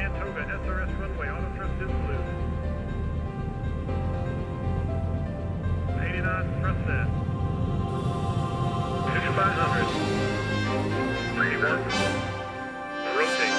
and Toga, SRS runway, auto thrust is blue. 80 knots, thrust set. 5500. 31. Rotate.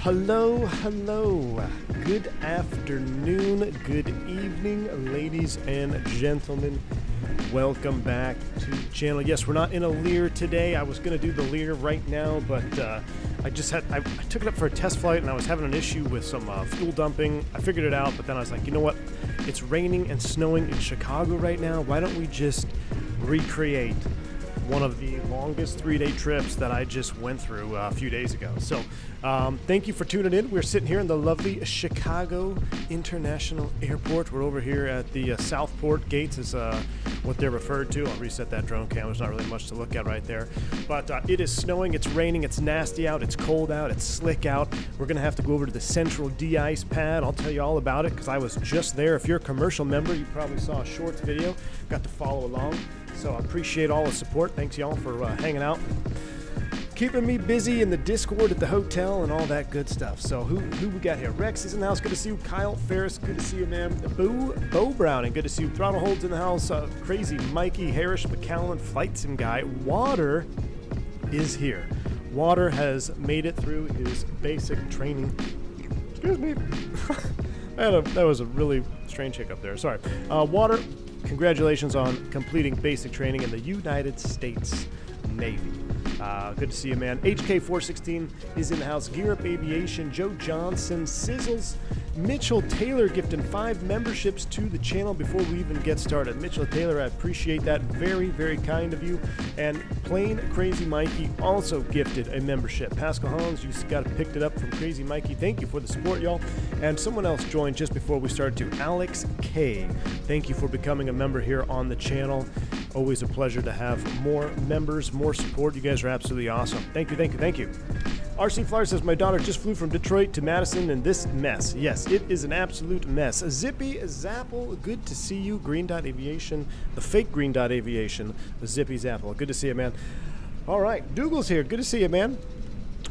Hello, hello. Good afternoon, good evening, ladies and gentlemen. Welcome back to the channel. Yes, we're not in a Lear today. I was going to do the Lear right now, but I took it up for a test flight and I was having an issue with some fuel dumping. I figured it out, but then I was like, you know what? It's raining and snowing in Chicago right now. Why don't we just recreate one of the longest 3-day trips that I just went through a few days ago. So thank you for tuning in. We're sitting here in the lovely Chicago International Airport. We're over here at the Southport gates is what they're referred to. I'll reset that drone cam. There's not really much to look at right there. But it is snowing, it's raining, it's nasty out, it's cold out, it's slick out. We're going to have to go over to the central de-ice pad. I'll tell you all about it because I was just there. If you're a commercial member, you probably saw a shorts video. Got to follow along. So I appreciate all the support. Thanks y'all for hanging out, keeping me busy in the Discord at the hotel and all that good stuff. So who we got here? Rex is in the house. Good to see you. Kyle Ferris. Good to see you, man. Bo Browning. Good to see you. Throttletek's in the house. Crazy Mikey Harris McCallum. Flight Sim guy. Water is here. Water has made it through his basic training. Excuse me. That was a really strange hiccup there. Sorry. Water, congratulations on completing basic training in the United States Navy. Good to see you, man. HK416 is in the house. Gear Up Aviation, Joe Johnson, Sizzles, Mitchell Taylor gifting 5 memberships to the channel before we even get started. Mitchell Taylor, I appreciate that. Very, very kind of you. And Plain Crazy Mikey also gifted a membership. Pascal Hans, you picked it up from Crazy Mikey. Thank you for the support, y'all. And someone else joined just before we started too. Alex K. Thank you for becoming a member here on the channel. Always a pleasure to have more members, more support. You guys are absolutely awesome. Thank you, thank you, thank you. RC Flyer says, my daughter just flew from Detroit to Madison in this mess. Yes, it is an absolute mess. Zippy Zapple, good to see you. Green Dot Aviation, the fake Green Dot Aviation, Zippy Zapple. Good to see you, man. All right, Dougal's here. Good to see you, man.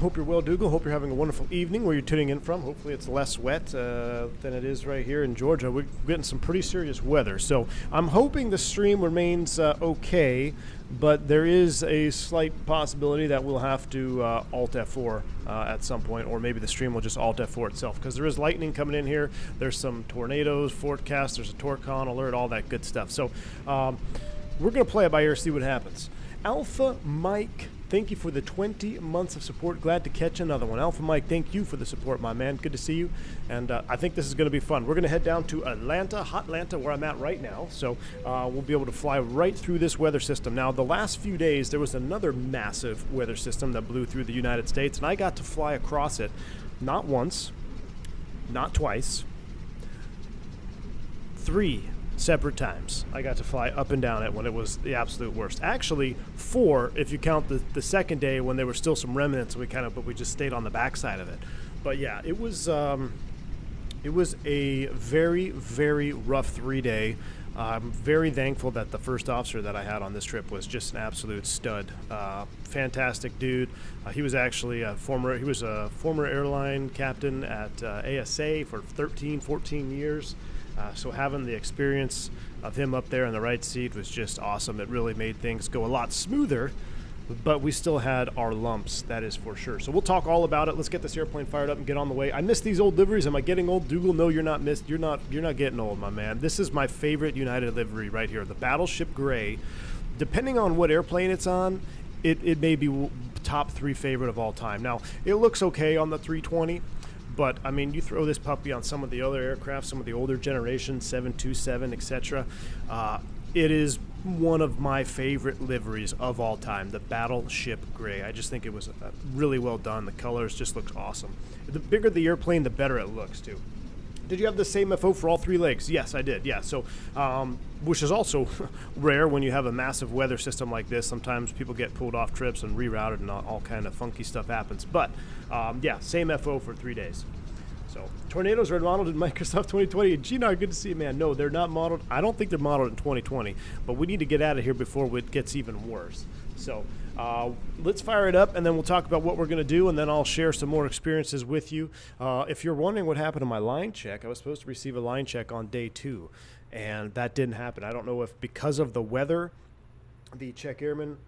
Hope you're well, Dougal. Hope you're having a wonderful evening where you're tuning in from. Hopefully it's less wet than it is right here in Georgia. We're getting some pretty serious weather. So I'm hoping the stream remains okay, but there is a slight possibility that we'll have to Alt F4 at some point, or maybe the stream will just Alt F4 itself, because there is lightning coming in here. There's some tornadoes forecast. There's a Torcon alert, all that good stuff. So we're going to play it by ear, see what happens. Alpha Mike, thank you for the 20 months of support. Glad to catch another one. Alpha Mike, thank you for the support, my man. Good to see you. And I think this is going to be fun. We're going to head down to Atlanta, hot Atlanta, where I'm at right now. So we'll be able to fly right through this weather system. Now, the last few days, there was another massive weather system that blew through the United States, and I got to fly across it not once, not twice, 3 separate times. I got to fly up and down it when it was the absolute worst. Actually, 4 if you count the second day when there were still some remnants. But we just stayed on the backside of it. But yeah, it was a very, very rough 3-day. I'm very thankful that the first officer that I had on this trip was just an absolute stud. Fantastic dude. He was actually a former airline captain at ASA for 13, 14 years. So having the experience of him up there in the right seat was just awesome. It really made things go a lot smoother, but we still had our lumps, that is for sure. So we'll talk all about it. Let's get this airplane fired up and get on the way. I miss these old liveries. Am I getting old, Dougal? No, you're not missed. You're not getting old, my man. This is my favorite United livery right here, the Battleship Gray. Depending on what airplane it's on, it may be top 3 favorite of all time. Now, it looks okay on the 320. But, I mean, you throw this puppy on some of the other aircraft, some of the older generations, 727, etc. It is one of my favorite liveries of all time, the Battleship Gray. I just think it was really well done. The colors just looked awesome. The bigger the airplane, the better it looks, too. Did you have the same FO for all 3 legs? Yes, I did. Yeah, so which is also rare when you have a massive weather system like this. Sometimes people get pulled off trips and rerouted, and all kind of funky stuff happens. But yeah, same FO for 3 days. So tornadoes are modeled in Microsoft 2020. Gina, good to see you, man. No, they're not modeled. I don't think they're modeled in 2020, but we need to get out of here before it gets even worse. So let's fire it up, and then we'll talk about what we're going to do, and then I'll share some more experiences with you. If you're wondering what happened to my line check, I was supposed to receive a line check on day 2, and that didn't happen. I don't know if because of the weather, the check airman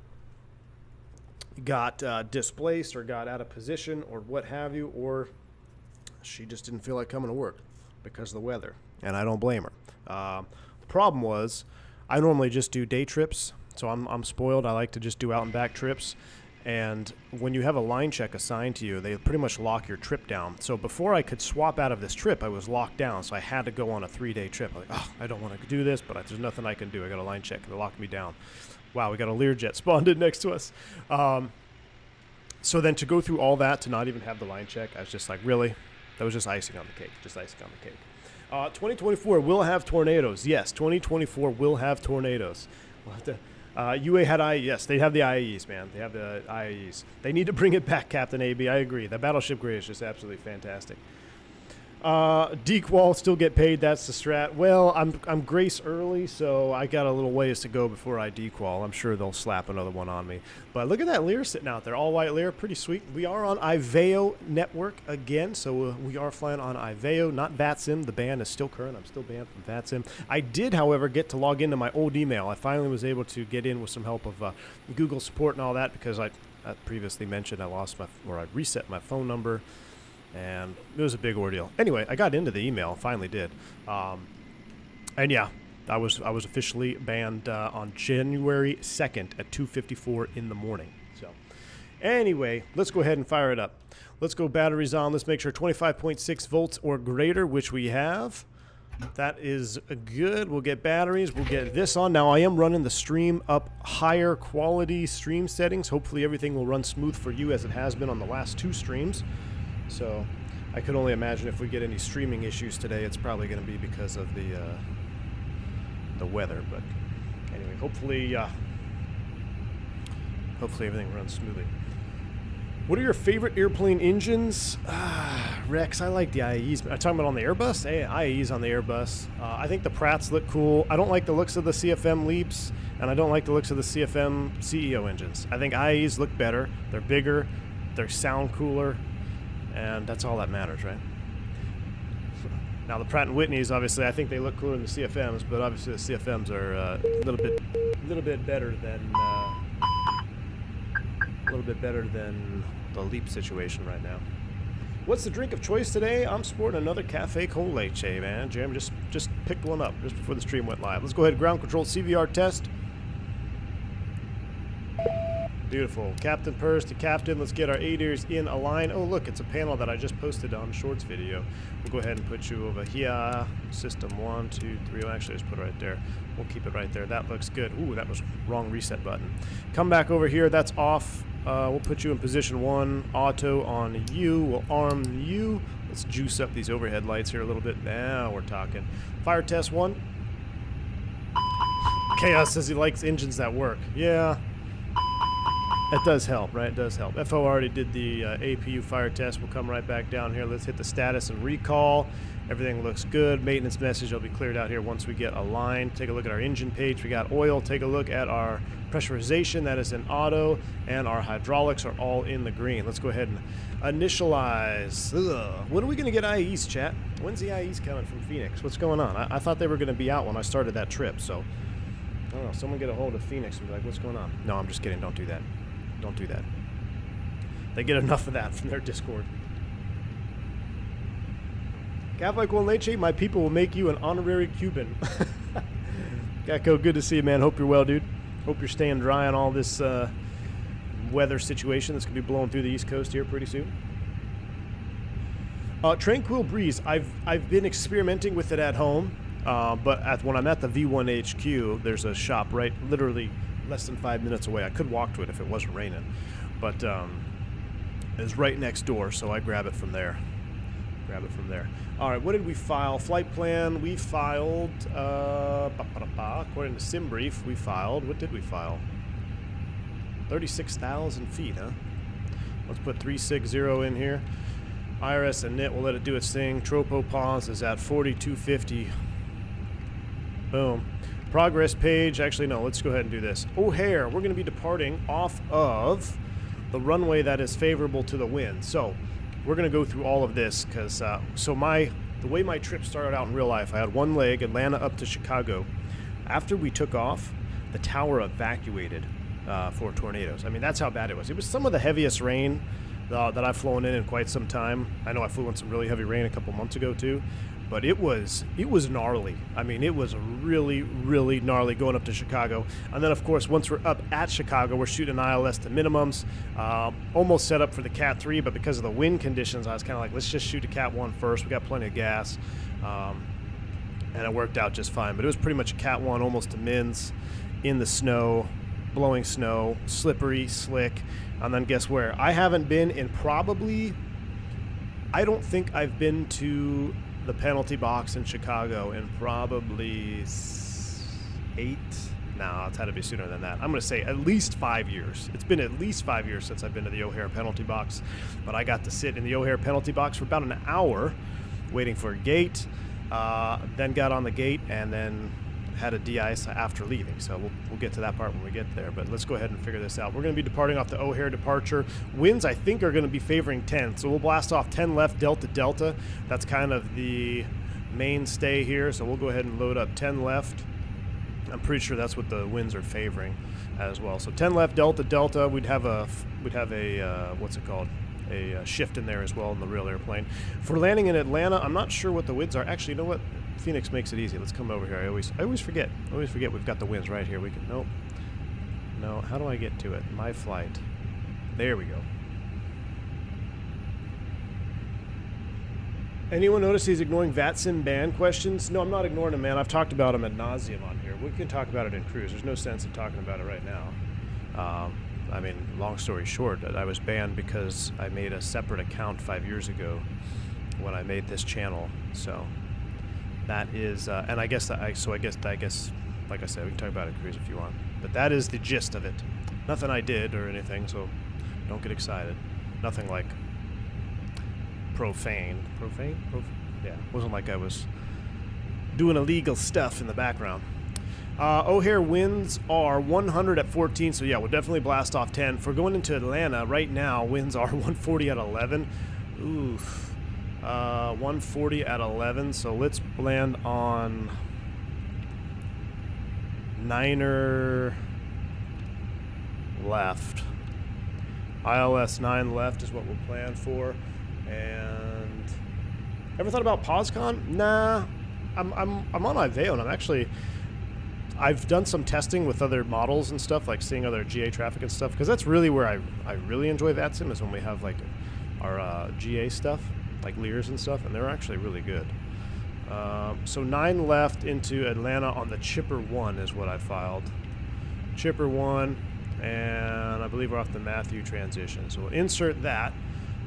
got displaced or got out of position or what have you, or she just didn't feel like coming to work because of the weather, and I don't blame her. The problem was I normally just do day trips. So I'm spoiled. I like to just do out and back trips. And when you have a line check assigned to you, they pretty much lock your trip down. So before I could swap out of this trip, I was locked down. So I had to go on a 3-day trip. I'm like, oh, I don't want to do this, but there's nothing I can do. I got a line check. They locked me down. Wow, we got a Learjet spawned in next to us. So then to go through all that, to not even have the line check, I was just like, really? That was just icing on the cake. Just icing on the cake. 2024 will have tornadoes. Yes, 2024 will have tornadoes. We'll have to... UA had yes, they have the IAEs, man. They have the IAEs. They need to bring it back, Captain AB. I agree. The Battleship Gray is just absolutely fantastic. Dequal still get paid. That's the strat. Well, I'm grace early, so I got a little ways to go before I dequal. I'm sure they'll slap another one on me. But look at that Lear sitting out there, all white Lear, pretty sweet. We are on Iveo network again, so we are flying on Iveo, not VATSIM. The ban is still current. I'm still banned from VATSIM. I did, however, get to log into my old email. I finally was able to get in with some help of Google support and all that, because I previously mentioned I reset my phone number. And it was a big ordeal. Anyway, I got into the email, finally did. And yeah, I was officially banned on January 2nd at 2:54 in the morning. So Anyway, let's go ahead and fire it up. Let's go batteries on. Let's make sure 25.6 volts or greater, which we have. That is good. We'll get batteries. We'll get this on. Now, I am running the stream up higher quality stream settings. Hopefully, everything will run smooth for you as it has been on the last 2 streams. So, I could only imagine if we get any streaming issues today, it's probably going to be because of the weather. But anyway, hopefully everything runs smoothly. What are your favorite airplane engines? Rex, I like the IAEs. I'm talking about on the Airbus? IAEs on the Airbus. I think the Pratts look cool. I don't like the looks of the CFM LEAPs, and I don't like the looks of the CFM CEO engines. I think IAEs look better. They're bigger. They sound cooler. And that's all that matters, right? Now, the Pratt & Whitneys, obviously, I think they look cooler than the CFMs, but obviously the CFMs are a little bit better than the LEAP situation right now. What's the drink of choice today? I'm sporting another Cafe Con Leche, man. Jeremy just picked one up just before the stream went live. Let's go ahead and ground control CVR test. Beautiful. Captain purse to captain. Let's get our ADIRs in a line. Oh, look, it's a panel that I just posted on Shorts video. We'll go ahead and put you over here. System 1, 2, 3. Well, actually, just put it right there. We'll keep it right there. That looks good. Ooh, that was wrong reset button. Come back over here. That's off. We'll put you in position 1. Auto on you. We'll arm you. Let's juice up these overhead lights here a little bit. Now we're talking. Fire test 1. Chaos says he likes engines that work. Yeah. That does help, right? It does help. FO already did the APU fire test. We'll come right back down here. Let's hit the status and recall. Everything looks good. Maintenance message will be cleared out here once we get a line. Take a look at our engine page. We got oil. Take a look at our pressurization. That is in auto. And our hydraulics are all in the green. Let's go ahead and initialize. When are we going to get IEs, chat? When's the IEs coming from Phoenix? What's going on? I thought they were going to be out when I started that trip. So, I don't know. Someone get a hold of Phoenix and be like, what's going on? No, I'm just kidding. Don't do that. Don't do that. They get enough of that from their Discord. Cafe Con Leche, my people will make you an honorary Cuban. Gecko, good to see you, man. Hope you're well, dude. Hope you're staying dry on all this weather situation that's going to be blowing through the East Coast here pretty soon. Tranquil Breeze. I've been experimenting with it at home, but when I'm at the V1 HQ, there's a shop right literally less than 5 minutes away. I could walk to it if it wasn't raining, but it's right next door, so I grab it from there. All right, what did we file? Flight plan, we filed, according to SimBrief, we filed, what did we file? 36,000 feet, huh? Let's put 360 in here. IRS and NIT will let it do its thing. Tropopause is at 4250. Boom. Progress page, actually no, let's go ahead and do this. O'Hare, we're going to be departing off of the runway that is favorable to the wind. So we're going to go through all of this because the way my trip started out in real life, I had one leg, Atlanta up to Chicago. After we took off, the tower evacuated for tornadoes. I mean, that's how bad it was. It was some of the heaviest rain that I've flown in quite some time. I know I flew in some really heavy rain a couple months ago too. But it was gnarly. I mean, it was really, really gnarly going up to Chicago. And then, of course, once we're up at Chicago, we're shooting ILS to minimums. Almost set up for the Cat 3, but because of the wind conditions, I was kind of like, let's just shoot a Cat 1 first. We got plenty of gas. And it worked out just fine. But it was pretty much a Cat 1 almost to mins in the snow, blowing snow, slippery, slick. And then guess where? I haven't been in I don't think I've been to the penalty box in Chicago in probably 8. No, it's had to be sooner than that. I'm going to say at least 5 years. It's been at least 5 years since I've been to the O'Hare penalty box. But I got to sit in the O'Hare penalty box for about an hour waiting for a gate. Then got on the gate and then had a de-ice after leaving. So we'll get to that part when we get there. But let's go ahead and figure this out. We're going to be departing off the O'Hare departure. Winds, I think, are going to be favoring 10. So we'll blast off 10 left, Delta, Delta. That's kind of the mainstay here. So we'll go ahead and load up 10 left. I'm pretty sure that's what the winds are favoring as well. So 10 left, Delta, Delta. We'd have a what's it called? A shift in there as well in the real airplane. For landing in Atlanta, I'm not sure what the winds are. Actually, you know what? Phoenix makes it easy. Let's come over here. I always forget. We've got the winds right here. We can no. How do I get to it? My flight. There we go. Anyone notice he's ignoring VATSIM ban questions? No, I'm not ignoring him, man. I've talked about him ad nauseum on here. We can talk about it in cruise. There's no sense in talking about it right now. I mean, long story short, I was banned because I made a separate account 5 years ago when I made this channel. So that is, and I guess, like I said, we can talk about it in cruise if you want. But that is the gist of it. Nothing I did or anything, so don't get excited. Nothing like profane. Yeah, wasn't like I was doing illegal stuff in the background. O'Hare winds are 100 at 14, so yeah, we'll definitely blast off 10. If we're going into Atlanta right now, winds are 140 at 11. Oof. 140 at 11, so let's land on 9er left. ILS 9 left is what we'll plan for. And ever thought about POSCON? Nah, I'm on Iveo, and I've done some testing with other models and stuff, like seeing other GA traffic and stuff, because that's really where I really enjoy VATSIM, is when we have like our GA stuff, like Lears and stuff, and they're actually really good. So 9 left into Atlanta on the Chipper 1 is what I filed. Chipper 1, and I believe we're off the Matthew transition. So we'll insert that.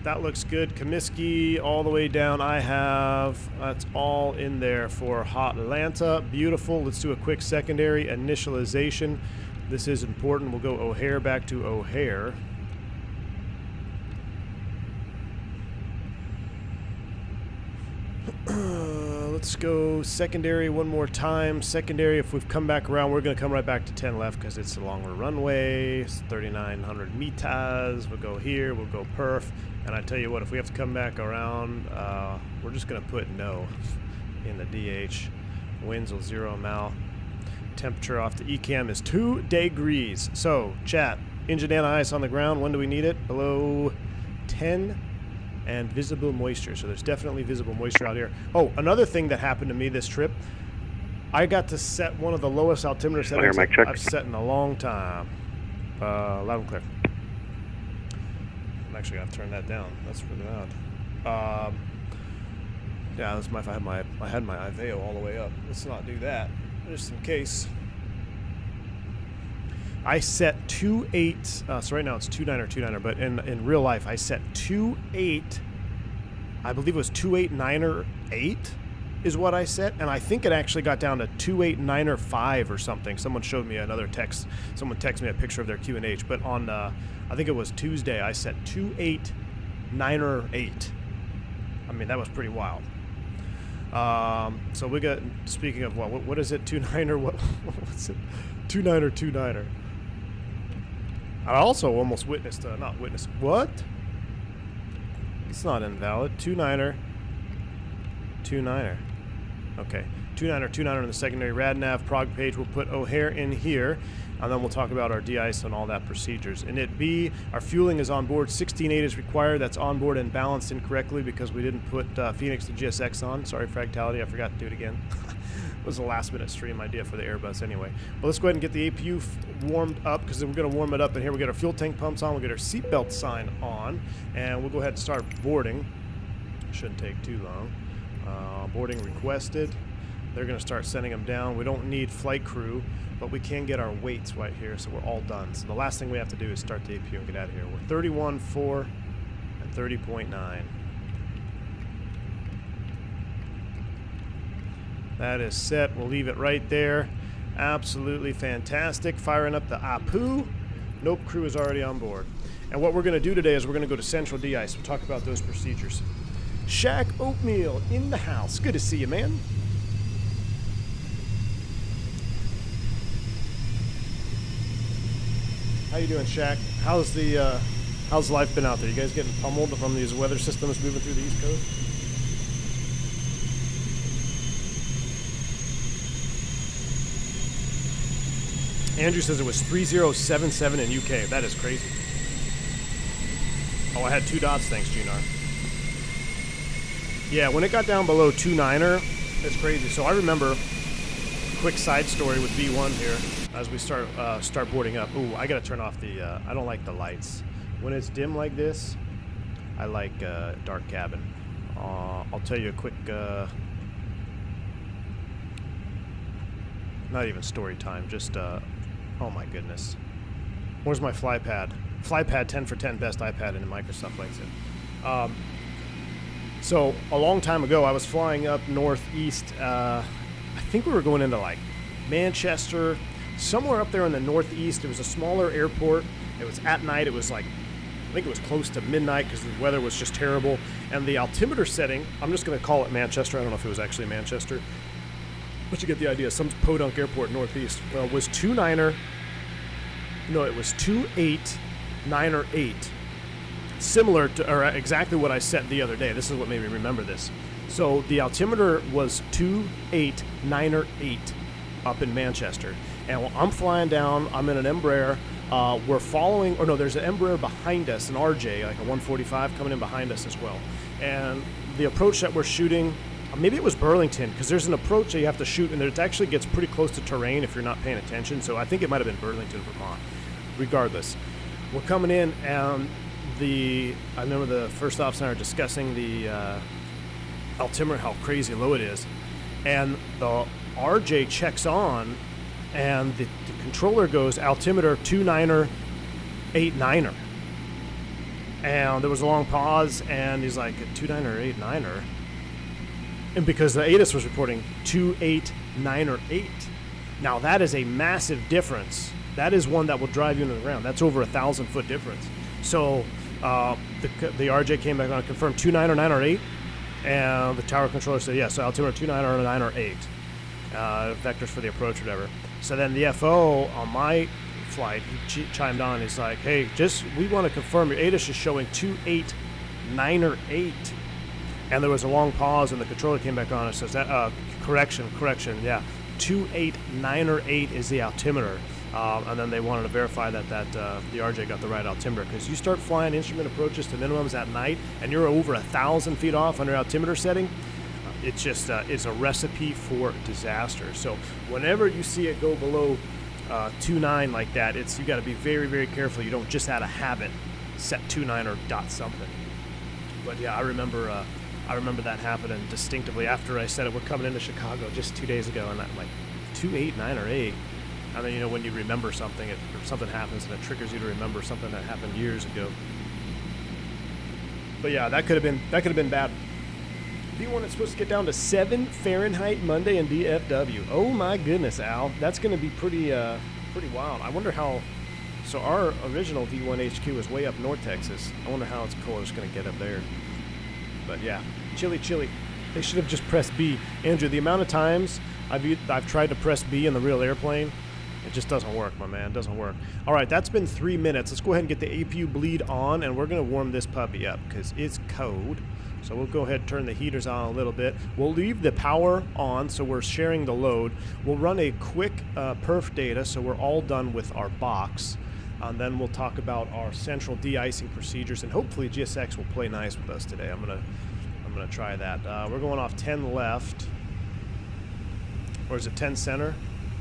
That looks good. Comiskey all the way down. That's all in there for Hot Atlanta. Beautiful. Let's do a quick secondary initialization. This is important. We'll go O'Hare back to O'Hare. Let's go secondary one more time. Secondary, if we've come back around, we're going to come right back to 10 left because it's a longer runway. It's 3,900 meters. We'll go here. We'll go perf. And I tell you what, if we have to come back around, we're just going to put no in the DH. Winds will 0 them out. Temperature off the ECAM is 2 degrees. So, chat, engine anti-ice on the ground. When do we need it? Below 10 and visible moisture. So there's definitely visible moisture out here. Oh, another thing that happened to me this trip, I got to set one of the lowest altimeter settings I've set in a long time. Loud and clear. I'm actually gonna have to turn that down. That's really loud. Yeah, that's I had my Iveo all the way up. Let's not do that, just in case. I set 2.8, so right now it's 2.9, but in real life I set 2.8, I believe it was 2.8 is what I set, and I think it actually got down to 2.8 or something. Someone showed me another text, someone texted me a picture of their QNH, but on, I think it was Tuesday, I set 2.8. I mean, that was pretty wild. So we got, speaking of what is it, 2.9, what's it, 2.9. I also almost witnessed, what? It's not invalid. 2.9. Okay. 2.9 on the secondary RadNav prog page. We'll put O'Hare in here, and then we'll talk about our de-ice and all that procedures. And our fueling is on board. 16.8 is required. That's on board and balanced incorrectly because we didn't put Fenix to GSX on. Sorry, Fractality. I forgot to do it again. It was a last-minute stream idea for the Airbus anyway. But let's go ahead and get the APU warmed up, because we're going to warm it up. And here we get our fuel tank pumps on. We'll get our seatbelt sign on, and we'll go ahead and start boarding. Shouldn't take too long. Boarding requested. They're going to start sending them down. We don't need flight crew, but we can get our weights right here, so we're all done. So the last thing we have to do is start the APU and get out of here. We're 31.4 and 30.9. That is set. We'll leave it right there. Absolutely fantastic. Firing up the APU. Nope, crew is already on board. And what we're going to do today is we're going to go to Central De-ice. We'll talk about those procedures. Shaq Oatmeal in the house. Good to see you, man. How you doing, Shaq? How's life been out there? You guys getting pummeled from these weather systems moving through the East Coast? Andrew says it was 3077 in UK. That is crazy. Oh, I had 2 dots. Thanks, Ginar. Yeah, when it got down below 2.9, it's crazy. So I remember, quick side story with B1 here, as we start boarding up. Ooh, I gotta turn off the, I don't like the lights. When it's dim like this, I like dark cabin. I'll tell you a quick, not even story time, just, oh my goodness. Where's my FlyPad? FlyPad 10 for 10 best iPad in Microsoft likes it. So a long time ago, I was flying up northeast. I think we were going into like Manchester, somewhere up there in the northeast. It was a smaller airport. It was at night. It was like, I think it was close to midnight because the weather was just terrible. And the altimeter setting, I'm just going to call it Manchester. I don't know if it was actually Manchester, but you get the idea. Some podunk airport northeast was 29er. No, it was 28908. Similar to, or exactly what I set the other day. This is what made me remember this. So the altimeter was 28908 up in Manchester. And while I'm flying down, I'm in an Embraer. We're following, or no, there's an Embraer behind us, an RJ, like a 145 coming in behind us as well. And the approach that we're shooting, maybe it was Burlington, because there's an approach that you have to shoot, and it actually gets pretty close to terrain if you're not paying attention. So I think it might have been Burlington, Vermont. Regardless, we're coming in, and I remember the first officer and I were discussing the altimeter, how crazy low it is, and the RJ checks on, and the controller goes altimeter 29er89er, and there was a long pause, and he's like 29er89er, and because the ATIS was reporting 289er8. Now that is a massive difference. That is one that will drive you into the ground. That's over 1,000-foot difference. So the RJ came back on and confirmed 289er9er8, and the tower controller said yes. So altimeter 289er9er8, vectors for the approach, or whatever. So then the FO on my flight, he chimed on. He's like, "Hey, we want to confirm your ATIS is showing 289er8." And there was a long pause, and the controller came back on and says, "That correction, yeah, 289er8 is the altimeter." And then they wanted to verify that the RJ got the right altimeter, because you start flying instrument approaches to minimums at night and you're over 1,000 feet off under altimeter setting. It's just it's a recipe for disaster. So whenever you see it go below 2.9 like that, you got to be very, very careful. You don't just out of habit set 2.9 or dot something. But yeah, I remember that happening distinctively after I said it. We're coming into Chicago just 2 days ago, and I'm like 2.8, or 8. And then, you know, when you remember something, or something happens and it triggers you to remember something that happened years ago. But yeah, that could have been bad. V1 is supposed to get down to 7 Fahrenheit Monday in DFW. Oh my goodness, Al, that's going to be pretty wild. I wonder how. So our original V1 HQ is way up North Texas. I wonder how it's cold it's going to get up there. But yeah, chilly. They should have just pressed B. Andrew, the amount of times I've tried to press B in the real airplane, it just doesn't work, my man. It doesn't work. All right, that's been 3 minutes. Let's go ahead and get the APU bleed on, and we're going to warm this puppy up because it's cold. So we'll go ahead and turn the heaters on a little bit. We'll leave the power on, so we're sharing the load. We'll run a quick perf data, so we're all done with our box. And then we'll talk about our central de-icing procedures, and hopefully GSX will play nice with us today. I'm gonna try that. We're going off 10 left. Or is it 10 center?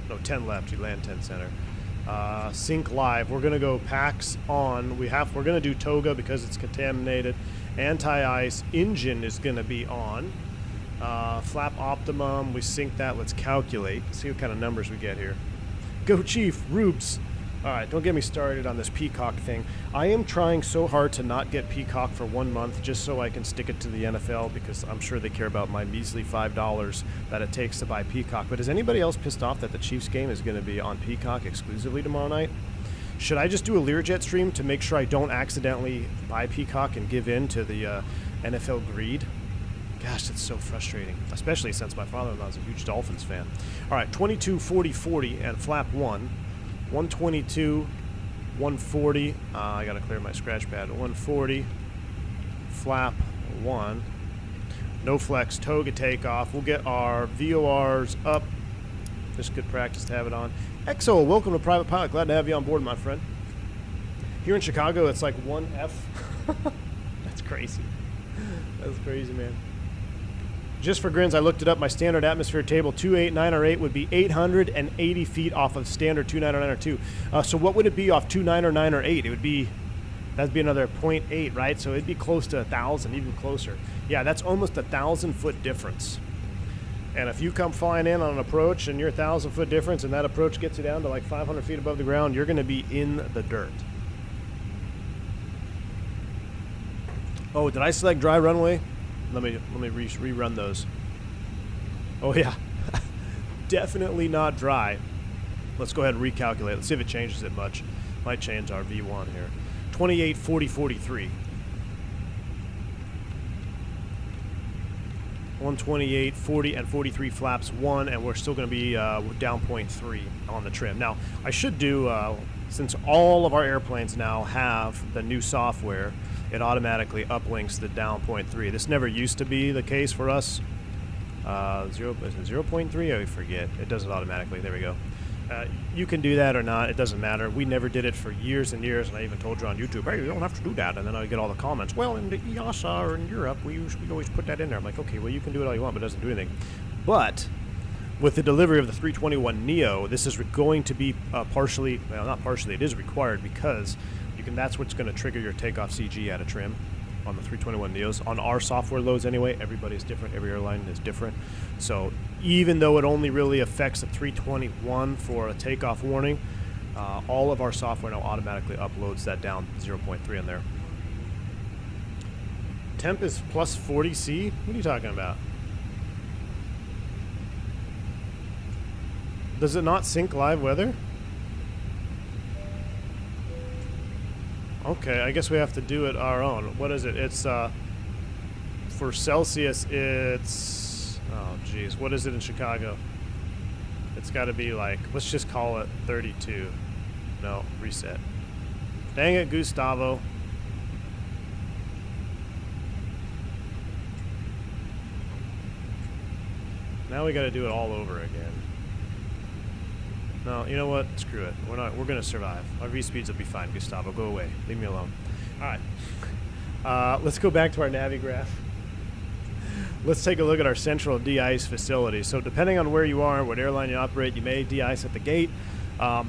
No, 10 left. You land 10 center. Sync live. We're gonna go packs on. We're gonna do Toga because it's contaminated. Anti-ice. Engine is gonna be on. Flap optimum. We sync that. Let's calculate. See what kind of numbers we get here. Go Chief. Rubes. All right, don't get me started on this Peacock thing. I am trying so hard to not get Peacock for 1 month just so I can stick it to the NFL, because I'm sure they care about my measly $5 that it takes to buy Peacock. But is anybody else pissed off that the Chiefs game is going to be on Peacock exclusively tomorrow night? Should I just do a Learjet stream to make sure I don't accidentally buy Peacock and give in to the NFL greed? Gosh, it's so frustrating, especially since my father-in-law is a huge Dolphins fan. All right, 22, 40, 40, and flap 1. 122, 140, I gotta clear my scratch pad. 140, flap 1, no flex, Toga takeoff. We'll get our VORs up. Just good practice to have it on. EXO, welcome to Private Pilot. Glad to have you on board, my friend. Here in Chicago, it's like 1F. That's crazy. That's crazy, man. Just for grins, I looked it up. My standard atmosphere table, 28908 would be 880 feet off of standard 299 or 2. So what would it be off 299 or 8? It would be That'd be another 0.8, right? So it'd be close to 1,000, even closer. Yeah, that's almost 1,000-foot difference. And if you come flying in on an approach and you're 1,000-foot difference and that approach gets you down to like 500 feet above the ground, you're going to be in the dirt. Oh, did I select dry runway? Let me rerun those. Oh yeah, definitely not dry. Let's go ahead and recalculate. Let's see if it changes it much. Might change our V1 here. 28, 40, 43. 128, 40, and 43 flaps 1, and we're still going to be down 0.3 on the trim. Now, I should do, since all of our airplanes now have the new software, it automatically uplinks the down 0.3. This never used to be the case for us. 0.3? I forget. It does it automatically. There we go. You can do that or not. It doesn't matter. We never did it for years and years, and I even told you on YouTube, hey, you don't have to do that. And then I get all the comments. Well, in the EASA or in Europe, we always put that in there. I'm like, okay, well, you can do it all you want, but it doesn't do anything. But with the delivery of the 321neo, this is going to be partially, well, not partially, it is required because that's what's going to trigger your takeoff CG out of trim on the 321neos. On our software loads anyway, everybody's different. Every airline is different. So even though it only really affects the 321 for a takeoff warning, all of our software now automatically uploads that down 0.3 in there. Temp is plus 40C? What are you talking about? Does it not sync live weather? Okay, I guess we have to do it our own. What is it? It's, for Celsius, it's, oh geez, what is it in Chicago? It's got to be like, let's just call it 32. No, reset. Dang it, Gustavo. Now we got to do it all over again. No, you know what? Screw it. We're going to survive. Our V-speeds will be fine. Gustavo, go away. Leave me alone. All right. Let's go back to our Navigraph. Let's take a look at our central de-ice facility. So depending on where you are, what airline you operate, you may de-ice at the gate.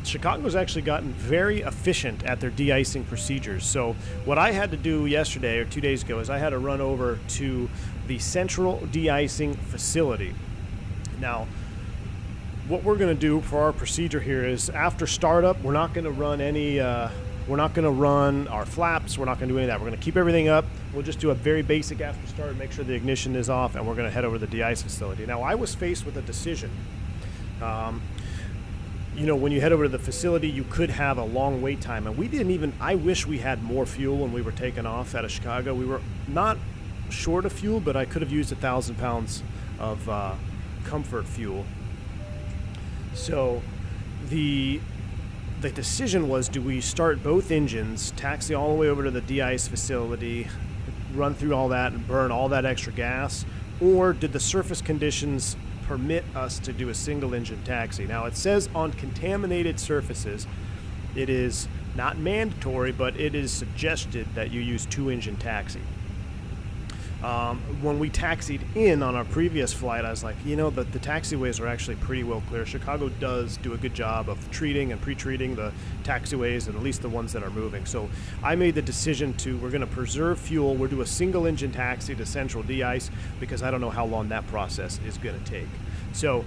Chicago's actually gotten very efficient at their de-icing procedures. So what I had to do yesterday or 2 days ago is I had to run over to the central de-icing facility. Now, what we're going to do for our procedure here is after startup, we're not going to run any, we're not going to run our flaps. We're not going to do any of that. We're going to keep everything up. We'll just do a very basic after start, make sure the ignition is off, and we're going to head over to the de-ice facility. Now, I was faced with a decision. You know, when you head over to the facility, you could have a long wait time. And we didn't even, I wish we had more fuel when we were taking off out of Chicago. We were not short of fuel, but I could have used 1,000 pounds of comfort fuel. So the decision was, do we start both engines, taxi all the way over to the de-ice facility, run through all that and burn all that extra gas, or did the surface conditions permit us to do a single engine taxi? Now it says on contaminated surfaces it is not mandatory, but it is suggested that you use 2-engine taxi. When we taxied in on our previous flight, I was like, you know, the taxiways are actually pretty well clear. Chicago does do a good job of treating and pre-treating the taxiways, and at least the ones that are moving. So I made the decision we're going to preserve fuel. We'll do a single engine taxi to central de-ice because I don't know how long that process is going to take. So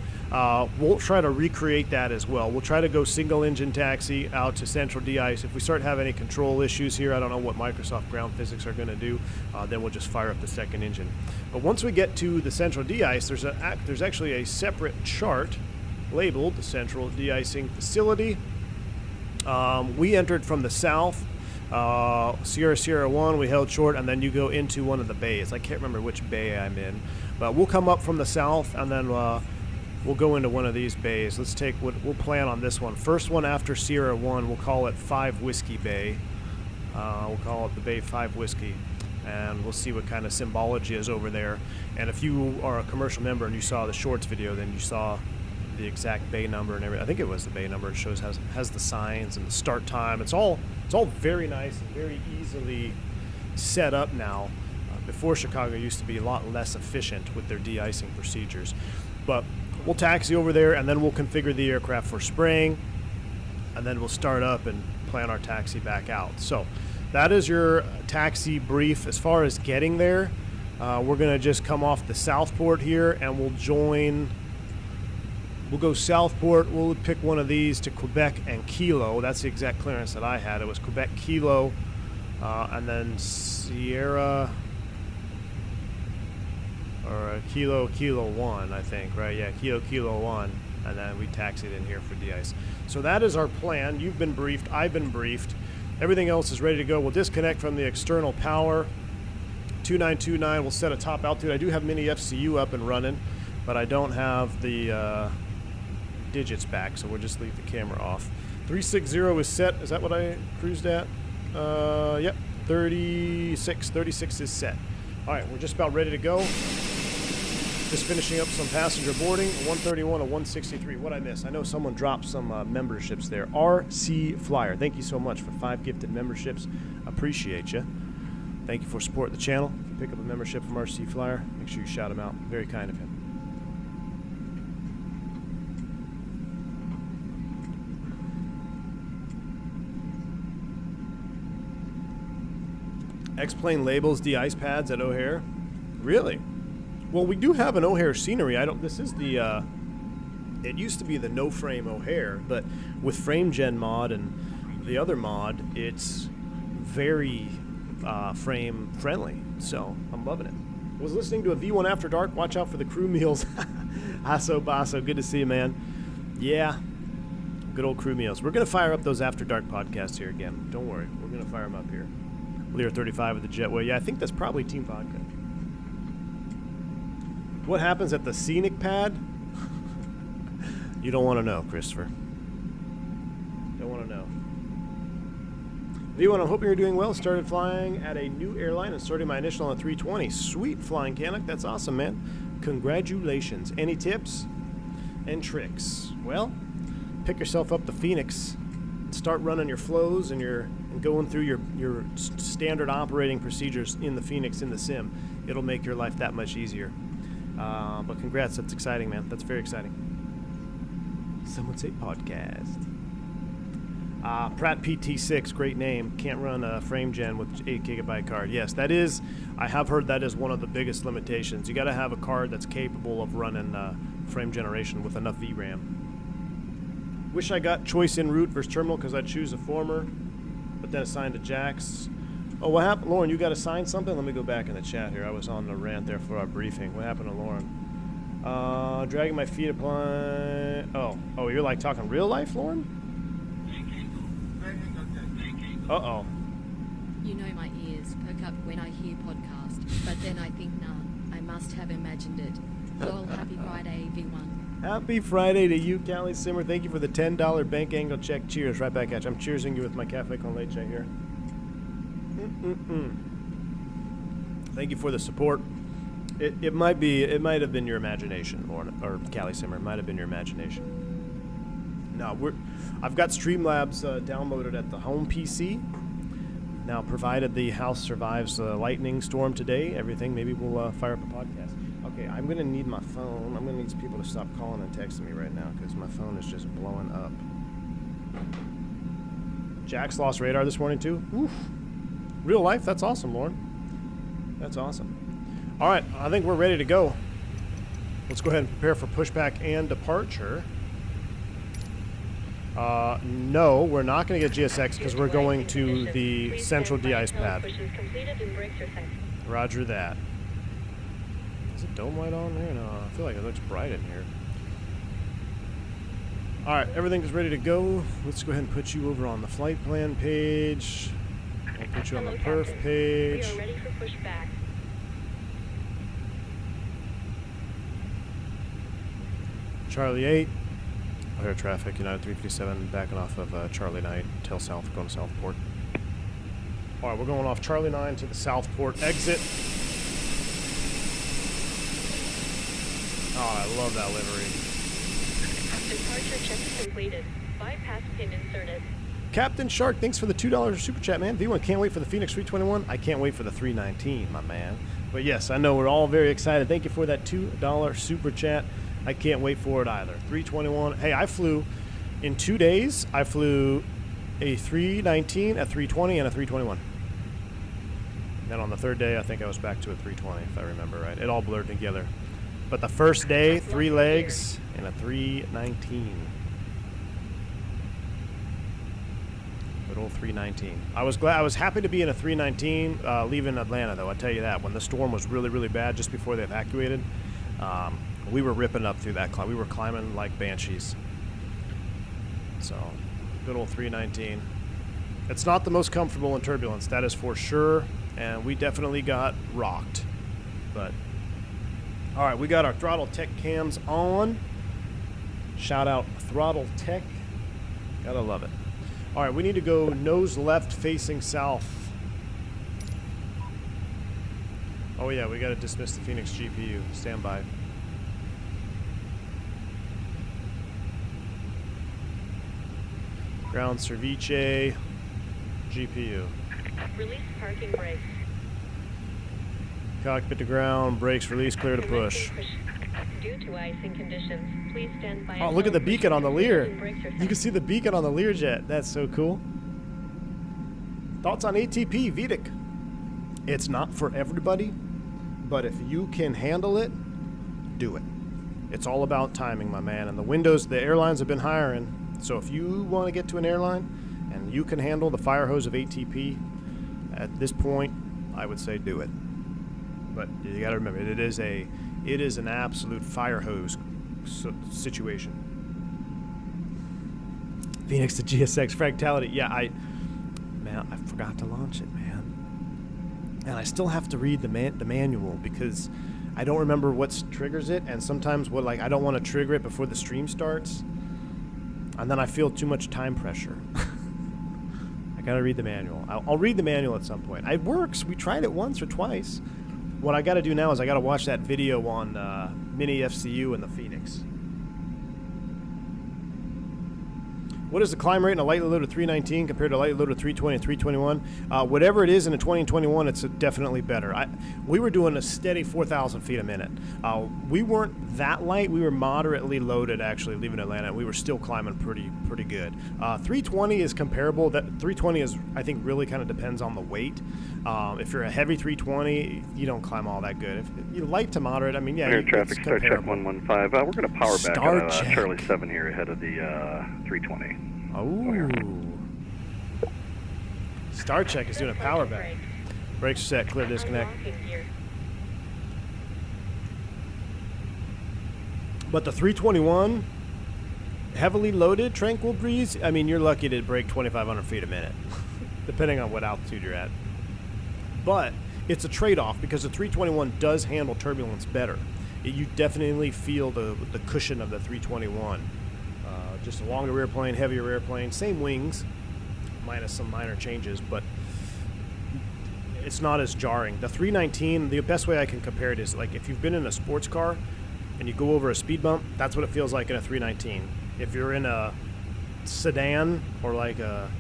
we'll try to recreate that as well. We'll try to go single engine taxi out to central de-ice. If we start having any control issues here, I don't know what Microsoft ground physics are going to do, then we'll just fire up the second engine. But once we get to the central de-ice, there's actually a separate chart labeled the central de-icing facility. We entered from the south, Sierra 1, we held short, and then you go into one of the bays. I can't remember which bay I'm in, but we'll come up from the south, and then we'll go into one of these bays. Let's take we'll plan on this one. First one after Sierra 1, we'll call it 5 Whiskey Bay. We'll call it the Bay 5 Whiskey, and we'll see what kind of symbology is over there. And if you are a commercial member and you saw the shorts video, then you saw the exact bay number and everything. I think it was the bay number. It shows has the signs and the start time. It's all very nice and very easily set up now. Before, Chicago used to be a lot less efficient with their de-icing procedures. But we'll taxi over there, and then we'll configure the aircraft for spraying, and then we'll start up and plan our taxi back out. So that is your taxi brief. As far as getting there, we're going to just come off the Southport here, and we'll go Southport. We'll pick one of these to Quebec and Kilo. That's the exact clearance that I had. It was Quebec, Kilo, and then Sierra, or Kilo 1, I think, right? Yeah, Kilo 1, and then we taxied in here for de-ice. So that is our plan. You've been briefed. I've been briefed. Everything else is ready to go. We'll disconnect from the external power. 2929, we'll set a top altitude. I do have mini FCU up and running, but I don't have the digits back, so we'll just leave the camera off. 360 is set. Is that what I cruised at? Yep, 36 is set. All right, we're just about ready to go. Just finishing up some passenger boarding. 131 to 163. What I miss? I know someone dropped some memberships there. RC Flyer, thank you so much for 5 gifted memberships. Appreciate you. Thank you for supporting the channel. If you pick up a membership from RC Flyer, make sure you shout him out. Very kind of him. X-plane labels de-ice pads at O'Hare. Really? Well, we do have an O'Hare scenery. This is the, it used to be the no-frame O'Hare, but with FrameGen mod and the other mod, it's very frame friendly. So I'm loving it. Was listening to a V1 After Dark. Watch out for the crew meals. Aso Basso, good to see you, man. Yeah, good old crew meals. We're going to fire up those After Dark podcasts here again. Don't worry. We're going to fire them up here. Lear 35 with the Jetway. Yeah, I think that's probably Team Vodka. What happens at the scenic pad? You don't want to know, Christopher. Don't want to know. V1, I'm hoping you're doing well. Started flying at a new airline and started my initial on a 320. Sweet, Flying Canuck. That's awesome, man. Congratulations. Any tips and tricks? Well, pick yourself up the Fenix. Start running your flows and going through your standard operating procedures in the Fenix in the sim. It'll make your life that much easier. But congrats, that's exciting, man. That's very exciting. Some would say podcast. Pratt PT6, great name. Can't run a FrameGen with 8 gigabyte card. Yes, that is. I have heard that is one of the biggest limitations. You got to have a card that's capable of running frame generation with enough VRAM. Wish I got choice in route versus terminal because I'd choose a former, but then assigned to Jax. Oh, what happened? Lauren, you got assigned something? Let me go back in the chat here. I was on the rant there for our briefing. What happened to Lauren? Dragging my feet apply. Oh, you're like talking real life, Lauren? Uh-oh. You know my ears perk up when I hear podcast, but then I think, nah, I must have imagined it. Lol, happy Friday, V1. Happy Friday to you, Callie Simmer. Thank you for the $10 bank angle check. Cheers, right back at you. I'm cheersing you with my Cafe con Leche here. Thank you for the support. It might have been your imagination, or Callie Simmer. It might have been your imagination. No, I've got Streamlabs downloaded at the home PC. Now, provided the house survives the lightning storm today, everything, maybe we'll fire up a podcast. Okay, I'm going to need my phone. I'm going to need people to stop calling and texting me right now because my phone is just blowing up. Jax lost radar this morning, too. Oof. Real life? That's awesome, Lauren. That's awesome. All right, I think we're ready to go. Let's go ahead and prepare for pushback and departure. No, we're not going to get GSX because we're going to the central de-ice pad. Roger that. Is it dome light on here? No, I feel like it looks bright in here. All right, everything's ready to go. Let's go ahead and put you over on the flight plan page. I'll put you on the perf page. We are ready for pushback. Charlie 8. Air traffic, United 357, backing off of Charlie 9, tail south, going to Southport. All right, we're going off Charlie 9 to the Southport exit. Oh, I love that livery. Departure check completed. Bypass pin inserted. Captain Shark, thanks for the $2 super chat, man. V1, can't wait for the Fenix 321. I can't wait for the 319, my man. But yes, I know we're all very excited. Thank you for that $2 super chat. I can't wait for it either. 321. Hey, I flew in 2 days. I flew a 319, a 320, and a 321. Then on the third day, I think I was back to a 320, if I remember right. It all blurred together. But the first day, 3 legs and a 319. Good old 319. I was happy to be in a 319 leaving Atlanta, though. I tell you that when the storm was really, really bad just before they evacuated, we were ripping up through that climb. We were climbing like banshees. So, good old 319. It's not the most comfortable in turbulence, that is for sure. And we definitely got rocked. But, all right, we got our Throttletek cams on. Shout out Throttletek. Gotta love it. All right, we need to go nose left facing south. Oh yeah, we gotta dismiss the Fenix GPU. Stand by. Ground Cerviche GPU. Release parking brakes. Cockpit to ground, brakes release, clear to push. Due to icing conditions, please stand by. Oh, look at the beacon on the Lear. Brakes are You can see the beacon on the Learjet. That's so cool. Thoughts on ATP, Vidic? It's not for everybody, but if you can handle it, do it. It's all about timing, my man. And the airlines have been hiring. So if you want to get to an airline and you can handle the fire hose of ATP, at this point, I would say do it. But you got to remember, it is an absolute fire hose situation. Phoenix to GSX Fractality. Yeah, I forgot to launch it, man. And I still have to read the manual because I don't remember what triggers it, and sometimes I don't want to trigger it before the stream starts, and then I feel too much time pressure. I gotta read the manual. I'll read the manual at some point. It works. We tried it once or twice. What I gotta do now is I gotta watch that video on Mini FCU and the Fenix. What is the climb rate in a lightly loaded 319 compared to a lightly loaded 320 and 321? Whatever it is in a 20 and 21, it's definitely better. We were doing a steady 4,000 feet a minute. We weren't that light. We were moderately loaded, actually, leaving Atlanta. We were still climbing pretty good. 320 is comparable. That 320 is, I think, really kind of depends on the weight. If you're a heavy 320, you don't climb all that good. If you're light to moderate, I mean, yeah, Air traffic, Star Check 115. We're going to power back Star on check. Charlie 7 here ahead of the 320. Oh. Star Check is doing a power back. Brakes are set, clear disconnect. Unlocking gear. But the 321, heavily loaded, tranquil breeze, I mean, you're lucky to break 2,500 feet a minute, depending on what altitude you're at. But it's a trade-off because the 321 does handle turbulence better. You definitely feel the cushion of the 321. Just a longer rear plane, heavier rear plane, same wings, minus some minor changes, but it's not as jarring. The 319, the best way I can compare it is like if you've been in a sports car and you go over a speed bump, that's what it feels like in a 319. If you're in a sedan or like a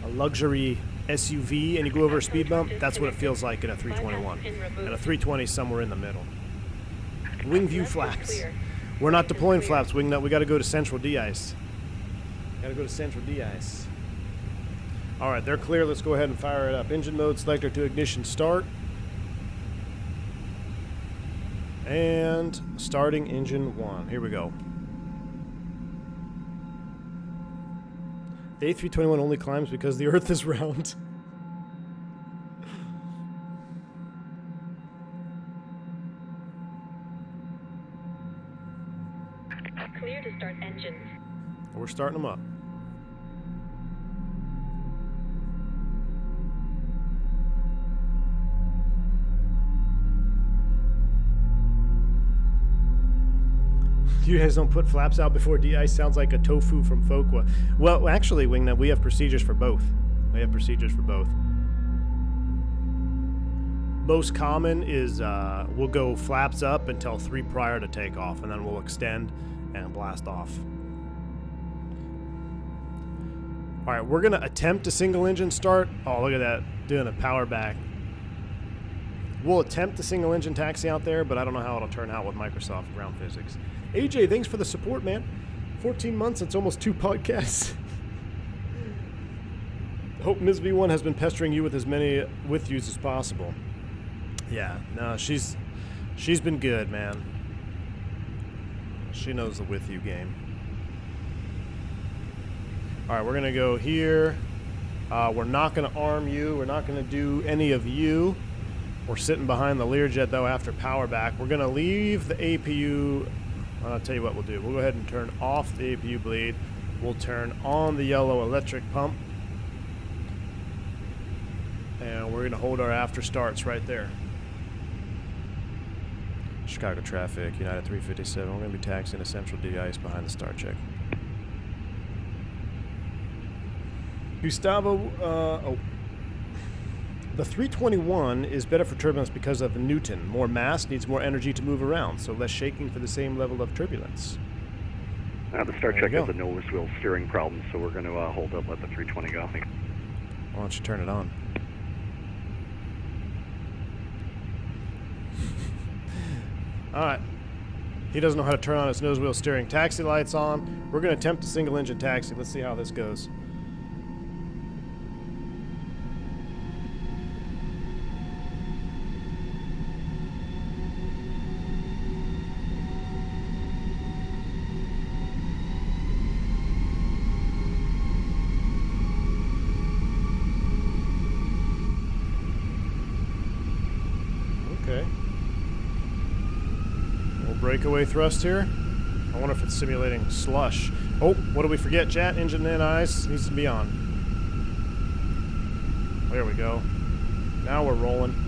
luxury SUV and you go over a speed bump, that's what it feels like in a 321. And a 320 is somewhere in the middle. Wing view flaps. We're not deploying flaps, Wingnut. We got to go to central de-ice. Got to go to central de-ice. All right, they're clear. Let's go ahead and fire it up. Engine mode, selector to ignition, start. And starting engine 1. Here we go. The A321 only climbs because the Earth is round. Clear to start engines. We're starting them up. You guys don't put flaps out before de-ice. Sounds like a tofu from Fokwa. Well, actually, Wingnut, we have procedures for both. Most common is we'll go flaps up until 3 prior to takeoff, and then we'll extend and blast off. All right, we're gonna attempt a single engine start. Oh, look at that, doing a power back. We'll attempt a single engine taxi out there, but I don't know how it'll turn out with Microsoft ground physics. AJ, thanks for the support, man. 14 months, it's almost 2 podcasts. Hope Ms. V1 has been pestering you with as many with yous as possible. Yeah, no, she's been good, man. She knows the with you game. Alright, we're gonna go here. We're not gonna arm you. We're not gonna do any of you. We're sitting behind the Learjet though after power back. We're gonna leave the APU. I'll tell you what we'll do. We'll go ahead and turn off the APU bleed. We'll turn on the yellow electric pump. And we're going to hold our after starts right there. Chicago traffic, United 357. We're going to be taxiing to Central De-ice behind the start check. Gustavo, the 321 is better for turbulence because of Newton. More mass needs more energy to move around, so less shaking for the same level of turbulence. The start check has a nose wheel steering problem, so we're going to hold up, let the 320 go. Why don't you turn it on? Alright. He doesn't know how to turn on his nose wheel steering. Taxi lights on. We're going to attempt a single engine taxi. Let's see how this goes. Okay. Breakaway thrust here. I wonder if it's simulating slush. Oh, what did we forget, chat? Engine and eyes needs to be on. There we go. Now we're rolling.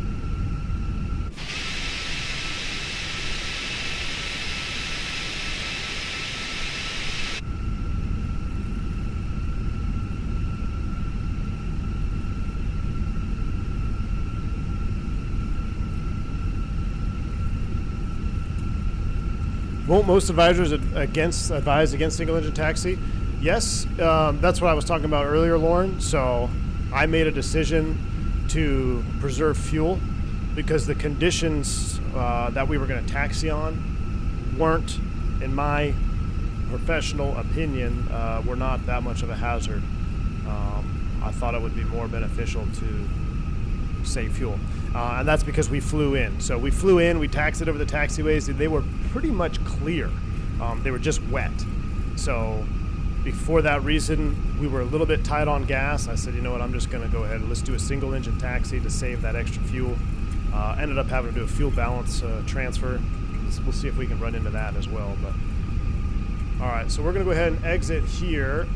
Won't most advisors advise against single-engine taxi? Yes, that's what I was talking about earlier, Lauren. So I made a decision to preserve fuel because the conditions that we were going to taxi on weren't, in my professional opinion, were not that much of a hazard. I thought it would be more beneficial to save fuel. And that's because we flew in. So we flew in, we taxied over the taxiways, and they were pretty much clear. They were just wet. So for that reason, we were a little bit tight on gas. I said, you know what, I'm just going to go ahead and let's do a single engine taxi to save that extra fuel. Ended up having to do a fuel balance transfer. We'll see if we can run into that as well. But all right, so we're going to go ahead and exit here.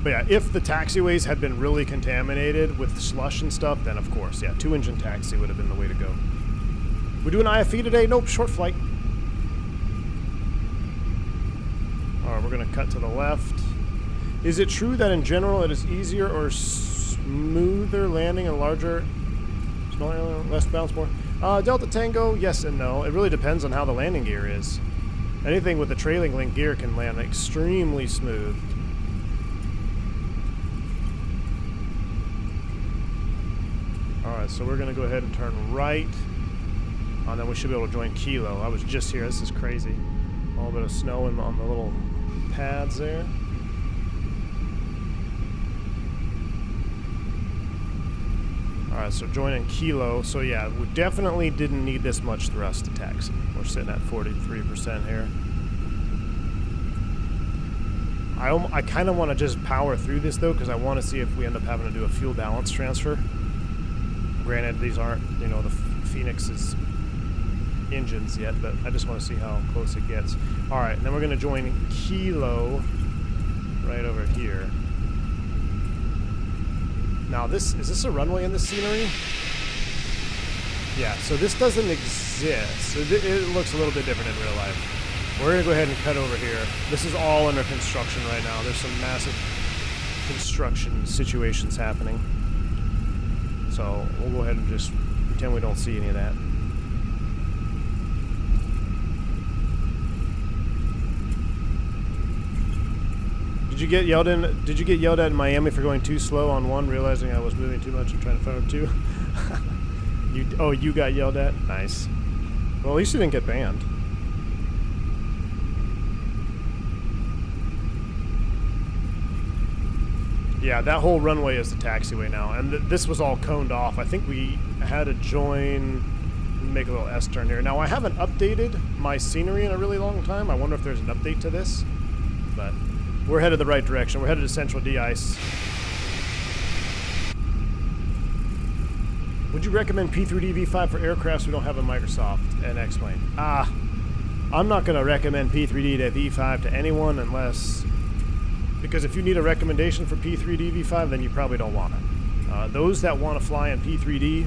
But yeah, if the taxiways had been really contaminated with slush and stuff, then of course, yeah, 2-engine taxi would have been the way to go. We doing IFE today? Nope, short flight. All right, we're going to cut to the left. Is it true that in general it is easier or smoother landing and larger, smaller, less bounce more? Delta Tango, yes and no. It really depends on how the landing gear is. Anything with the trailing link gear can land extremely smooth. Alright, so we're going to go ahead and turn right. And then we should be able to join Kilo. I was just here. This is crazy. A little bit of snow on the little pads there. Alright, so joining Kilo. So yeah, we definitely didn't need this much thrust to taxi. We're sitting at 43% here. I kind of want to just power through this though, because I want to see if we end up having to do a fuel balance transfer. Granted, these aren't, you know, the Fenix's engines yet, but I just want to see how close it gets. All right, and then we're going to join Kilo right over here. Now, is this a runway in this scenery? Yeah, so this doesn't exist. So it looks a little bit different in real life. We're going to go ahead and cut over here. This is all under construction right now. There's some massive construction situations happening. So we'll go ahead and just pretend we don't see any of that. Did you get yelled at in Miami for going too slow on one, realizing I was moving too much and trying to phone two? You got yelled at? Nice. Well, at least you didn't get banned. Yeah, that whole runway is the taxiway now, and this was all coned off. I think we had to join, make a little S-turn here. Now, I haven't updated my scenery in a really long time. I wonder if there's an update to this, but we're headed the right direction. We're headed to Central De-ice. Would you recommend P3D V5 for aircrafts we don't have in Microsoft? And explain. I'm not going to recommend P3D to V5 to anyone unless... Because if you need a recommendation for P3D V5, then you probably don't want it. Those that want to fly in P3D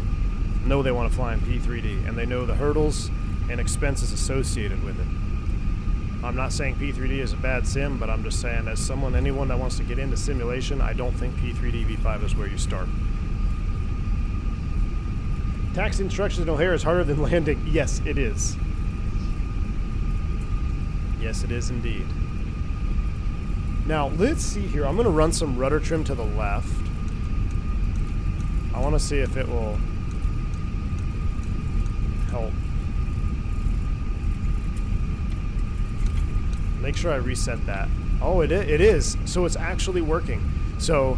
know they want to fly in P3D, and they know the hurdles and expenses associated with it. I'm not saying P3D is a bad sim, but I'm just saying as anyone that wants to get into simulation, I don't think P3D V5 is where you start. Taxi instructions in O'Hare is harder than landing. Yes, it is. Yes, it is indeed. Now, let's see here. I'm going to run some rudder trim to the left. I want to see if it will help. Make sure I reset that. Oh, it is. So it's actually working. So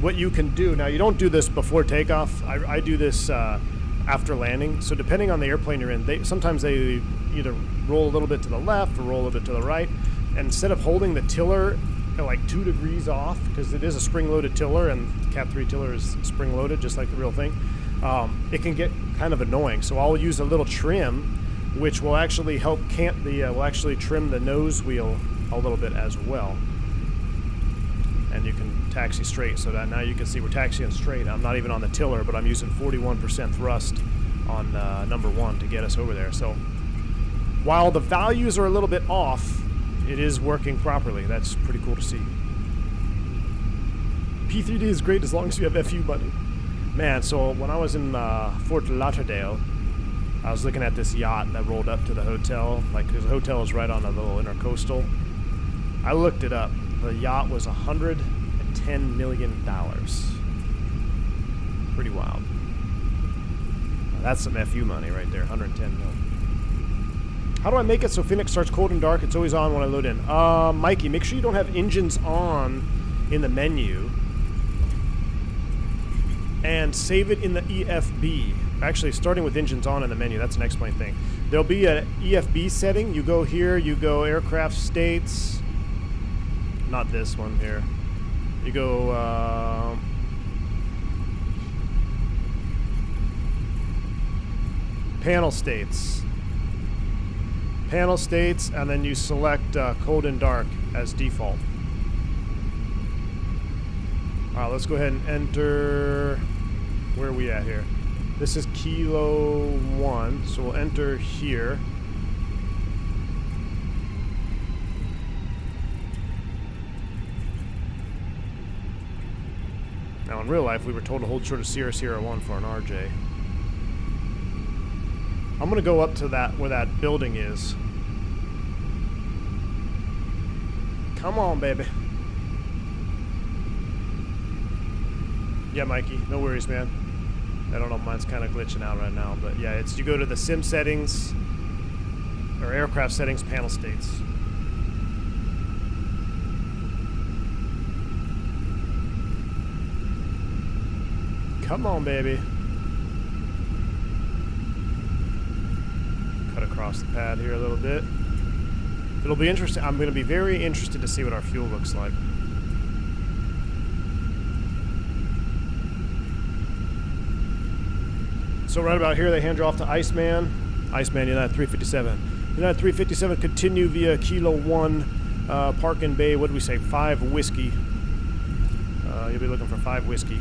what you can do, now you don't do this before takeoff. I do this after landing. So depending on the airplane you're in, sometimes they either roll a little bit to the left or roll a little bit to the right. And instead of holding the tiller like 2 degrees off, because it is a spring-loaded tiller, and Cat 3 tiller is spring-loaded, just like the real thing, it can get kind of annoying. So I'll use a little trim, which will actually help will actually trim the nose wheel a little bit as well. And you can taxi straight, so that now you can see we're taxiing straight. I'm not even on the tiller, but I'm using 41% thrust on number 1 to get us over there. So while the values are a little bit off, it is working properly. That's pretty cool to see. P3D is great as long as you have FU money. Man, so when I was in Fort Lauderdale, I was looking at this yacht that rolled up to the hotel. Like, the hotel is right on a little intercoastal. I looked it up. The yacht was $110 million. Pretty wild. That's some FU money right there, 110 mil. How do I make it so Fenix starts cold and dark? It's always on when I load in. Mikey, make sure you don't have engines on in the menu. And save it in the EFB. Actually, starting with engines on in the menu, that's an explain thing. There'll be an EFB setting. You go here, you go aircraft states. Not this one here. You go, panel states. Panel states, and then you select cold and dark as default. Alright, let's go ahead and enter. Where are we at here? This is Kilo 1, so we'll enter here. Now in real life, we were told to hold short of Sierra Sierra 1 for an RJ. I'm gonna go up to that where that building is. Come on, baby. Yeah, Mikey, no worries, man. I don't know, mine's kind of glitching out right now, but yeah, it's you go to the sim settings or aircraft settings, panel states. Come on, baby. Cut across the pad here a little bit. It'll be interesting. I'm going to be very interested to see what our fuel looks like. So right about here, they hand you off to Iceman. Iceman, United 357. United 357, continue via Kilo 1, Park and Bay. What did we say? 5 whiskey. You'll be looking for 5 whiskey.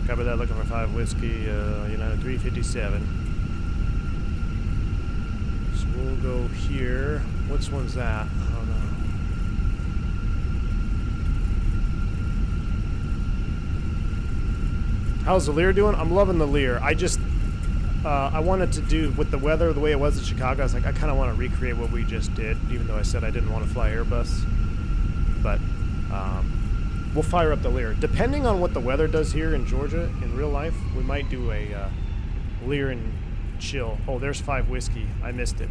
Cover that, looking for 5 whiskey, United 357. So we'll go here. Which one's that? I don't know. How's the Lear doing? I'm loving the Lear. I just, I wanted to do, with the weather, the way it was in Chicago, I was like, I kind of want to recreate what we just did, even though I said I didn't want to fly Airbus. But, we'll fire up the Lear. Depending on what the weather does here in Georgia, in real life, we might do a Lear and chill. Oh, there's 5 whiskey. I missed it.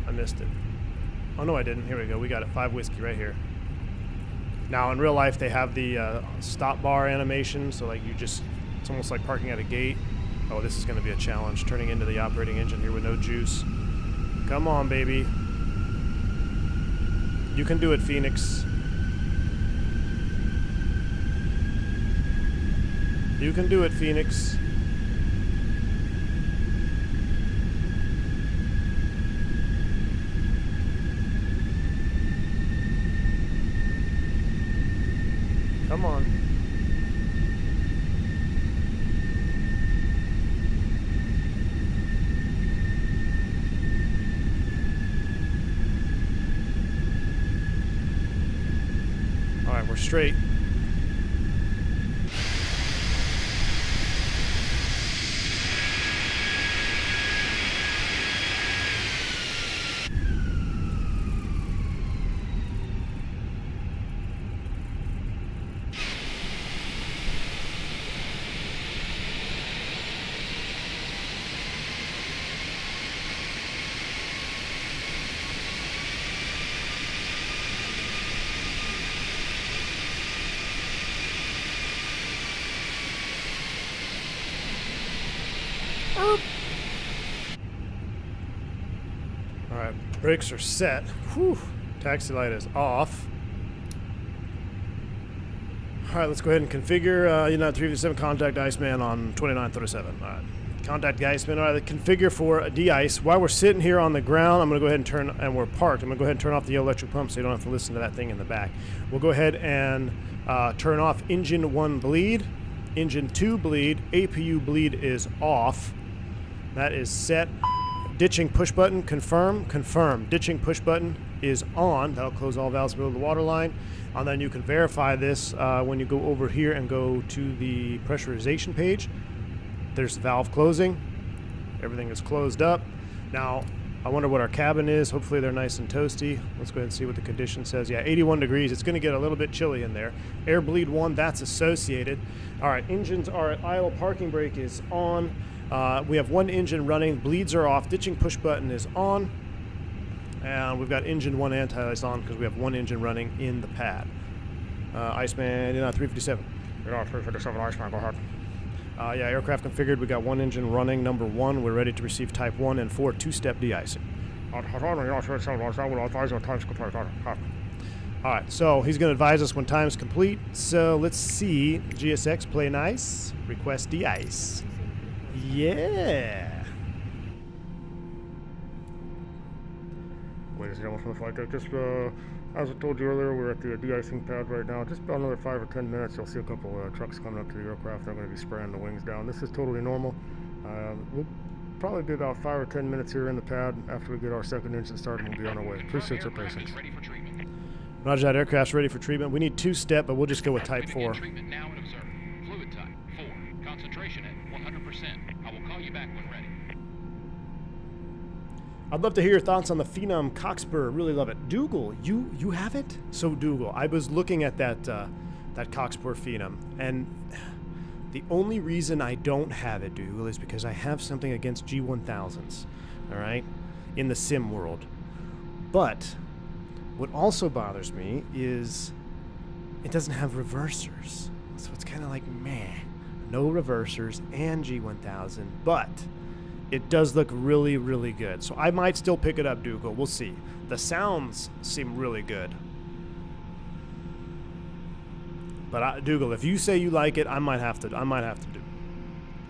I missed it. Oh, no, I didn't. Here we go. We got it. 5 whiskey right here. Now in real life they have the stop bar animation, so like it's almost like parking at a gate. Oh, this is going to be a challenge, turning into the operating engine here with no juice. Come on, baby. You can do it, Fenix. You can do it, Fenix. Come on. All right, we're straight. Alright, brakes are set. Whew. Taxi light is off. Alright, let's go ahead and configure United 357 contact Iceman on 2937. Alright. Contact Iceman. Alright, configure for a de-ice. While we're sitting here on the ground, I'm going to go ahead and turn, and we're parked, I'm going to go ahead and turn off the electric pump so you don't have to listen to that thing in the back. We'll go ahead and turn off engine 1 bleed, engine 2 bleed, APU bleed is off. That is set. Ditching push button, confirm, confirm. Ditching push button is on. That'll close all valves below the water line. And then you can verify this when you go over here and go to the pressurization page. There's the valve closing. Everything is closed up. Now, I wonder what our cabin is. Hopefully they're nice and toasty. Let's go ahead and see what the condition says. Yeah, 81 degrees. It's going to get a little bit chilly in there. Air bleed 1, that's associated. All right, engines are at idle. Parking brake is on. We have one engine running. Bleeds are off. Ditching push button is on. And we've got engine 1 anti-ice on because we have one engine running in the pad. Iceman, 357. 357, Iceman, go ahead. Yeah, aircraft configured. We got one engine running. Number 1, we're ready to receive type 1 and 4 2-step de-icing. Alright, so he's going to advise us when time's complete. So let's see. GSX, play nice. Request de-ice. Yeah. Ladies and gentlemen from the flight deck, just as I told you earlier, we're at the de-icing pad right now. Just about another 5 or 10 minutes, you'll see a couple trucks coming up to the aircraft. They're going to be spraying the wings down. This is totally normal. We'll probably be about 5 or 10 minutes here in the pad. After we get our second engine started, we'll be on our way. Appreciate your patience. Roger that, aircraft's ready for treatment. We need 2-step, but we'll just go with type 4. Treatment now and observe. Fluid type 4. Concentration at 100%. I will call you back when ready. I'd love to hear your thoughts on the Phenom Cockspur. Really love it. Dougal, you have it? So Dougal, I was looking at that Cockspur Phenom, and the only reason I don't have it, Dougal, is because I have something against G1000s, all right, in the sim world. But what also bothers me is it doesn't have reversers. So it's kind of like, meh, no reversers and G1000, but it does look really, really good. So I might still pick it up, Dougal. We'll see. The sounds seem really good. But Dougal, if you say you like it, I might have to do.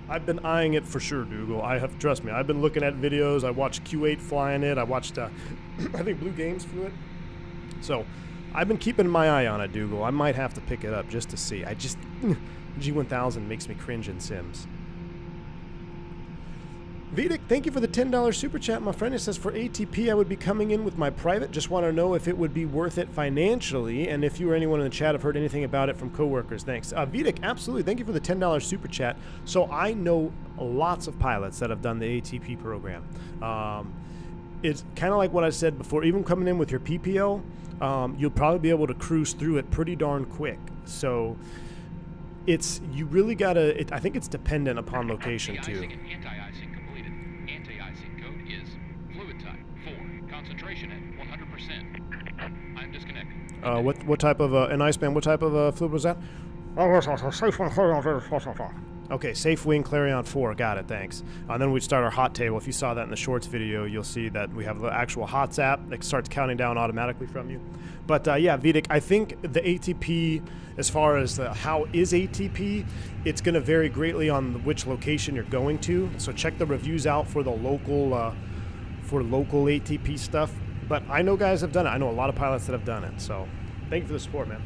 I've been eyeing it for sure, Dougal. Trust me. I've been looking at videos. I watched Q8 flying it. I watched, I think Blue Games flew it. So I've been keeping my eye on it, Dougal. I might have to pick it up just to see. G1000 makes me cringe in Sims. Vedic, thank you for the $10 super chat, my friend. It says, for ATP, I would be coming in with my private. Just want to know if it would be worth it financially, and if you or anyone in the chat have heard anything about it from coworkers. Thanks. Vedic, absolutely. Thank you for the $10 super chat. So I know lots of pilots that have done the ATP program. It's kind of like what I said before. Even coming in with your PPO, you'll probably be able to cruise through it pretty darn quick. So you really got to, I think it's dependent upon location, too. Anti-icing completed. Anti-icing code is fluid type 4. Concentration at 100%. I'm disconnected. What type of an Iceman? What type of fluid was that? Safe one, Okay, safe wing Clarion 4. Got it. Thanks. And then we'd start our hot table. If you saw that in the shorts video, you'll see that we have the actual HOTS app that starts counting down automatically from you. But yeah, Vidic, I think the ATP, as far as how is ATP, it's going to vary greatly on which location you're going to. So check the reviews out for the local ATP stuff. But I know guys have done it. I know a lot of pilots that have done it. So thank you for the support, man.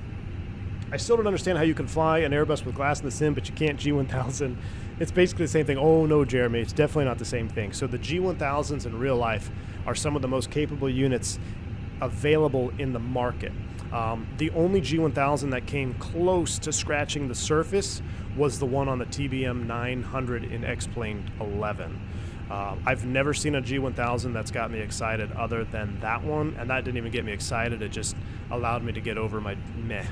I still don't understand how you can fly an Airbus with glass in the sim, but you can't G1000. It's basically the same thing. Oh, no, Jeremy, it's definitely not the same thing. So the G1000s in real life are some of the most capable units available in the market. The only G1000 that came close to scratching the surface was the one on the TBM 900 in X-Plane 11. I've never seen a G1000 that's got me excited other than that one, and that didn't even get me excited. It just allowed me to get over my meh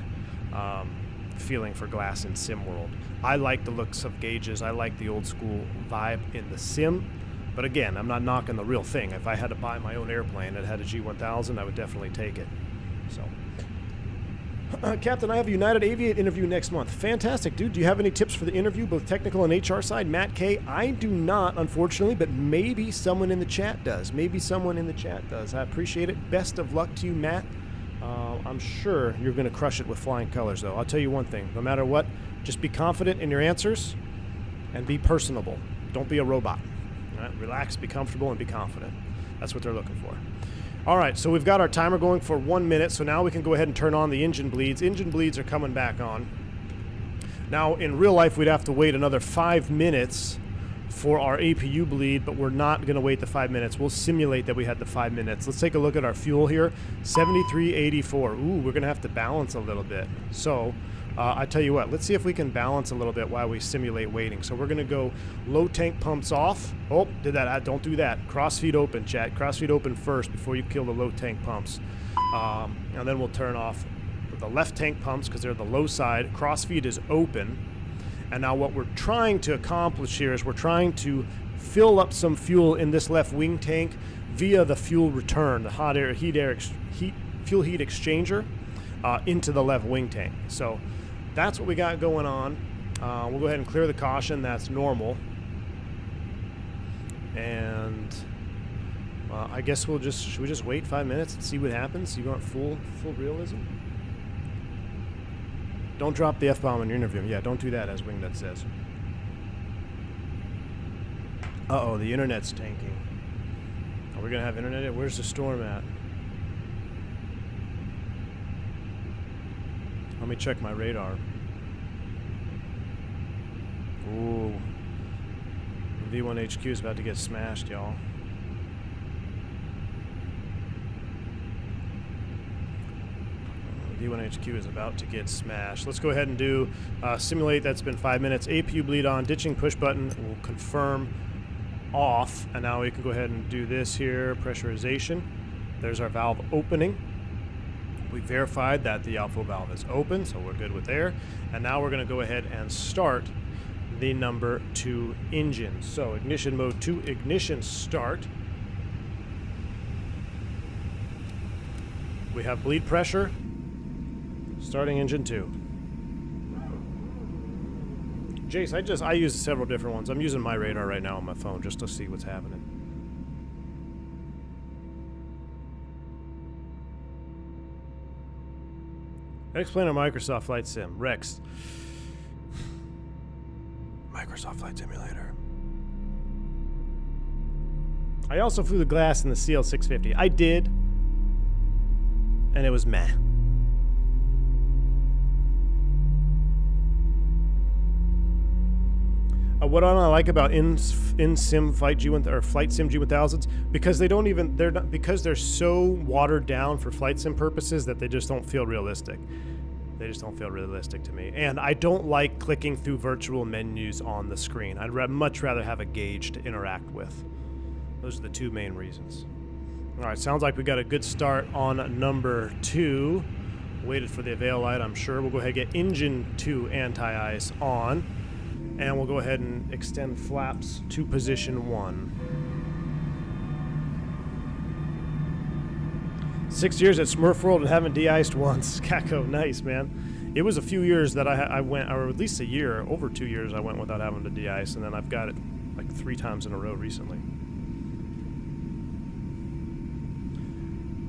feeling for glass in sim world. I like the looks of gauges. I like the old school vibe in the sim. But again, I'm not knocking the real thing. If I had to buy my own airplane that had a G1000, I would definitely take it. So, Captain, I have a United Aviate interview next month. Fantastic, dude. Do you have any tips for the interview, both technical and HR side? Matt K, I do not, unfortunately, but maybe someone in the chat does. I appreciate it. Best of luck to you, Matt. I'm sure you're going to crush it with flying colors, though. I'll tell you one thing. No matter what, just be confident in your answers and be personable. Don't be a robot. All right? Relax, be comfortable, and be confident. That's what they're looking for. All right, so we've got our timer going for 1 minute, so now we can go ahead and turn on the engine bleeds. Engine bleeds are coming back on. Now, in real life, we'd have to wait another 5 minutes for our APU bleed, but we're not going to wait the 5 minutes. We'll simulate that we had the 5 minutes. Let's take a look at our fuel here. 7384. Ooh, we're going to have to balance a little bit. So I tell you what, let's see if we can balance a little bit while we simulate waiting. So we're going to go low tank pumps off. Oh, did that. Don't do that. Crossfeed open, chat. Crossfeed open first before you kill the low tank pumps. And then we'll turn off the left tank pumps because they're the low side. Crossfeed is open. And now what we're trying to accomplish here is we're trying to fill up some fuel in this left wing tank via the fuel return, the fuel heat exchanger into the left wing tank. So that's what we got going on. We'll go ahead and clear the caution. That's normal. And I guess should we just wait 5 minutes and see what happens? You want full realism? Don't drop the F-bomb in your interview. Yeah, don't do that, as Wingnut says. Uh-oh, the internet's tanking. Are we going to have internet? Where's the storm at? Let me check my radar. Ooh. V1HQ is about to get smashed, y'all. V1HQ is about to get smashed. Let's go ahead and do simulate. That's been 5 minutes. APU bleed on. Ditching push button will confirm off. And now we can go ahead and do this here. Pressurization. There's our valve opening. We verified that the outflow valve is open, so we're good with there. And now we're going to go ahead and start the number 2 engine. So ignition mode 2, ignition start. We have bleed pressure. Starting engine 2. Jace, I use several different ones. I'm using my radar right now on my phone just to see what's happening. Explain on Microsoft Flight Sim. Rex. Microsoft Flight Simulator. I also flew the glass in the CL650. I did. And it was meh. What I like about in-sim flight sim G1000s, because they're so watered down for flight sim purposes that they just don't feel realistic. They just don't feel realistic to me. And I don't like clicking through virtual menus on the screen. I'd much rather have a gauge to interact with. Those are the 2 main reasons. All right, sounds like we got a good start on number 2. Waited for the avail light, I'm sure. We'll go ahead and get engine 2 anti-ice on. And we'll go ahead and extend flaps to position 1. 6 years at Smurf World and haven't de-iced once. Kako, nice, man. It was a few years that I went, or at least a year, over 2 years I went without having to de-ice, and then I've got it like 3 times in a row recently.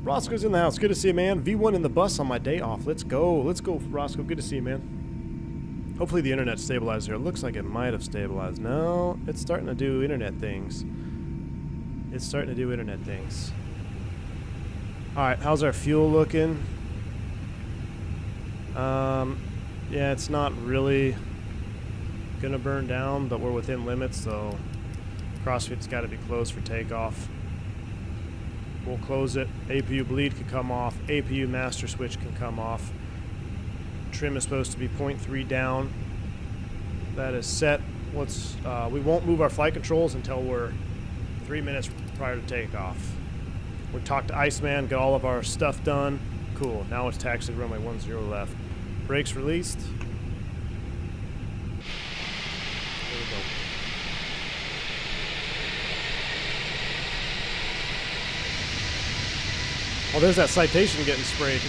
Roscoe's in the house. Good to see you, man. V1 in the bus on my day off. Let's go. Let's go, Roscoe. Good to see you, man. Hopefully the internet stabilized here. It looks like it might have stabilized. No, it's starting to do internet things. It's starting to do internet things. Alright, how's our fuel looking? Yeah, it's not really gonna burn down, but we're within limits, so CrossFit's got to be closed for takeoff. We'll close it. APU bleed can come off. APU master switch can come off. Trim is supposed to be 0.3 down. That is set. Let's. We won't move our flight controls until we're 3 minutes prior to takeoff. We talked to Iceman, got all of our stuff done. Cool. Now it's taxi runway 10 left. Brakes released. There we go. Oh, there's that citation getting sprayed.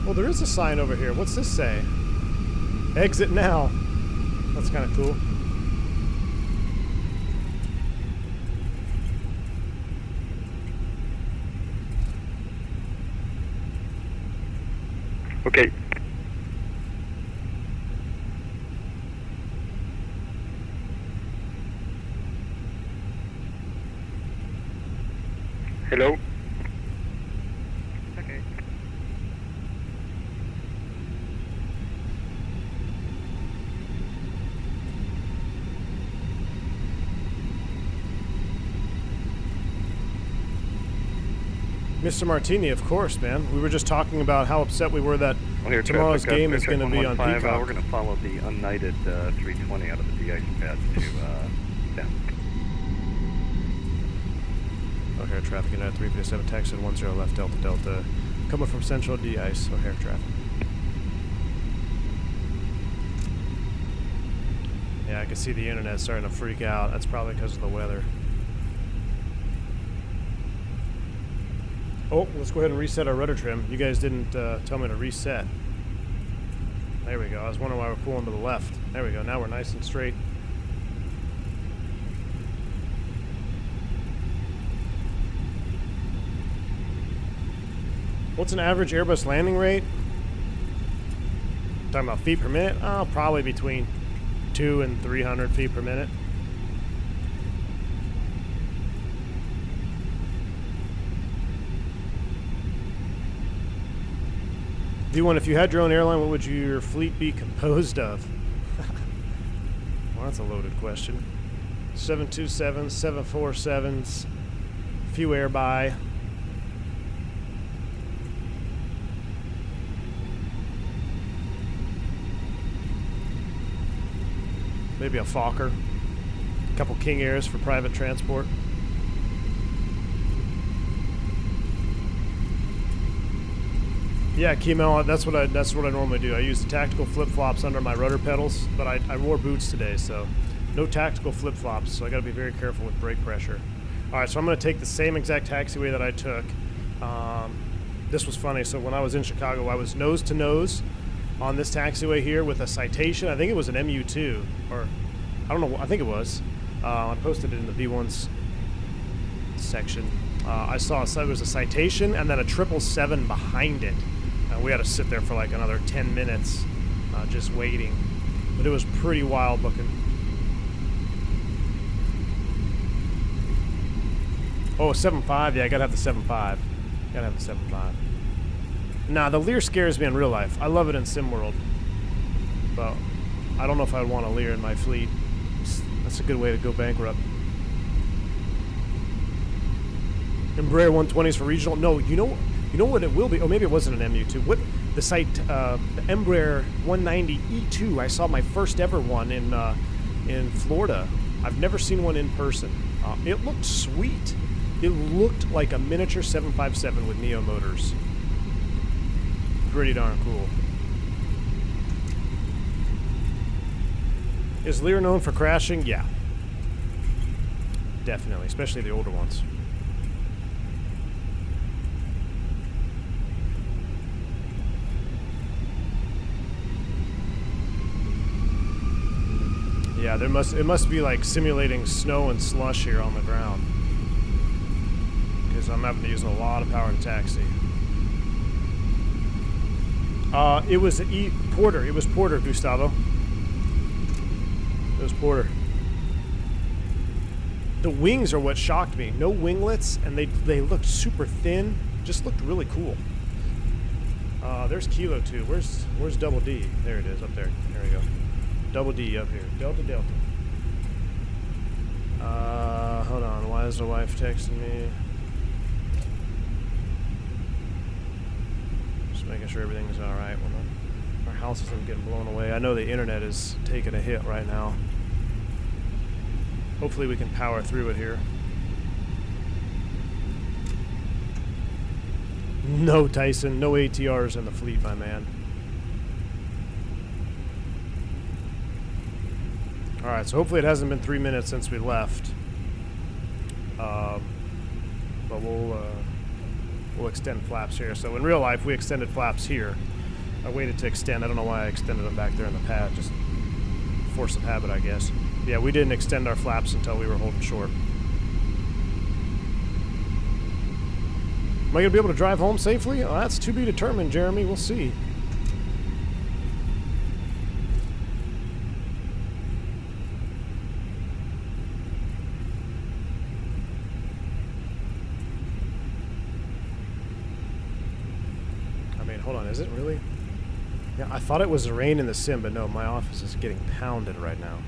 Oh, there is a sign over here. What's this say? Exit now. That's kind of cool. Okay. Hello? Okay. Mr. Martini, of course, man. We were just talking about how upset we were that tomorrow's game is going to be on Peacock. We're going to follow the unknighted 320 out of the de-icing pads to 10. O'Hare traffic, United 357, taxi 10 left, Delta Delta. Coming from Central de-ice, O'Hare traffic. Yeah, I can see the internet starting to freak out. That's probably because of the weather. Oh, let's go ahead and reset our rudder trim. You guys didn't tell me to reset. There we go. I was wondering why we're pulling to the left. There we go. Now we're nice and straight. What's an average Airbus landing rate? Talking about feet per minute? Oh, probably between 200 and 300 feet per minute. V1, if you had your own airline, what would your fleet be composed of? Well, that's a loaded question. 727s, 747s, a few air by. Maybe a Fokker. A couple King Airs for private transport. Yeah, Kemal, that's what I normally do. I use the tactical flip-flops under my rudder pedals, but I wore boots today, so no tactical flip-flops, so I got to be very careful with brake pressure. All right, so I'm going to take the same exact taxiway that I took. This was funny. So when I was in Chicago, I was nose to nose on this taxiway here with a citation. I think it was an MU2, or I don't know. I think it was. I posted it in the V1's section. I saw there was a citation and then a 777 behind it. We had to sit there for like another 10 minutes just waiting. But it was pretty wild looking. Oh, 7.5. Yeah, I gotta have the 7.5. Gotta have the 7.5. Nah, the Lear scares me in real life. I love it in SimWorld. But I don't know if I'd want a Lear in my fleet. That's a good way to go bankrupt. Embraer 120s for regional? No, you know what it will be? Oh, maybe it wasn't an MU2. What the site? The Embraer 190 E2. I saw my first ever one in Florida. I've never seen one in person. It looked sweet. It looked like a miniature 757 with Neo motors. Pretty darn cool. Is Lear known for crashing? Yeah. Definitely, especially the older ones. Yeah, it must be like simulating snow and slush here on the ground. Because I'm having to use a lot of power to taxi. It was Porter. It was Porter, Gustavo. It was Porter. The wings are what shocked me. No winglets, and they looked super thin. Just looked really cool. There's Kilo 2. Where's Double D? There it is, up there. There we go. Double D up here. Delta. Hold on. Why is the wife texting me? Just making sure everything's alright. Our house isn't getting blown away. I know the internet is taking a hit right now. Hopefully we can power through it here. No, Tyson. No ATRs in the fleet, my man. Alright, so hopefully it hasn't been 3 minutes since we left. But we'll extend flaps here. So in real life, we extended flaps here. I waited to extend. I don't know why I extended them back there in the pad. Just force of habit, I guess. Yeah, we didn't extend our flaps until we were holding short. Am I going to be able to drive home safely? Oh, that's to be determined, Jeremy. We'll see. Hold on, is it really? Yeah, I thought it was the rain in the sim, but no, my office is getting pounded right now.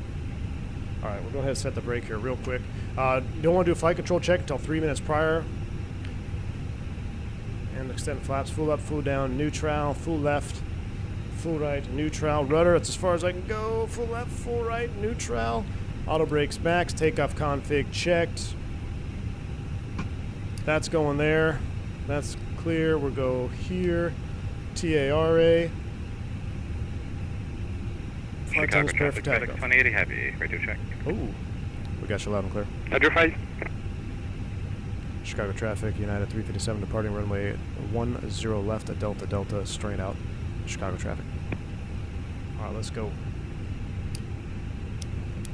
Alright, we'll go ahead and set the brake here real quick. Don't want to do a flight control check until 3 minutes prior. And extend flaps, full up, full down, neutral, full left, full right, neutral, rudder, that's as far as I can go, full left, full right, neutral, auto brakes max, takeoff config checked. That's going there. That's clear, we'll go here. TARA. Flight time is perfect. 2080 heavy, radio check. Oh, we got you loud and clear. Roger 5. Chicago traffic, United 357 departing runway 10 left at Delta, straight out. Chicago traffic. Alright, let's go.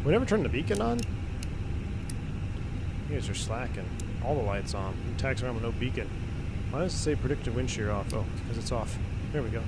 We never turned the beacon on? You guys are slacking. All the lights on. You taxi around with no beacon. Why does it say predicted wind shear off? Oh, because it's off. There we go.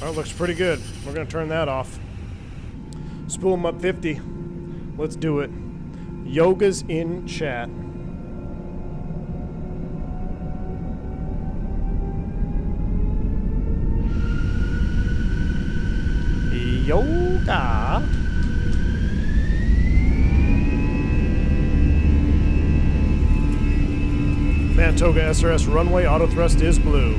Oh, looks pretty good. We're going to turn that off. Spool them up 50. Let's do it. Yoga's in chat. Yoga. Toga SRS runway, auto thrust is blue.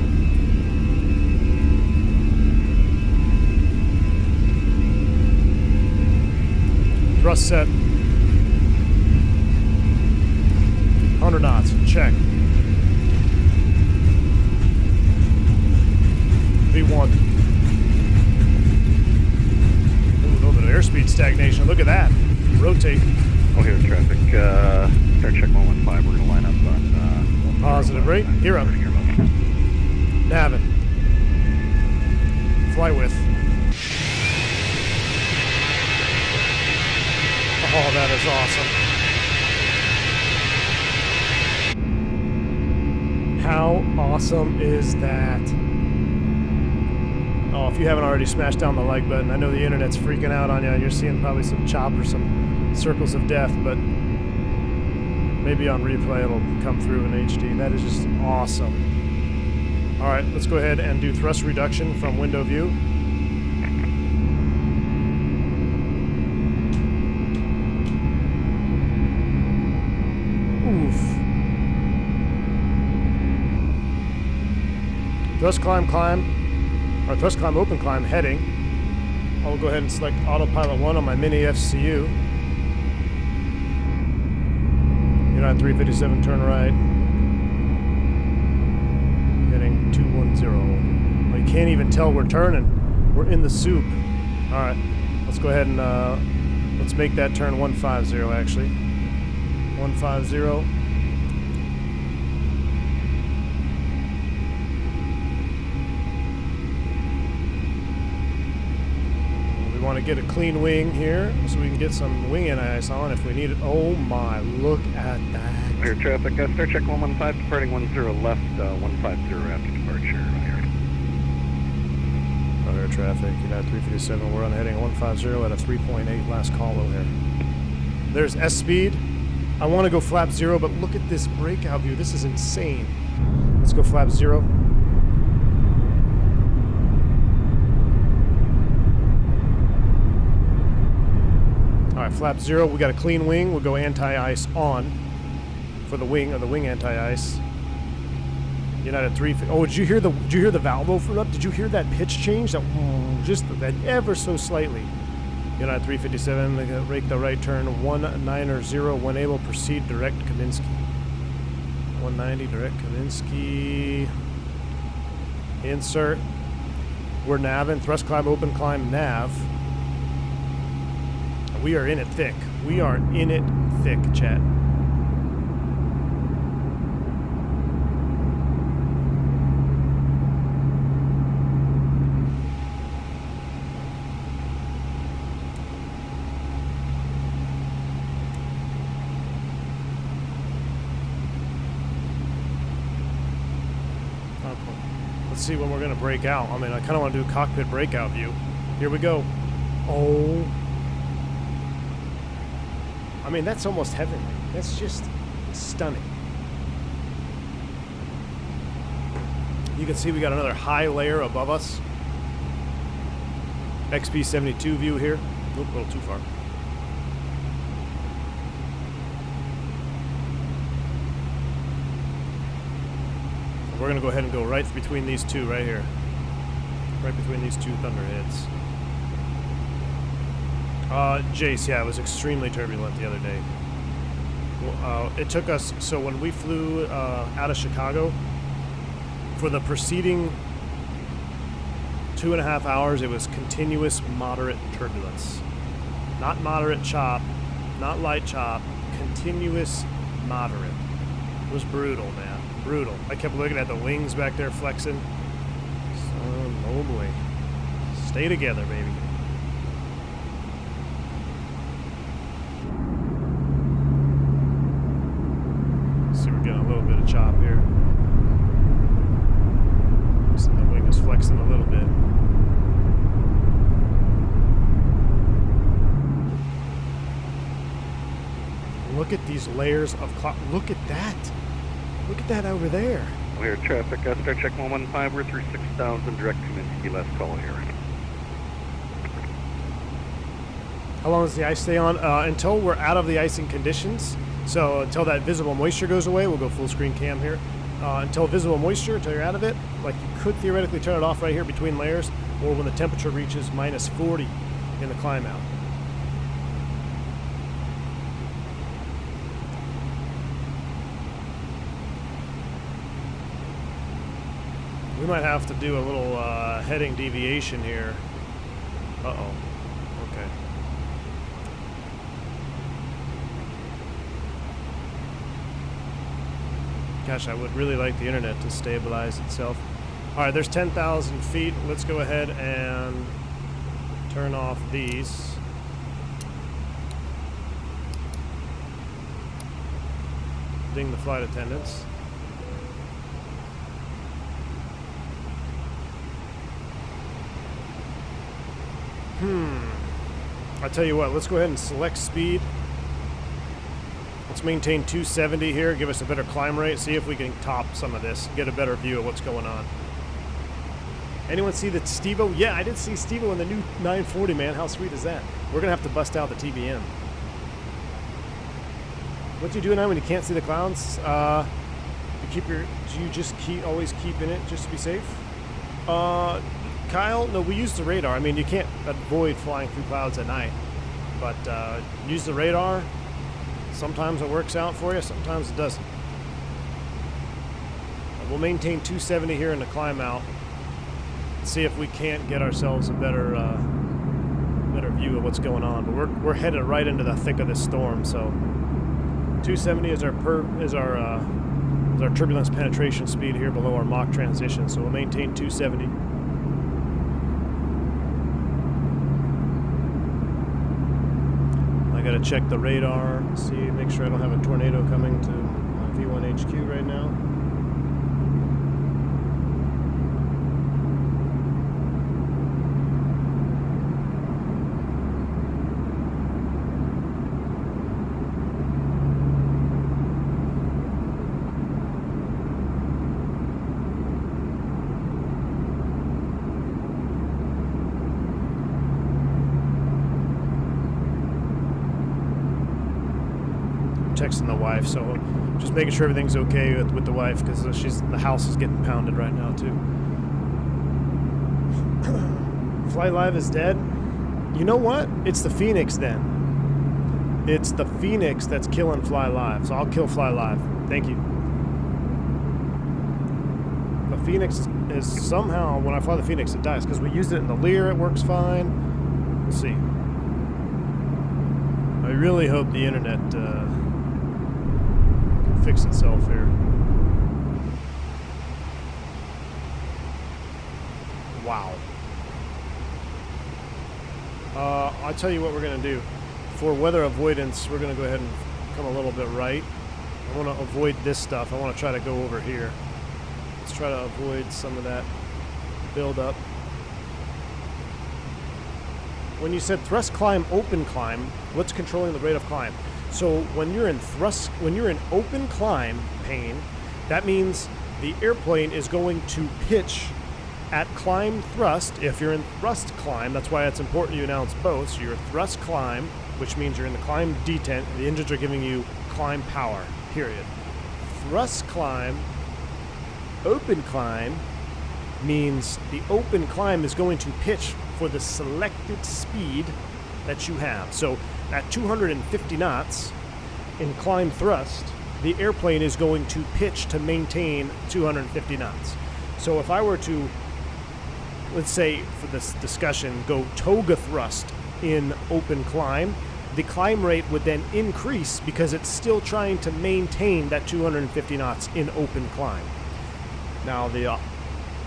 Thrust set. 100 knots, check. V1. Ooh, a little bit of airspeed stagnation, look at that. Rotate. Oh, here's traffic. Start check 115. We're going to line up on... Positive rate. Herein. Navin. Fly with. Oh, that is awesome. How awesome is that? Oh, if you haven't already smashed down the like button, I know the internet's freaking out on you. You're seeing probably some chop or some circles of death, but maybe on replay it'll come through in HD. That is just awesome. All right, let's go ahead and do thrust reduction from window view. Oof. Thrust climb, or thrust climb, open climb, heading. I will go ahead and select autopilot 1 on my mini FCU. United 357, turn right. Heading 210. Well, you can't even tell we're turning. We're in the soup. All right, let's go ahead and let's make that turn 150 actually. 150. Want to get a clean wing here so we can get some wing anti-ice on if we need it. Oh my, look at that. Air traffic, Star Check 115, departing 10 left, 150 after departure. Air traffic, United 357, we're on heading 150 at a 3.8 last call here. There's S speed. I want to go flap 0, but look at this breakout view. This is insane. Let's go flap 0. Alright, flap 0, we got a clean wing. We'll go anti-ice on for the wing, or the wing anti-ice. United 3. Oh, did you hear the valve open up? Did you hear that pitch change? That just that ever so slightly. United 357, rake the right turn 190 when able, proceed direct Kaminsky. 190 direct Kaminsky. Insert. We're naving, thrust climb, open climb, nav. We are in it thick. We are in it thick, chat. Let's see when we're going to break out. I mean, I kind of want to do a cockpit breakout view. Here we go. Oh. I mean, that's almost heavenly. That's just stunning. You can see we got another high layer above us. XP72 view here. Oop, a little too far. We're going to go ahead and go right between these two right here. Right between these two thunderheads. Jace, yeah, it was extremely turbulent the other day. It took us, so when we flew out of Chicago, for the preceding 2.5 hours, it was continuous moderate turbulence. Not moderate chop, not light chop, continuous moderate. It was brutal, man. Brutal. I kept looking at the wings back there flexing. Oh boy. Stay together, baby. See, we're getting a little bit of chop here. So the wing is flexing a little bit. Look at these layers of cloud. Look at that. Look at that over there. Clear traffic, Star Check 115, we're through 6,000, direct Kaminsky, last call here. How long does the ice stay on? Until we're out of the icing conditions. So until that visible moisture goes away, we'll go full screen cam here. Until visible moisture, until you're out of it, like you could theoretically turn it off right here between layers, or when the temperature reaches minus 40 in the climb out. We might have to do a little heading deviation here. Uh-oh. Okay. Gosh, I would really like the internet to stabilize itself. All right, there's 10,000 feet. Let's go ahead and turn off these. Ding the flight attendants. I tell you what, let's go ahead and select speed. Let's maintain 270 here, give us a better climb rate, see if we can top some of this, get a better view of what's going on. Anyone see the Stevo? Yeah, I did see Stevo in the new 940, man. How sweet is that? We're gonna have to bust out the TBM. What do you do now when you can't see the clouds? Do you just always keep in it just to be safe? Kyle, no, we use the radar. I mean, you can't avoid flying through clouds at night, but use the radar. Sometimes it works out for you, sometimes it doesn't. We'll maintain 270 here in the climb out. See if we can't get ourselves a better view of what's going on. But we're headed right into the thick of this storm, so 270 is our turbulence penetration speed here below our Mach transition. So we'll maintain 270. I gotta check the radar, see, make sure I don't have a tornado coming to my V1 HQ right now. Texting the wife, so just making sure everything's okay with the wife, because the house is getting pounded right now too. Fly Live is dead. You know what? It's the Fenix then. It's the Fenix that's killing Fly Live, so I'll kill Fly Live. Thank you. The Fenix is somehow, when I fly the Fenix, it dies, because we used it in the Lear, it works fine. We'll see. I really hope the internet fix itself here. Wow. I'll tell you what we're going to do. For weather avoidance, we're going to go ahead and come a little bit right. I want to avoid this stuff. I want to try to go over here. Let's try to avoid some of that build-up. When you said thrust climb, open climb, what's controlling the rate of climb? So when you're in open climb pane, that means the airplane is going to pitch at climb thrust. If you're in thrust climb, that's why it's important you announce both. So you're thrust climb, which means you're in the climb detent, and the engines are giving you climb power, period. Thrust climb, open climb, means the open climb is going to pitch for the selected speed that you have. So at 250 knots in climb thrust, the airplane is going to pitch to maintain 250 knots. So if I were to, let's say for this discussion, go Toga thrust in open climb, the climb rate would then increase because it's still trying to maintain that 250 knots in open climb. Now the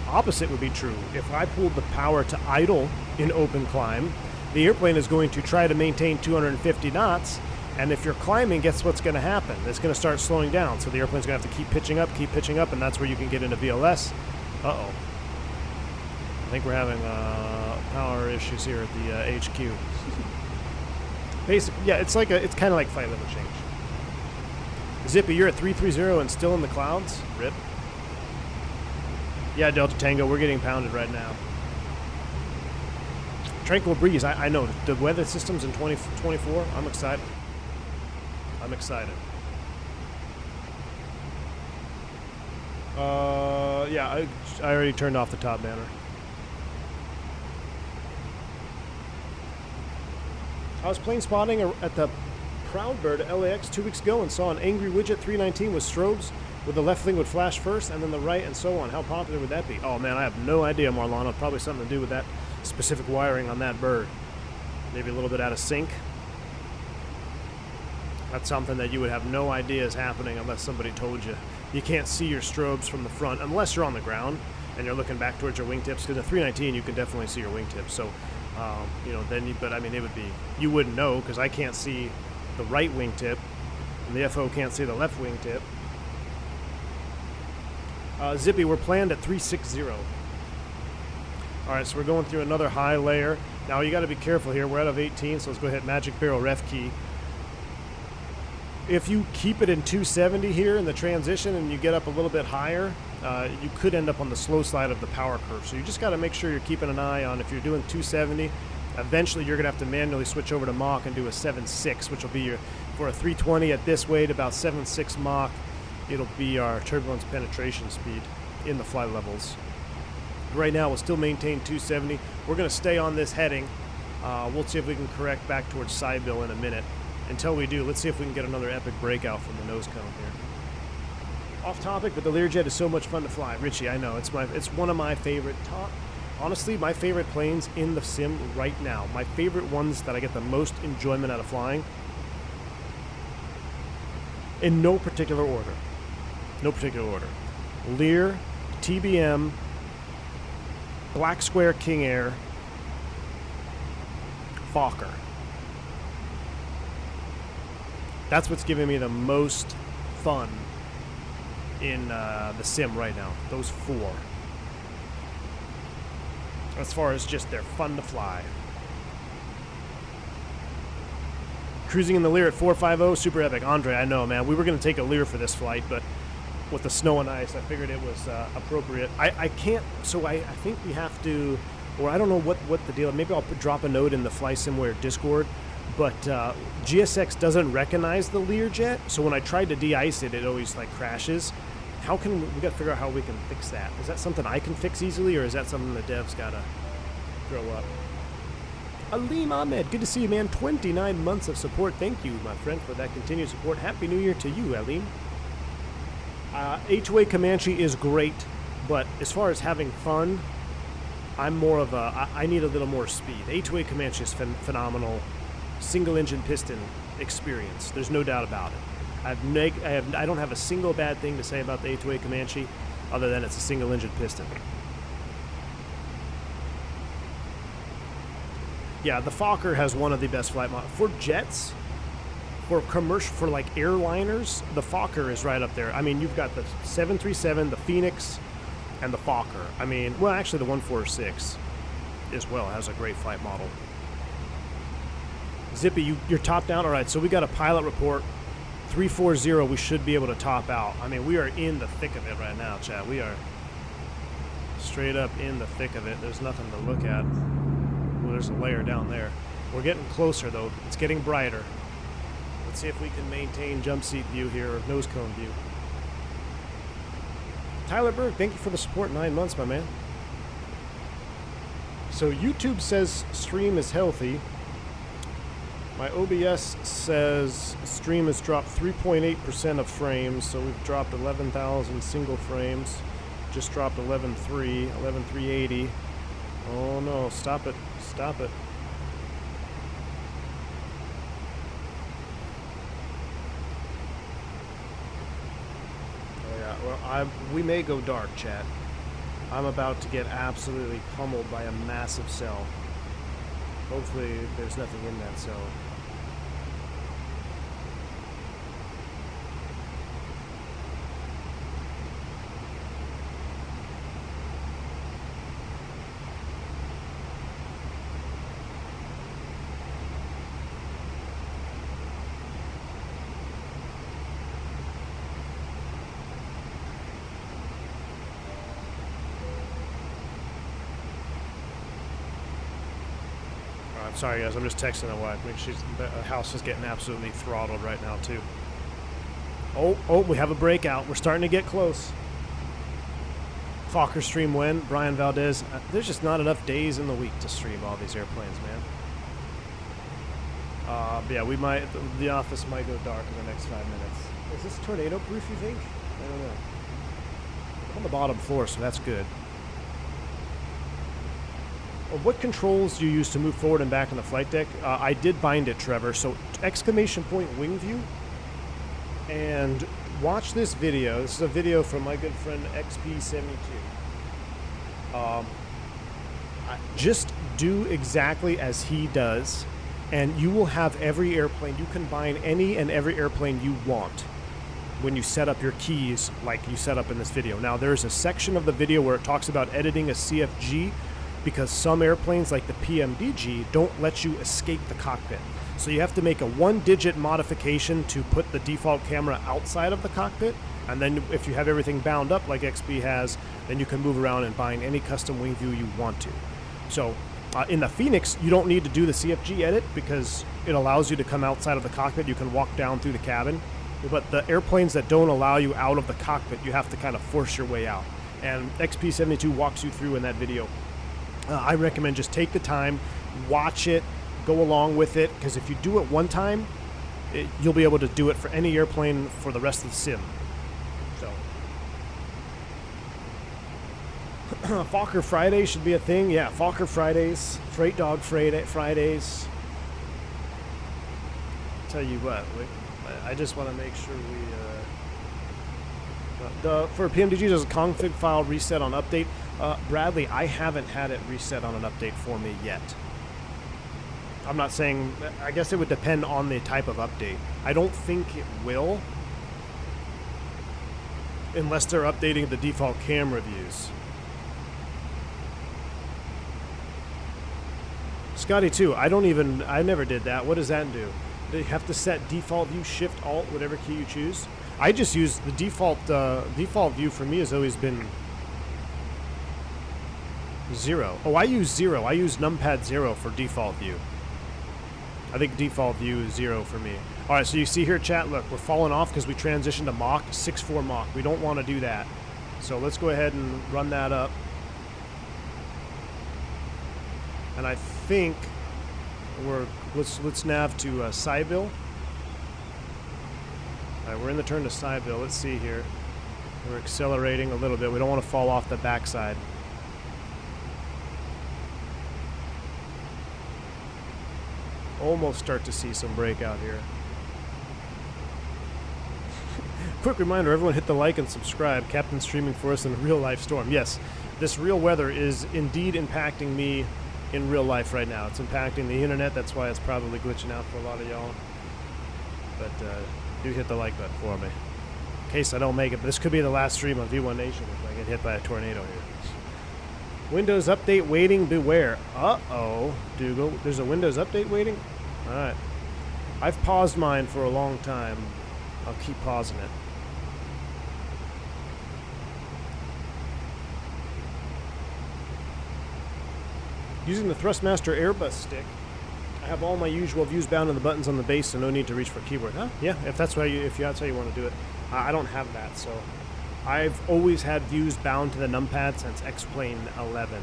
opposite would be true. If I pulled the power to idle in open climb, the airplane is going to try to maintain 250 knots, and if you're climbing, guess what's going to happen? It's going to start slowing down, so the airplane's going to have to keep pitching up, and that's where you can get into VLS. Uh-oh. I think we're having power issues here at the HQ. Basically, yeah, it's kind of like flight level change. Zippy, you're at 330 and still in the clouds? Rip. Yeah, Delta Tango, we're getting pounded right now. Tranquil Breeze, I know. The weather systems in 2024, I'm excited. I'm excited. Yeah, I already turned off the top banner. I was plane spotting at the Proudbird LAX 2 weeks ago and saw an angry widget 319 with strobes, where the left thing would flash first and then the right and so on. How popular would that be? Oh man, I have no idea, Marlano. Probably something to do with that specific wiring on that bird. Maybe a little bit out of sync. That's something that you would have no idea is happening unless somebody told you. You can't see your strobes from the front unless you're on the ground and you're looking back towards your wingtips, because the 319 you can definitely see your wingtips. So but I mean, it would be, you wouldn't know because I can't see the right wingtip and the FO can't see the left wingtip. Zippy, we're planned at 360. All right, so we're going through another high layer. Now you got to be careful here. We're out of 18, so let's go ahead, magic barrel ref key. If you keep it in 270 here in the transition and you get up a little bit higher, you could end up on the slow side of the power curve. So you just got to make sure you're keeping an eye on if you're doing 270. Eventually, you're going to have to manually switch over to Mach and do a 7.6, which will be your, for a 320 at this weight, about 7.6 Mach. It'll be our turbulence penetration speed in the flight levels. Right now, we'll still maintain 270. We're going to stay on this heading. We'll see if we can correct back towards side bill in a minute. Until we do, let's see if we can get another epic breakout from the nose cone here. Off topic, but the Learjet is so much fun to fly. Richie, I know, it's one of my favorite honestly, my favorite planes in the sim right now. My favorite ones that I get the most enjoyment out of flying. In no particular order. No particular order. Lear, TBM, Black Square King Air, Fokker. That's what's giving me the most fun in the sim right now. Those four. As far as just they're fun to fly. Cruising in the Lear at 450, super epic. Andre, I know, man. We were going to take a Lear for this flight, but with the snow and ice, I figured it was appropriate. I can't, so I think we have to, or I don't know what the deal. Maybe I'll drop a note in the FlySimware Discord. But GSX doesn't recognize the Learjet, so when I tried to de-ice it, it always like crashes. How can we got to figure out how we can fix that? Is that something I can fix easily, or is that something the devs gotta throw up? Aleem Ahmed, good to see you, man. 29 months of support. Thank you, my friend, for that continued support. Happy New Year to you, Aleem. HOA Comanche is great, but as far as having fun, I'm more of a. I need a little more speed. HOA Comanche is phenomenal. Single engine piston experience. There's no doubt about it. I don't have a single bad thing to say about the HOA Comanche other than it's a single engine piston. Yeah, the Fokker has one of the best flight models. For jets, for commercial, for like airliners, the Fokker is right up there. I mean, you've got the 737, the Fenix, and the Fokker. I mean, well, actually the 146 as well has a great flight model. Zippy, you're top down? All right, so we got a pilot report. 340, we should be able to top out. I mean, we are in the thick of it right now, chat. We are straight up in the thick of it. There's nothing to look at. Well, there's a layer down there. We're getting closer, though. It's getting brighter. Let's see if we can maintain jump seat view here, or nose cone view. Tyler Berg, thank you for the support. 9 months, my man. So YouTube says stream is healthy. My OBS says stream has dropped 3.8% of frames, so we've dropped 11,000 single frames. Just dropped 11,380. Oh no, stop it, stop it. Oh yeah, well, we may go dark, chat. I'm about to get absolutely pummeled by a massive cell. Hopefully there's nothing in that cell. Sorry guys, I'm just texting the wife. The house is getting absolutely throttled right now too. Oh, we have a breakout. We're starting to get close. Fokker stream when? Brian Valdez. There's just not enough days in the week to stream all these airplanes, man. But yeah, we might. The office might go dark in the next 5 minutes. Is this tornado proof, you think? I don't know. I'm on the bottom floor, so that's good. What controls do you use to move forward and back on the flight deck? I did bind it, Trevor. So exclamation point wing view. And watch this video. This is a video from my good friend XP72. Just do exactly as he does, and you will have every airplane. You can bind any and every airplane you want when you set up your keys like you set up in this video. Now, there's a section of the video where it talks about editing a CFG. because some airplanes like the PMDG don't let you escape the cockpit. So you have to make a 1-digit modification to put the default camera outside of the cockpit, and then if you have everything bound up like XP has, then you can move around and bind any custom wing view you want to. So in the Fenix, you don't need to do the CFG edit because it allows you to come outside of the cockpit. You can walk down through the cabin. But the airplanes that don't allow you out of the cockpit, you have to kind of force your way out. And XP72 walks you through in that video. I recommend just take the time, watch it, go along with it, because if you do it one time, you'll be able to do it for any airplane for the rest of the sim. So, Fokker Friday should be a thing. Yeah, Fokker Fridays, Freight Dog Fridays. Tell you what, I just want to make sure for PMDG, there's a config file reset on update. Bradley, I haven't had it reset on an update for me yet. I'm not saying, I guess it would depend on the type of update. I don't think it will, unless they're updating the default camera views. Scotty too, I never did that. What does that do? Do you have to set default view, shift alt, whatever key you choose? I just use the default view for me has always been 0. Oh, I use 0. I use numpad 0 for default view. I think default view is 0 for me. All right, so you see here, chat, look, we're falling off because we transitioned to Mach, 6.4 Mach. We don't want to do that. So let's go ahead and run that up. And I think let's nav to Cybill. All right, we're in the turn to Cybill. Let's see here. We're accelerating a little bit. We don't want to fall off the backside. Almost start to see some breakout here. Quick reminder, everyone hit the like and subscribe. Captain streaming for us in a real-life storm. Yes, this real weather is indeed impacting me in real life right now. It's impacting the internet. That's why it's probably glitching out for a lot of y'all. But do hit the like button for me. In case I don't make it. But this could be the last stream on V1 Nation if I get hit by a tornado here. Windows update waiting, beware. Uh-oh, Dougal. There's a Windows update waiting? Alright. I've paused mine for a long time. I'll keep pausing it. Using the Thrustmaster Airbus stick, I have all my usual views bound to the buttons on the base, so no need to reach for a keyboard. Huh? Yeah, if that's how you want to do it. I don't have that, so I've always had views bound to the numpad since X-Plane 11,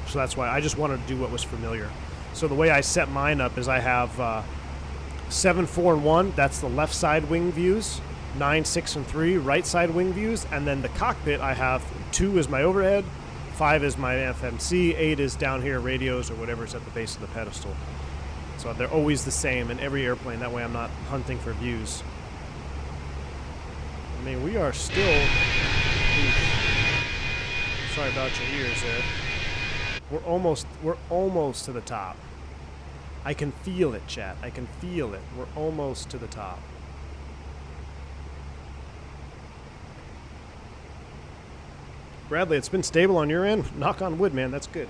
so that's why I just wanted to do what was familiar. So the way I set mine up is I have 7, 4, and 1. That's the left side wing views. 9, 6, and 3 right side wing views, and then the cockpit I have 2 is my overhead. 5 is my FMC, 8 is down here radios or whatever's at the base of the pedestal. So they're always the same in every airplane. That way I'm not hunting for views. I mean, we are still... Oof. Sorry about your ears there. We're almost to the top. I can feel it, chat. I can feel it. We're almost to the top. Bradley, it's been stable on your end. Knock on wood, man. That's good.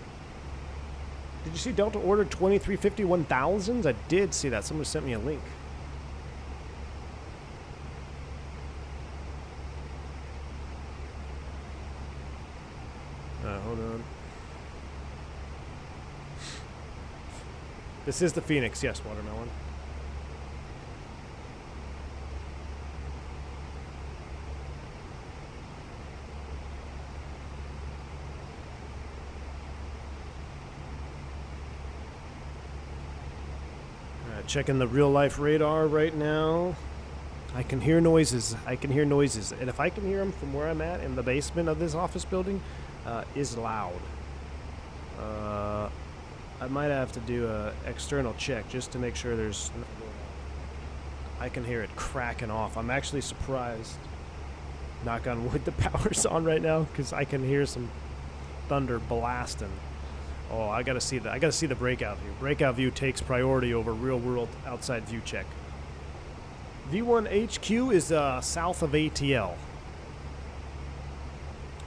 Did you see Delta ordered 2350-1000s? I did see that. Someone sent me a link. Hold on. This is the Fenix. Yes, Watermelon. Checking the real life radar right now. I can hear noises. And if I can hear them from where I'm at in the basement of this office building, is loud. I might have to do a external check just to make sure there's nothing going on. I can hear it cracking off. I'm actually surprised. Knock on wood, the power's on right now because I can hear some thunder blasting. Oh, I gotta see that. I gotta see the breakout view. Breakout view takes priority over real world outside view check. V1 HQ is south of ATL.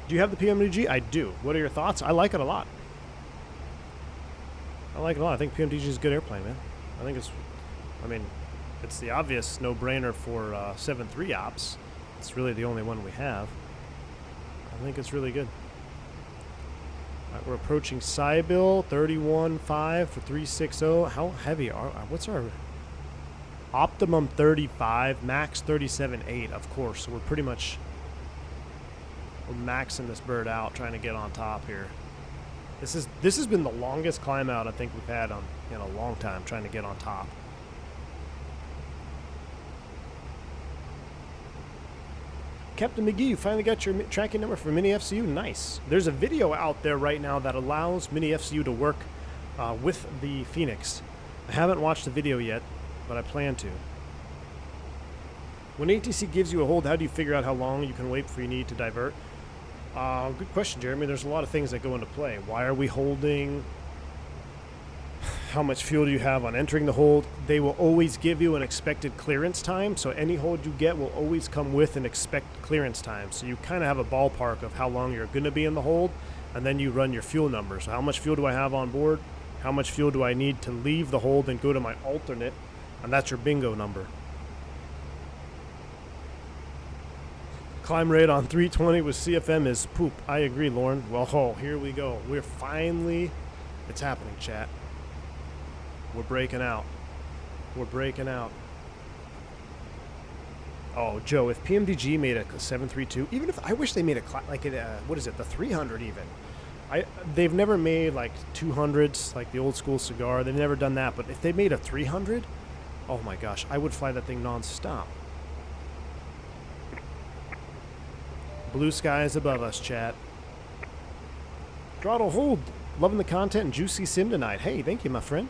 Do you have the PMDG? I do. What are your thoughts? I like it a lot. I like it a lot. I think PMDG is a good airplane, man. I think it's, I mean, it's the obvious no-brainer for 7.3 ops. It's really the only one we have. I think it's really good. All right, we're approaching Sybil, 31.5 for 360. How heavy are, what's our optimum 35, max 37.8, of course. So we're pretty much, we're maxing this bird out, trying to get on top here. This has been the longest climb out I think we've had in a long time, trying to get on top. Captain McGee, you finally got your tracking number for Mini FCU. Nice. There's a video out there right now that allows Mini FCU to work with the Fenix. I haven't watched the video yet, but I plan to. When ATC gives you a hold, how do you figure out how long you can wait before you need to divert? Good question, Jeremy. There's a lot of things that go into play. Why are we holding? How much fuel do you have on entering the hold? They will always give you an expected clearance time. So any hold you get will always come with an expected clearance time. So you kind of have a ballpark of how long you're going to be in the hold. And then you run your fuel numbers. So how much fuel do I have on board? How much fuel do I need to leave the hold and go to my alternate? And that's your bingo number. Climb rate on 320 with CFM is poop. I agree, Lauren. Well, here we go. We're finally, it's happening, chat. We're breaking out. We're breaking out. Oh, Joe, if PMDG made a 732, even if, I wish they made a, like, what is it, the 300 even. They've never made, like, 200s, like the old school cigar. They've never done that. But if they made a 300, oh my gosh, I would fly that thing nonstop. Blue skies above us, chat. Throttle hold. Loving the content and juicy sim tonight. Hey, thank you, my friend.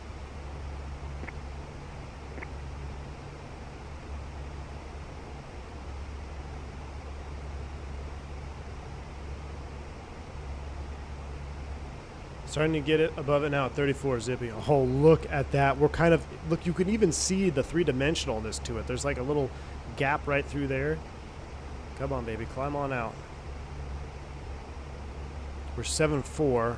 Starting to get it above it now at 34 zippy. Oh, look at that. We're kind of, look, you can even see the three-dimensionalness to it. There's like a little gap right through there. Come on, baby. Climb on out. We're 7.4.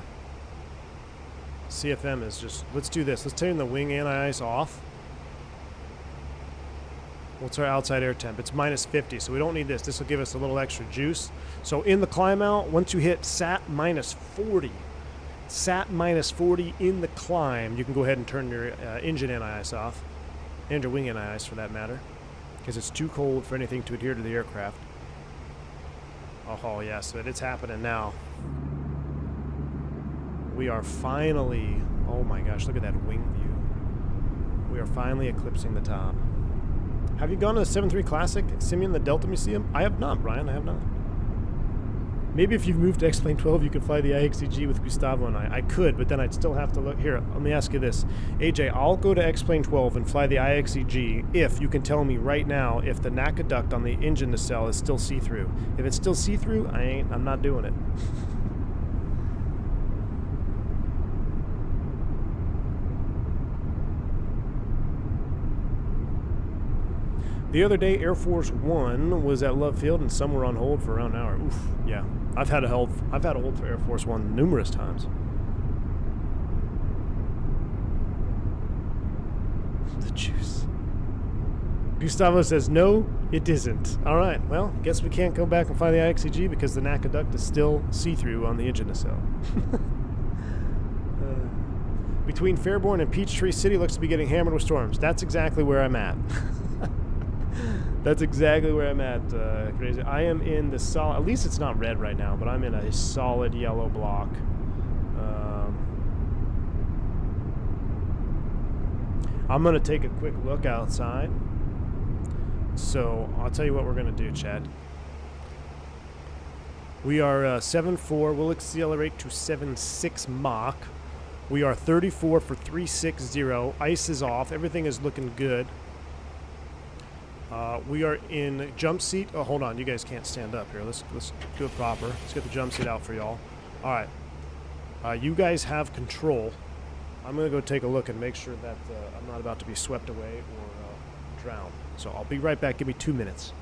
CFM is just, let's do this. Let's turn the wing anti-ice off. What's our outside air temp? It's minus 50, so we don't need this. This will give us a little extra juice. So in the climb out, once you hit SAT minus 40, SAT minus 40 in the climb, you can go ahead and turn your engine anti-ice off, and your wing anti-ice for that matter, because it's too cold for anything to adhere to the aircraft. Oh, yes, but it's happening now. We are finally, oh my gosh, look at that wing view. We are finally eclipsing the top. Have you gone to the 7.3 Classic Simeon, the Delta Museum? I have not, Brian, I have not. Maybe if you've moved to X-Plane 12, you could fly the IXCG with Gustavo and I could, but then I'd still have to look. Here, let me ask you this. AJ, I'll go to X-Plane 12 and fly the IXCG if you can tell me right now if the NACA duct on the engine nacelle is still see-through. If it's still see-through, I'm not doing it. The other day, Air Force One was at Love Field, and some were on hold for around an hour. Oof, yeah. I've had a hold for Air Force One numerous times. The juice. Gustavo says, no, it isn't. All right, well, guess we can't go back and fly the IXCG because the NACA duct is still see-through on the engine nacelle. Between Fairborn and Peachtree City looks to be getting hammered with storms. That's exactly where I'm at. That's exactly where I'm at, Crazy. I am in the solid, at least it's not red right now, but I'm in a solid yellow block. I'm going to take a quick look outside. So I'll tell you what we're going to do, Chad. We are 7.4. We'll accelerate to 7.6 Mach. We are 34 for 360. Ice is off. Everything is looking good. We are in jump seat. Oh, hold on. You guys can't stand up here. Let's do it proper. Let's get the jump seat out for y'all. All right. You guys have control. I'm going to go take a look and make sure that I'm not about to be swept away or drowned. So I'll be right back. Give me 2 minutes.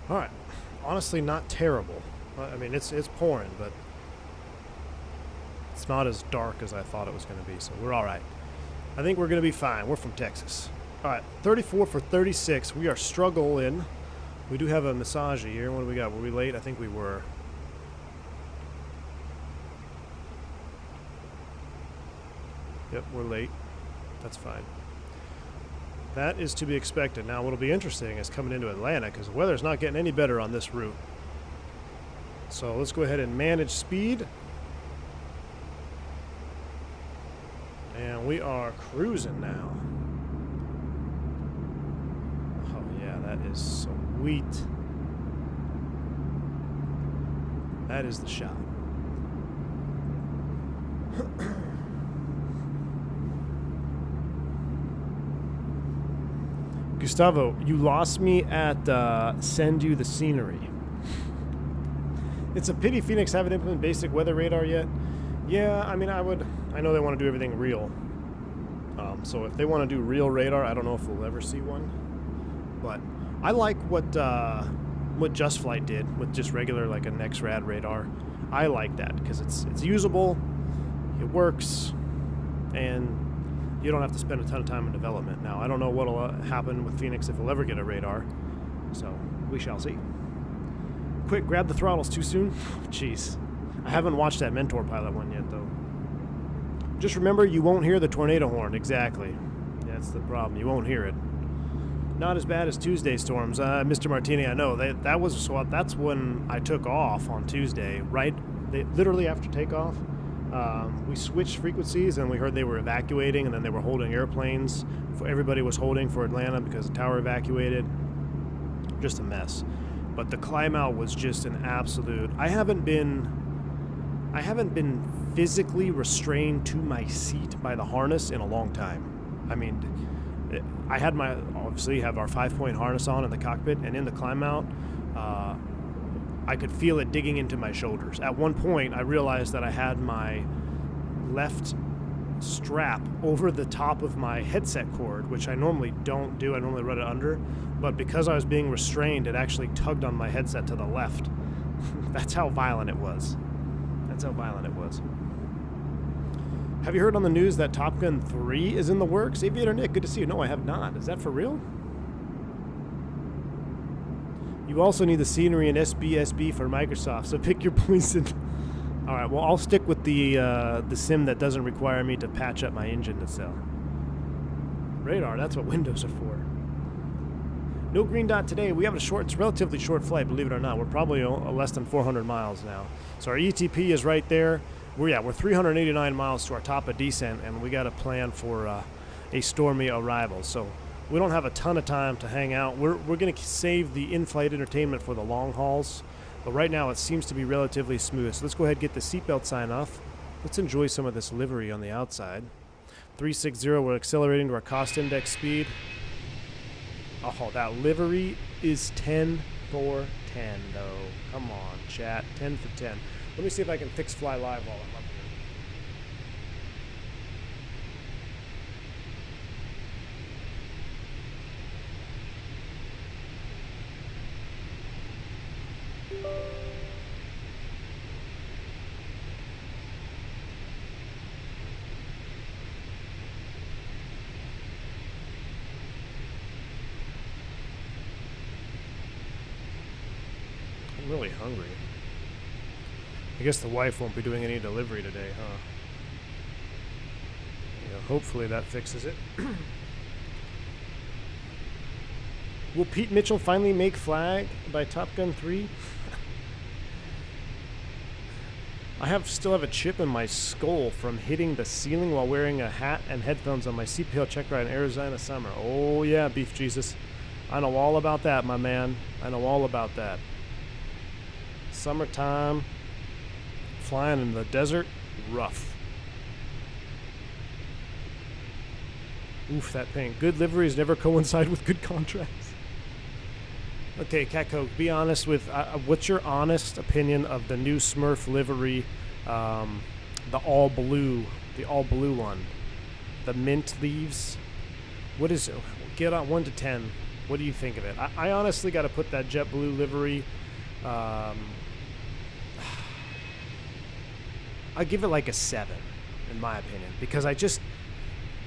All right. Honestly, not terrible. I mean, it's pouring, but it's not as dark as I thought it was going to be, so we're all right. I think we're going to be fine. We're from Texas. All right, 34 for 36. We are struggling. We do have a massage here. What do we got? Were we late? I think we were. Yep, we're late. That's fine. That is to be expected. Now, what'll be interesting is coming into Atlanta, because the weather's not getting any better on this route. So let's go ahead and manage speed. And we are cruising now. Oh yeah, that is sweet. That is the shot. Gustavo, you lost me at send you the scenery. It's a pity Fenix haven't implemented basic weather radar yet. Yeah, I mean, I know they want to do everything real. So if they want to do real radar, I don't know if we'll ever see one. But I like what Just Flight did with just regular, like a NexRad radar. I like that because it's usable, it works, and you don't have to spend a ton of time in development. Now, I don't know what will happen with Fenix if we'll ever get a radar, so we shall see. Quick, grab the throttles too soon? Jeez. I haven't watched that Mentor pilot one yet, though. Just remember, you won't hear the tornado horn. Exactly. That's the problem. You won't hear it. Not as bad as Tuesday storms. Mr. Martini, I know. That's when I took off on Tuesday, right? Literally after takeoff. We switched frequencies, and we heard they were evacuating, and then they were holding airplanes. Everybody was holding for Atlanta because the tower evacuated. Just a mess. But the climb out was just an absolute... I haven't been physically restrained to my seat by the harness in a long time. I mean, I had obviously have our 5-point harness on in the cockpit, and in the climb out, I could feel it digging into my shoulders. At one point, I realized that I had my left strap over the top of my headset cord, which I normally don't do. I normally run it under, but because I was being restrained, it actually tugged on my headset to the left. That's how violent it was. That's how violent it was. Have you heard on the news that Top Gun 3 is in the works? Aviator Nick, good to see you. No, I have not. Is that for real? You also need the scenery and SBSB for Microsoft, so pick your poison. All right, well, I'll stick with the sim that doesn't require me to patch up my engine to sell. Radar, that's what windows are for. No green dot today. We have it's a relatively short flight, believe it or not. We're probably less than 400 miles now. So our ETP is right there. We're 389 miles to our top of descent, and we got a plan for a stormy arrival. So we don't have a ton of time to hang out. We're going to save the in-flight entertainment for the long hauls. But right now it seems to be relatively smooth. So let's go ahead and get the seatbelt sign off. Let's enjoy some of this livery on the outside. 360, we're accelerating to our cost index speed. Oh, that livery is 10 for 10, though. Come on, chat. 10 for 10. Let me see if I can fix Fly Live while I'm up here. I'm really hungry. I guess the wife won't be doing any delivery today, huh? Yeah, hopefully that fixes it. Will Pete Mitchell finally make flag by Top Gun 3? I still have a chip in my skull from hitting the ceiling while wearing a hat and headphones on my CPL check ride in Arizona summer. Oh yeah, Beef Jesus. I know all about that, my man. I know all about that. Summertime, flying in the desert, rough. Oof, that pain. Good liveries never coincide with good contracts. Okay, Catco, be honest with, what's your honest opinion of the new Smurf livery, the all blue one, the mint leaves? What is it? Get on 1 to 10. What do you think of it? I honestly got to put that JetBlue livery. I give it like a 7, in my opinion, because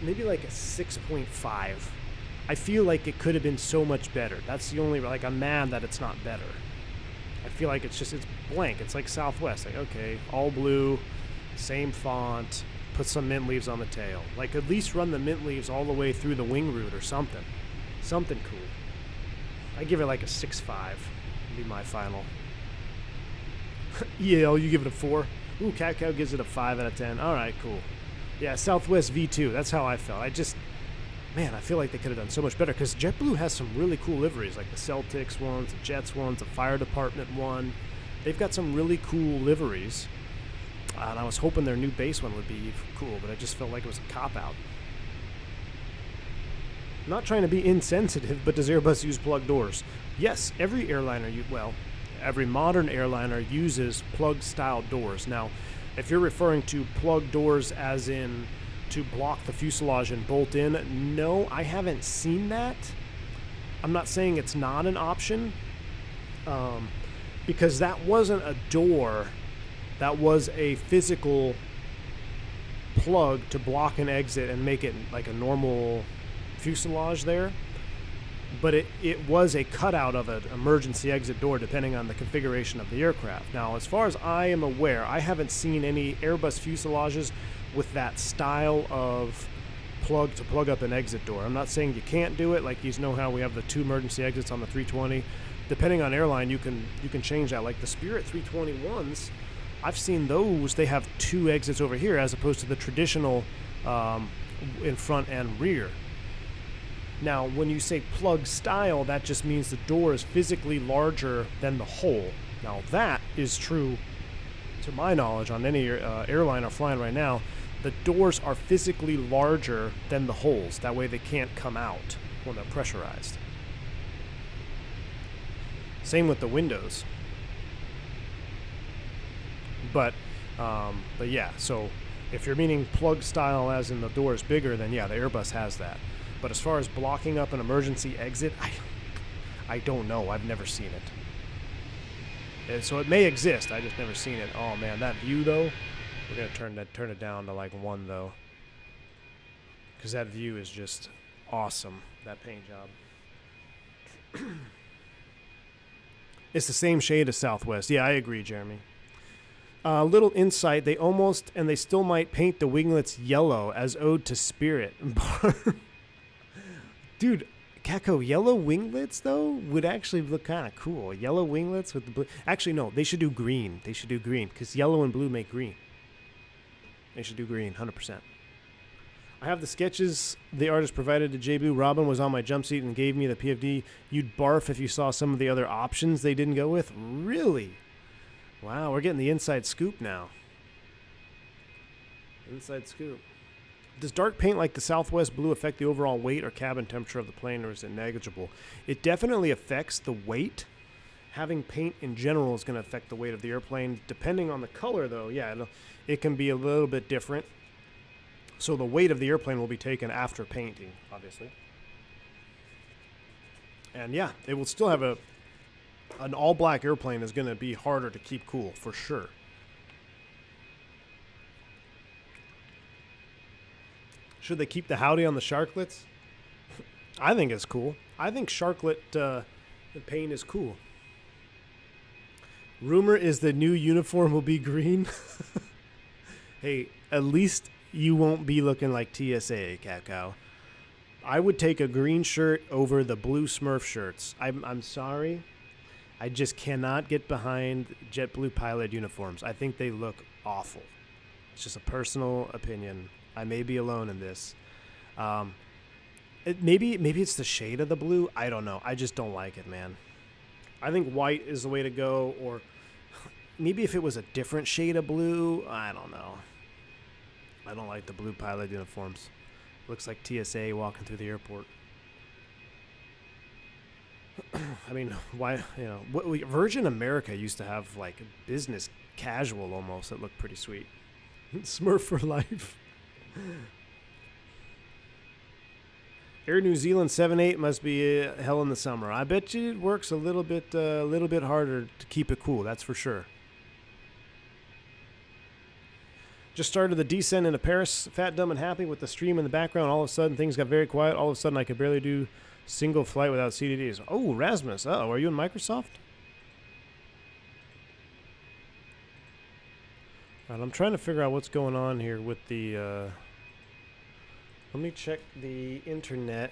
maybe like a 6.5. I feel like it could have been so much better. That's the only, like, I'm mad that it's not better. I feel like it's blank. It's like Southwest. Like, okay, all blue, same font, put some mint leaves on the tail. Like, at least run the mint leaves all the way through the wing root or something. Something cool. I give it like a 6.5. Be my final. Yeah, you give it a 4. Ooh, Cat Cow gives it a 5 out of 10. All right, cool. Yeah, Southwest V2. That's how I felt. Man, I feel like they could have done so much better because JetBlue has some really cool liveries, like the Celtics ones, the Jets ones, the Fire Department one. They've got some really cool liveries. And I was hoping their new base one would be cool, but I just felt like it was a cop-out. Not trying to be insensitive, but does Airbus use plug doors? Yes, every airliner, every modern airliner uses plug-style doors. Now, if you're referring to plug doors as in to block the fuselage and bolt in, no, I haven't seen that. I'm not saying it's not an option, because that wasn't a door. That was a physical plug to block an exit and make it like a normal fuselage there. But it was a cutout of an emergency exit door depending on the configuration of the aircraft. Now, as far as I am aware, I haven't seen any Airbus fuselages with that style of plug to plug up an exit door. I'm not saying you can't do it. Like, you know how we have the 2 emergency exits on the 320. Depending on airline, you can change that. Like the Spirit 321s, I've seen those. They have 2 exits over here as opposed to the traditional in front and rear. Now, when you say plug style, that just means the door is physically larger than the hole. Now, that is true, to my knowledge, on any airliner flying right now. The doors are physically larger than the holes. That way they can't come out when they're pressurized. Same with the windows. But yeah, so if you're meaning plug style as in the door is bigger, then yeah, the Airbus has that. But as far as blocking up an emergency exit, I don't know. I've never seen it. And so it may exist. I just never seen it. Oh man, that view though. We're gonna turn it down to like 1 though, because that view is just awesome. That paint job. It's the same shade as Southwest. Yeah, I agree, Jeremy. Little insight: they almost and they still might paint the winglets yellow as ode to Spirit. Dude, Kako, yellow winglets, though, would actually look kind of cool. Yellow winglets with the blue. Actually, no, they should do green. They should do green, because yellow and blue make green. They should do green, 100%. I have the sketches the artist provided to JBoo. Robin was on my jump seat and gave me the PFD. You'd barf if you saw some of the other options they didn't go with. Really? Wow, we're getting the inside scoop now. Inside scoop. Does dark paint like the Southwest blue affect the overall weight or cabin temperature of the plane, or is it negligible? It definitely affects the weight. Having paint in general is going to affect the weight of the airplane. Depending on the color, though, yeah, it can be a little bit different. So the weight of the airplane will be taken after painting, obviously. And yeah, it will still have an all-black airplane is going to be harder to keep cool, for sure. Should they keep the howdy on the sharklets? I think it's cool. I think sharklet the paint is cool. Rumor is the new uniform will be green. Hey, at least you won't be looking like TSA, Cacao. I would take a green shirt over the blue Smurf shirts. I'm sorry. I just cannot get behind JetBlue pilot uniforms. I think they look awful. It's just a personal opinion. I may be alone in this. Maybe it's the shade of the blue. I don't know. I just don't like it, man. I think white is the way to go, or maybe if it was a different shade of blue, I don't know. I don't like the blue pilot uniforms. Looks like TSA walking through the airport. I mean, why, Virgin America used to have like business casual almost that looked pretty sweet. Smurf for life. Air New Zealand 7.8 must be hell in the summer. I bet you it works a little bit harder to keep it cool. That's for sure. Just started the descent into Paris, fat, dumb, and happy with the stream in the background. All of a sudden, things got very quiet. All of a sudden, I could barely do single flight without CDDs. Oh, Rasmus. Oh, are you in Microsoft? All right, I'm trying to figure out what's going on here with the... let me check the internet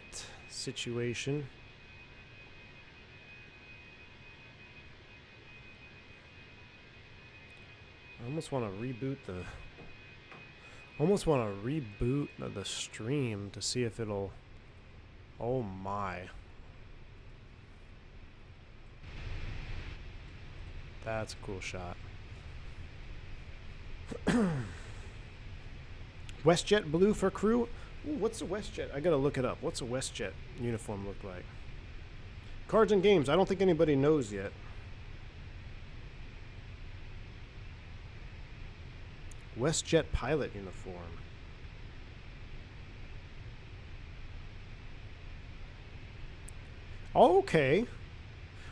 situation. I almost want to reboot the... the stream to see if it'll... Oh my. That's a cool shot. WestJet blue for crew? Ooh, what's a WestJet? I gotta look it up. What's a WestJet uniform look like? Cards and games. I don't think anybody knows yet. WestJet pilot uniform. Oh, okay.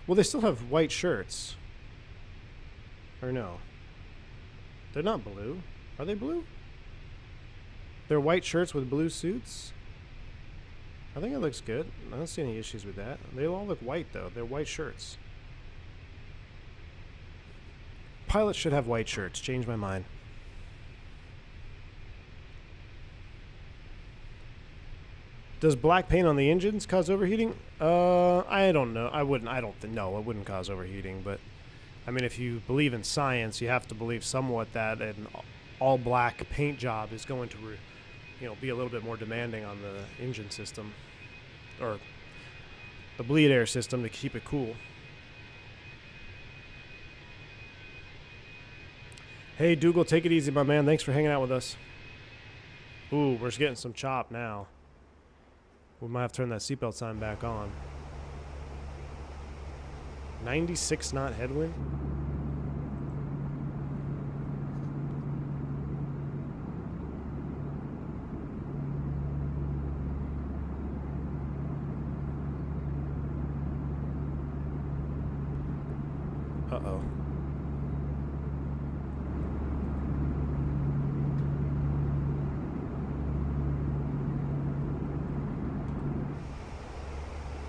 Well, they still have white shirts. Or no? They're not blue. Are they blue? They're white shirts with blue suits? I think it looks good. I don't see any issues with that. They all look white, though. They're white shirts. Pilots should have white shirts. Change my mind. Does black paint on the engines cause overheating? I don't know. No, it wouldn't cause overheating, but I mean, if you believe in science, you have to believe somewhat that an all black paint job is going to, be a little bit more demanding on the engine system or the bleed air system to keep it cool. Hey, Dougal, take it easy, my man. Thanks for hanging out with us. Ooh, we're just getting some chop now. We might have to turn that seatbelt sign back on. 96 knot headwind? Uh-oh.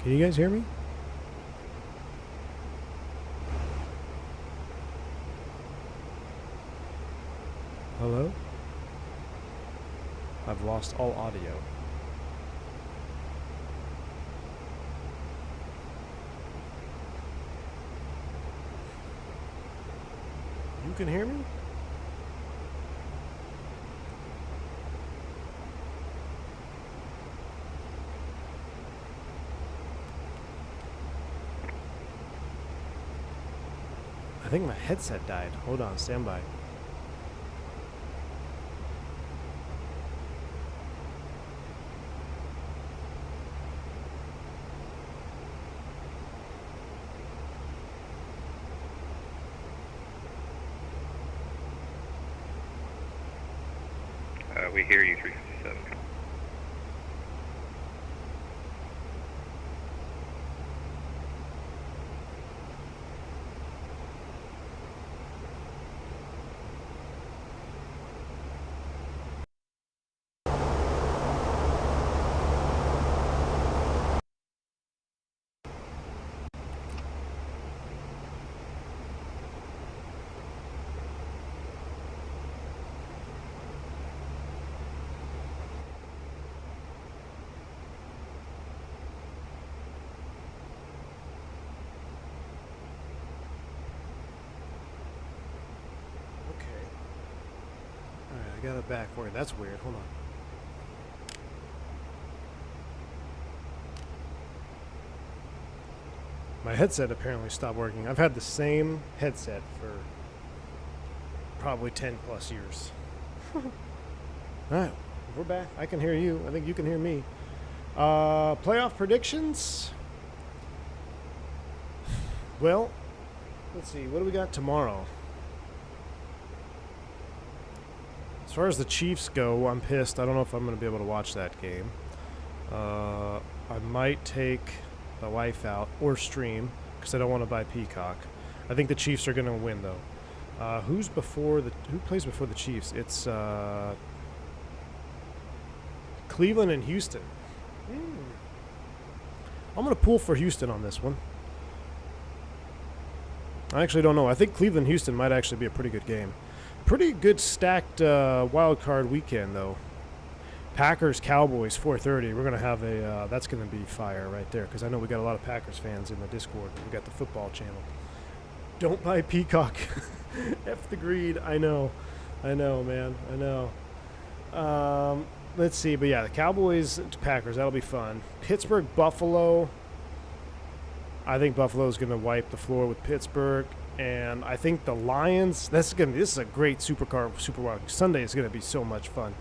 Can you guys hear me? Hello? I've lost all audio. You can hear me? I think my headset died. Hold on, stand by. We hear you, 357. I got it backward. That's weird. Hold on. My headset apparently stopped working. I've had the same headset for probably 10 plus years. Alright, we're back. I can hear you. I think you can hear me. Playoff predictions? Well, let's see. What do we got tomorrow? As far as the Chiefs go, I'm pissed. I don't know if I'm going to be able to watch that game. I might take the wife out or stream because I don't want to buy Peacock. I think the Chiefs are going to win though. Who plays before the Chiefs? It's Cleveland and Houston. I'm going to pull for Houston on this one. I actually don't know. I think Cleveland-Houston might actually be a pretty good game. Pretty good stacked wild card weekend, though. Packers-Cowboys, 4:30. We're going to have a... that's going to be fire right there, because I know we got a lot of Packers fans in the Discord. We got the football channel. Don't buy Peacock. F the greed. I know, man. I know. Let's see. But, yeah, the Cowboys-Packers, that'll be fun. Pittsburgh-Buffalo. I think Buffalo's going to wipe the floor with Pittsburgh. And I think the Lions, this is a great Super Wild. Sunday is going to be so much fun.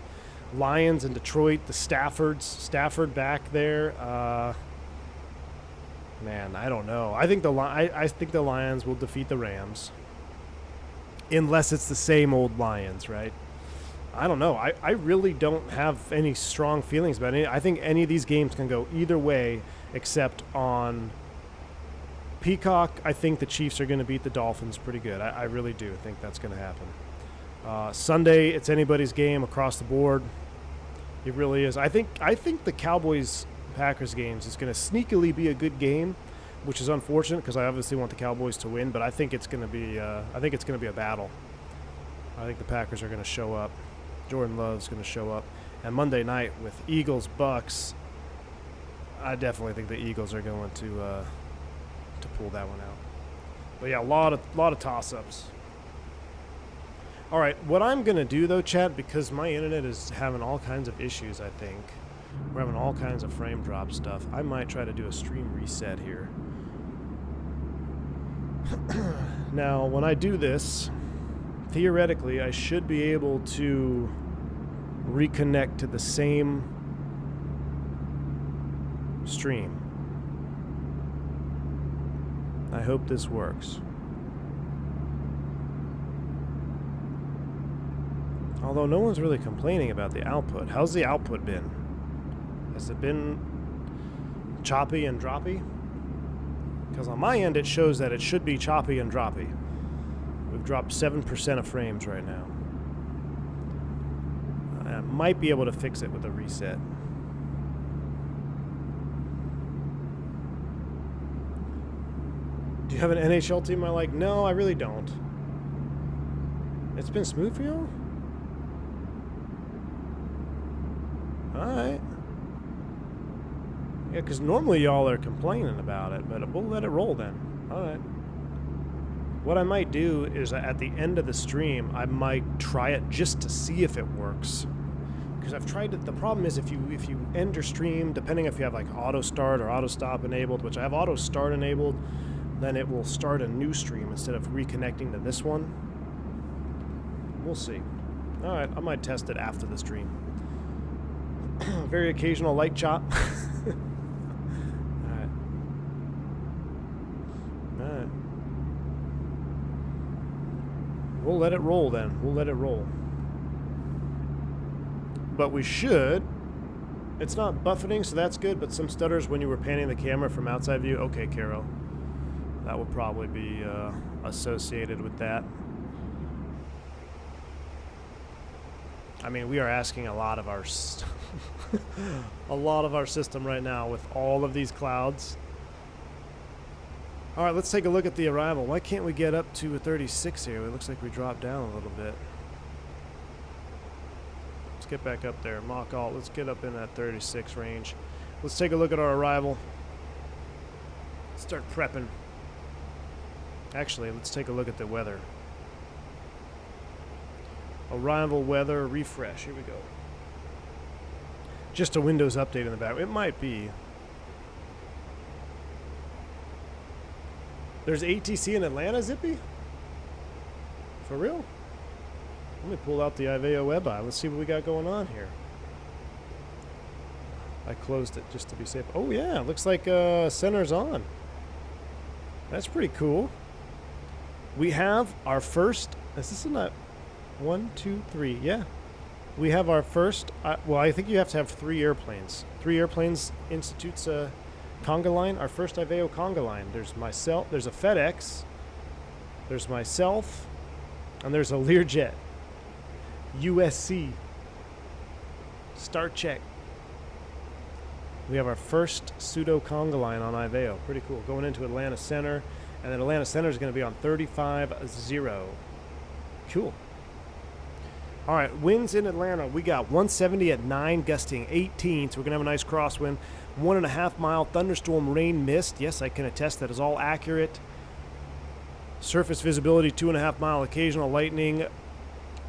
Lions in Detroit, the Stafford back there. Man, I don't know. I think the Lions will defeat the Rams. Unless it's the same old Lions, right? I don't know. I really don't have any strong feelings about it. I think any of these games can go either way except on Peacock. I think the Chiefs are going to beat the Dolphins pretty good. I really do think that's going to happen. Sunday, it's anybody's game across the board. It really is. I think the Cowboys-Packers games is going to sneakily be a good game, which is unfortunate because I obviously want the Cowboys to win. But I think it's going to be a battle. I think the Packers are going to show up. Jordan Love's going to show up. And Monday night with Eagles-Bucks, I definitely think the Eagles are going to pull that one out. But yeah, a lot of toss-ups. All right, what I'm going to do, though, chat, because my internet is having all kinds of issues, I think. We're having all kinds of frame drop stuff. I might try to do a stream reset here. Now, when I do this, theoretically, I should be able to reconnect to the same stream. I hope this works. Although no one's really complaining about the output. How's the output been? Has it been choppy and droppy? Because on my end it shows that it should be choppy and droppy. We've dropped 7% of frames right now. I might be able to fix it with a reset. Do you have an NHL team I like? No, I really don't. It's been smooth for you? Alright. Yeah, because normally y'all are complaining about it, but we'll let it roll then. Alright. What I might do is at the end of the stream, I might try it just to see if it works. Because I've tried it. The problem is if you end your stream, depending if you have like auto start or auto stop enabled, which I have auto start enabled, then it will start a new stream instead of reconnecting to this one. We'll see. Alright, I might test it after the stream. Very occasional light chop. Alright. Alright. We'll let it roll then. We'll let it roll. But we should. It's not buffeting, so that's good, but some stutters when you were panning the camera from outside view. Okay, Carol. That will probably be associated with that. I mean, we are asking a lot of our system right now with all of these clouds. All right, let's take a look at the arrival. Why can't we get up to a 36 here? It looks like we dropped down a little bit. Let's get back up there. Mach alt. Let's get up in that 36 range. Let's take a look at our arrival. Start prepping. Actually, let's take a look at the weather. Arrival weather refresh. Here we go. Just a Windows update in the back. It might be. There's ATC in Atlanta, Zippy? For real? Let me pull out the Iveo web eye. Let's see what we got going on here. I closed it just to be safe. Oh yeah, looks like center's on. That's pretty cool. We have our first. Is this in that 1, 2, 3? Yeah. We have our first, well, I think you have to have 3 airplanes. 3 airplanes institutes a conga line. Our first IVEO conga line. There's myself, there's a FedEx, there's myself, and there's a Learjet. USC. Start check. We have our first pseudo conga line on IVEO. Pretty cool. Going into Atlanta Center, and then Atlanta Center is going to be on 35-0. Cool. All right, winds in Atlanta. We got 170 at 9, gusting 18, so we're going to have a nice crosswind. 1.5 mile thunderstorm rain mist. Yes, I can attest that is all accurate. Surface visibility 2.5 mile, occasional lightning.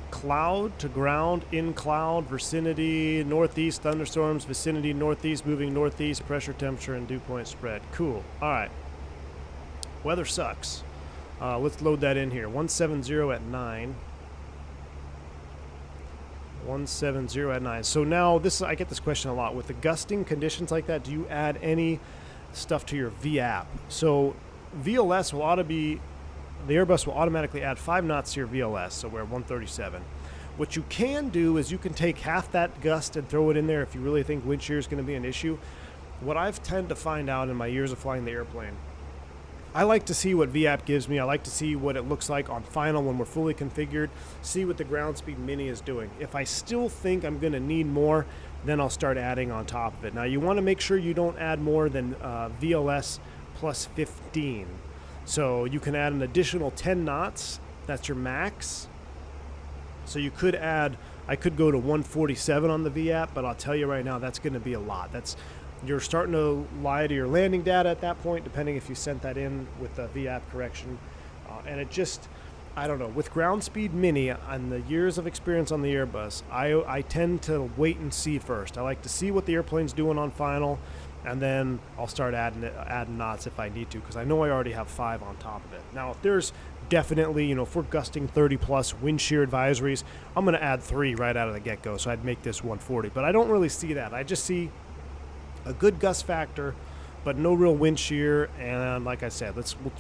Cloud to ground, in cloud, vicinity, northeast thunderstorms, vicinity, northeast, moving northeast, pressure, temperature, and dew point spread. Cool. All right. Weather sucks. Let's load that in here. 170 at 9. 170 at 9. So now this, I get this question a lot. With the gusting conditions like that, do you add any stuff to your VAP? So VLS will the Airbus will automatically add 5 knots to your VLS, so we're at 137. What you can do is you can take half that gust and throw it in there if you really think wind shear is going to be an issue. What I've tended to find out in my years of flying the airplane, I like to see what VAP gives me. I like to see what it looks like on final when we're fully configured, see what the ground speed mini is doing. If I still think I'm going to need more, then I'll start adding on top of it. Now, you want to make sure you don't add more than VLS plus 15. So you can add an additional 10 knots. That's your max. So you could add, I could go to 147 on the VAP, but I'll tell you right now, that's going to be a lot. You're starting to lie to your landing data at that point, depending if you sent that in with the VAP correction. And it just, I don't know, with ground speed mini and the years of experience on the Airbus, I tend to wait and see first. I like to see what the airplane's doing on final, and then I'll start adding knots if I need to, because I know I already have 5 on top of it. Now, if there's definitely, if we're gusting 30 plus wind shear advisories, I'm going to add 3 right out of the get-go, so I'd make this 140. But I don't really see that. I just see a good gust factor, but no real wind shear. And like I said,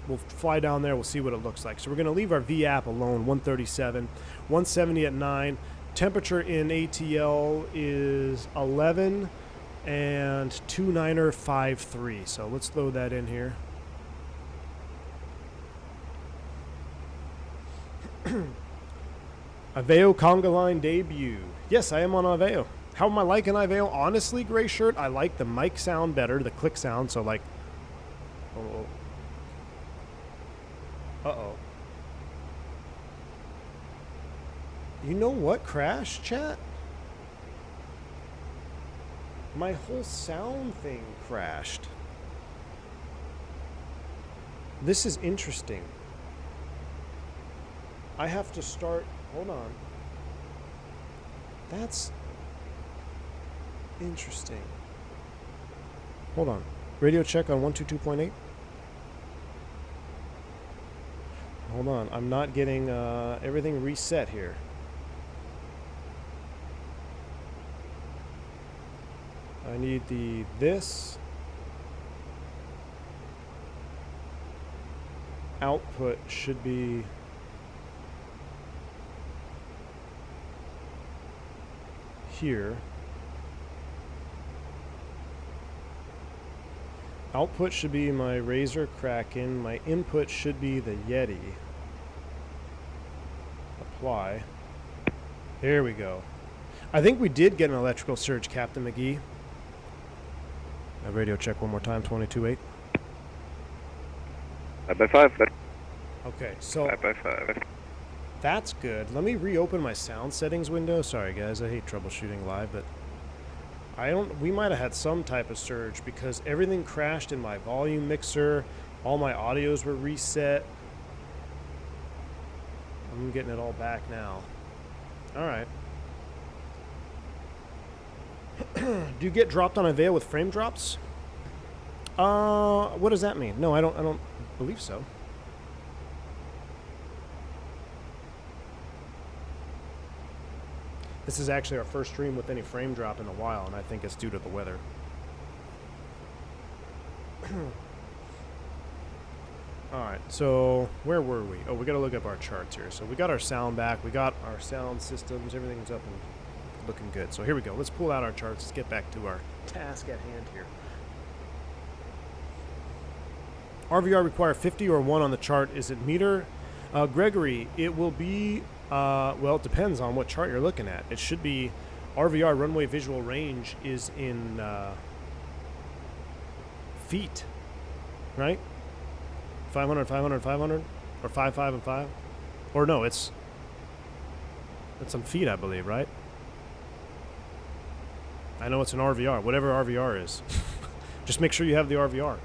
we'll fly down there. We'll see what it looks like. So we're going to leave our VAP alone, 137, 170 at 9. Temperature in ATL is 11. And 2953. So let's load that in here. IVEO conga line debut. Yes, I am on IVEO. How am I liking IVEO? Honestly, Gray Shirt, I like the mic sound better, the click sound. So like, uh-oh. You know what crashed, chat? My whole sound thing crashed. This is interesting. I have to start, hold on. That's interesting. Hold on. Radio check on 122.8. Hold on, I'm not getting everything reset here. I need this output should be here. Output should be my Razor Kraken. My input should be the Yeti. Apply. There we go. I think we did get an electrical surge, Captain McGee. Radio check one more time, 22.8. 5 by 5. Okay, so 5 by 5. That's good. Let me reopen my sound settings window. Sorry guys, I hate troubleshooting live, but we might have had some type of surge because everything crashed in my volume mixer. All my audios were reset. I'm getting it all back now. All right. Do you get dropped on IVEO with frame drops? What does that mean? No, I don't believe so. This is actually our first stream with any frame drop in a while, and I think it's due to the weather. Alright, so where were we? Oh, we gotta look up our charts here. So we got our sound back, we got our sound systems, everything's up and looking good. So here we go. Let's pull out our charts. Let's get back to our task at hand here. RVR require 50 or 1 on the chart. Is it meter? Gregory, it will be, well, it depends on what chart you're looking at. It should be RVR, runway visual range, is in feet, right? 500, 500, 500, or 5, 5, and 5? Or no, it's some feet, I believe, right? I know it's an RVR, whatever RVR is. Just make sure you have the RVR.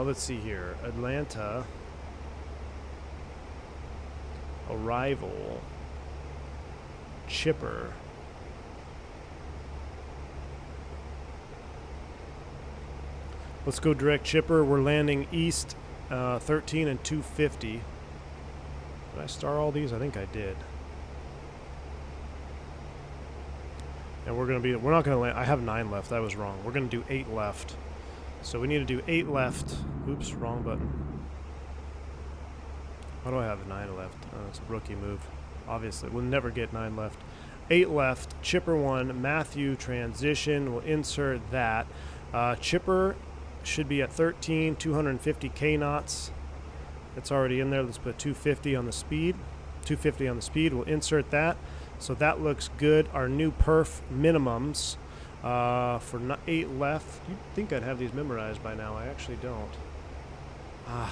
Let's see here. Atlanta. Arrival. Chipper. Let's go direct chipper. We're landing east 13 and 250. Did I star all these? I think I did. And we're not going to land. I have 9 left. I was wrong. We're going to do 8 left. So we need to do 8 left. Oops, wrong button. Why do I have 9 left? Oh, it's a rookie move. Obviously, we'll never get 9 left. 8 left. Chipper 1. Matthew transition. We'll insert that. Chipper should be at 13, 250 K knots. It's already in there. Let's put 250 on the speed. 250 on the speed. We'll insert that. So that looks good. Our new perf minimums. For 8 left. You'd think I'd have these memorized by now. I actually don't. I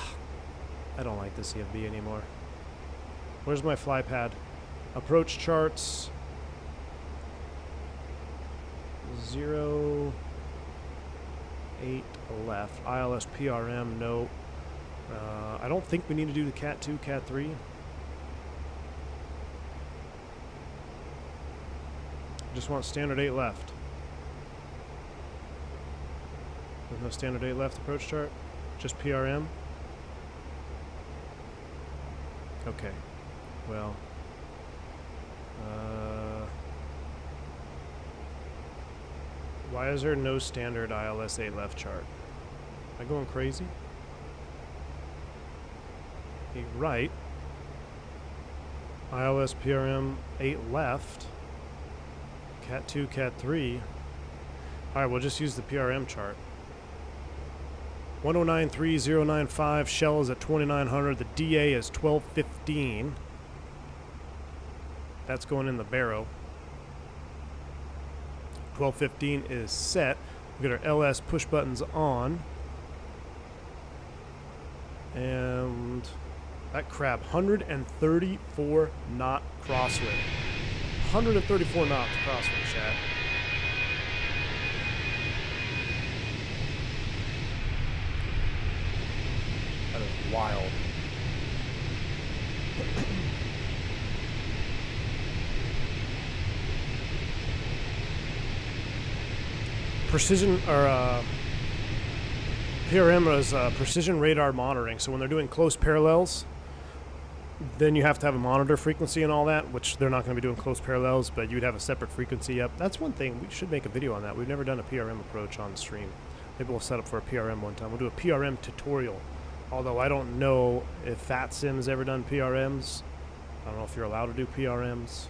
don't like the CFB anymore. Where's my fly pad? Approach charts. 0, 8 left. ILS PRM, no. I don't think we need to do the Cat 2, Cat 3. Just want standard 8 left. There's no standard 8 left approach chart? Just PRM? Okay. Well. Why is there no standard ILS 8 left chart? Am I going crazy? 8 right. ILS PRM 8 left. Cat 2, Cat 3. Alright, we'll just use the PRM chart. 1093.095, shell is at 2900, the DA is 1215. That's going in the barrow. 1215 is set. We get our LS push buttons on. And that crab, 134 knot crosswind. 134 knots crosswind, chat. That is wild. Precision, or PRM is precision radar monitoring. So when they're doing close parallels, then you have to have a monitor frequency and all that, which they're not going to be doing close parallels, but you'd have a separate frequency up. That's one thing. We should make a video on that. We've never done a PRM approach on stream. Maybe we'll set up for a PRM one time. We'll do a PRM tutorial. Although I don't know if FatSim's ever done PRMs. I don't know if you're allowed to do PRMs.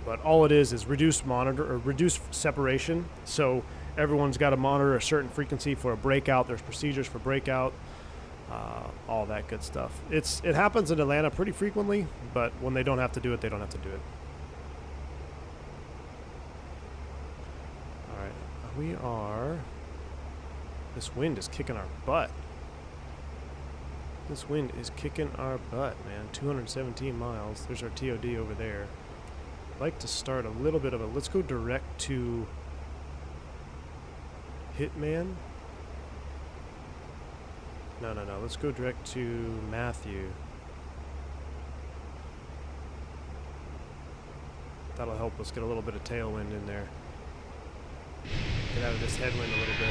But all it is reduced monitor or reduced separation. So everyone's got to monitor a certain frequency for a breakout. There's procedures for breakout. All that good stuff. It happens in Atlanta pretty frequently, but when they don't have to do it, they don't have to do it. All right, we are. This wind is kicking our butt. This wind is kicking our butt, man. 217 miles. There's our TOD over there. I'd like to start a little bit of a. Let's go direct to Hitman. No. Let's go direct to Matthew. That'll help us get a little bit of tailwind in there. Get out of this headwind a little bit.